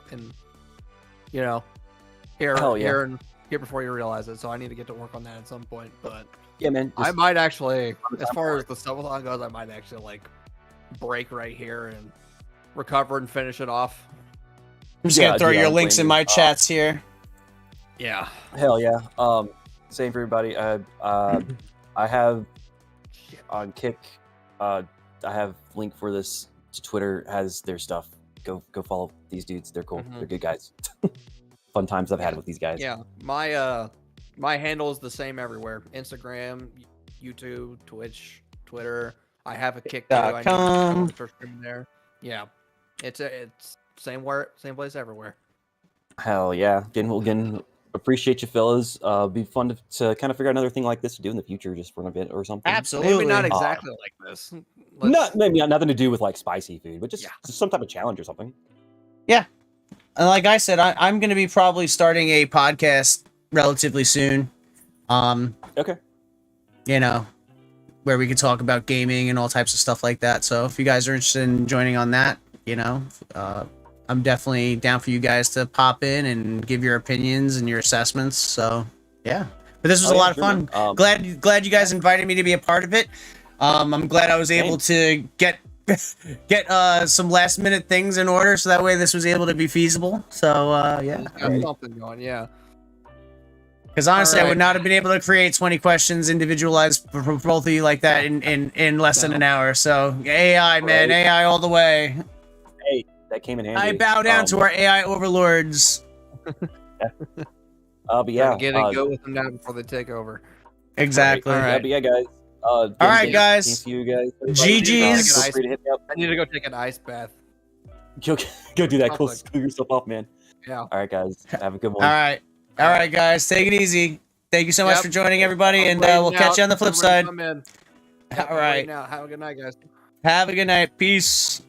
Speaker 2: Hell yeah.
Speaker 1: here before you realize it. So I need to get to work on that at some point. But
Speaker 2: Yeah, man.
Speaker 1: I might actually, as far as the subathon goes, I might actually like break right here and recover and finish it off.
Speaker 3: I'm just gonna throw
Speaker 2: yeah,
Speaker 3: your
Speaker 2: I'm
Speaker 3: links in
Speaker 2: blaming
Speaker 3: my chats here.
Speaker 1: Yeah.
Speaker 2: Hell yeah. Same for everybody. I have on Kick. I have link for this to Twitter. Has their stuff. Go follow these dudes. They're cool. They're good guys. Fun times I've had with these guys.
Speaker 1: Yeah. My handle is the same everywhere: Instagram, YouTube, Twitch, Twitter. I have a Kick too. I need
Speaker 3: .com.
Speaker 1: to start streaming there. Yeah. It's same place everywhere.
Speaker 2: Hell yeah. Again, appreciate you fellas. Be fun to kind of figure out another thing like this to do in the future, just for a bit or something.
Speaker 3: Absolutely.
Speaker 1: Maybe not exactly like this.
Speaker 2: Maybe nothing to do with like spicy food, but just some type of challenge or something.
Speaker 3: Yeah. And like I said, I'm going to be probably starting a podcast relatively soon.
Speaker 2: Okay.
Speaker 3: You know, where we could talk about gaming and all types of stuff like that. So if you guys are interested in joining on that, you know, I'm definitely down for you guys to pop in and give your opinions and your assessments. So yeah, but this was a lot of fun. Glad you guys invited me to be a part of it. I'm glad I was able to get some last minute things in order, so that way this was able to be feasible. So yeah,
Speaker 1: Got something going. Yeah.
Speaker 3: because honestly, I
Speaker 1: Alright.
Speaker 3: would not have been able to create 20 questions individualized for both of you like that in less than an hour. So AI, man,
Speaker 2: Right.
Speaker 3: AI all the way.
Speaker 2: Hey, that came in handy.
Speaker 3: I bow down to our AI overlords.
Speaker 2: But yeah.
Speaker 1: Go with them now before they take over.
Speaker 3: Exactly.
Speaker 1: All right.
Speaker 2: Yeah, but yeah, guys.
Speaker 3: All right, guys.
Speaker 2: See you guys.
Speaker 3: GG's.
Speaker 2: Feel free to hit me up.
Speaker 1: I need to go take an ice bath.
Speaker 2: Go do that. Cool.
Speaker 1: Perfect.
Speaker 2: Cool yourself off, man.
Speaker 1: Yeah.
Speaker 2: All right, guys. Have a good one.
Speaker 3: All right, guys. Take it easy. Thank you so much
Speaker 1: Yep.
Speaker 3: for joining, everybody, and
Speaker 1: Waiting
Speaker 3: we'll catch you on the flip
Speaker 1: Everybody
Speaker 3: side.
Speaker 1: come in.
Speaker 3: All right.
Speaker 1: Now, have a good night, guys.
Speaker 3: Have a good night. Peace.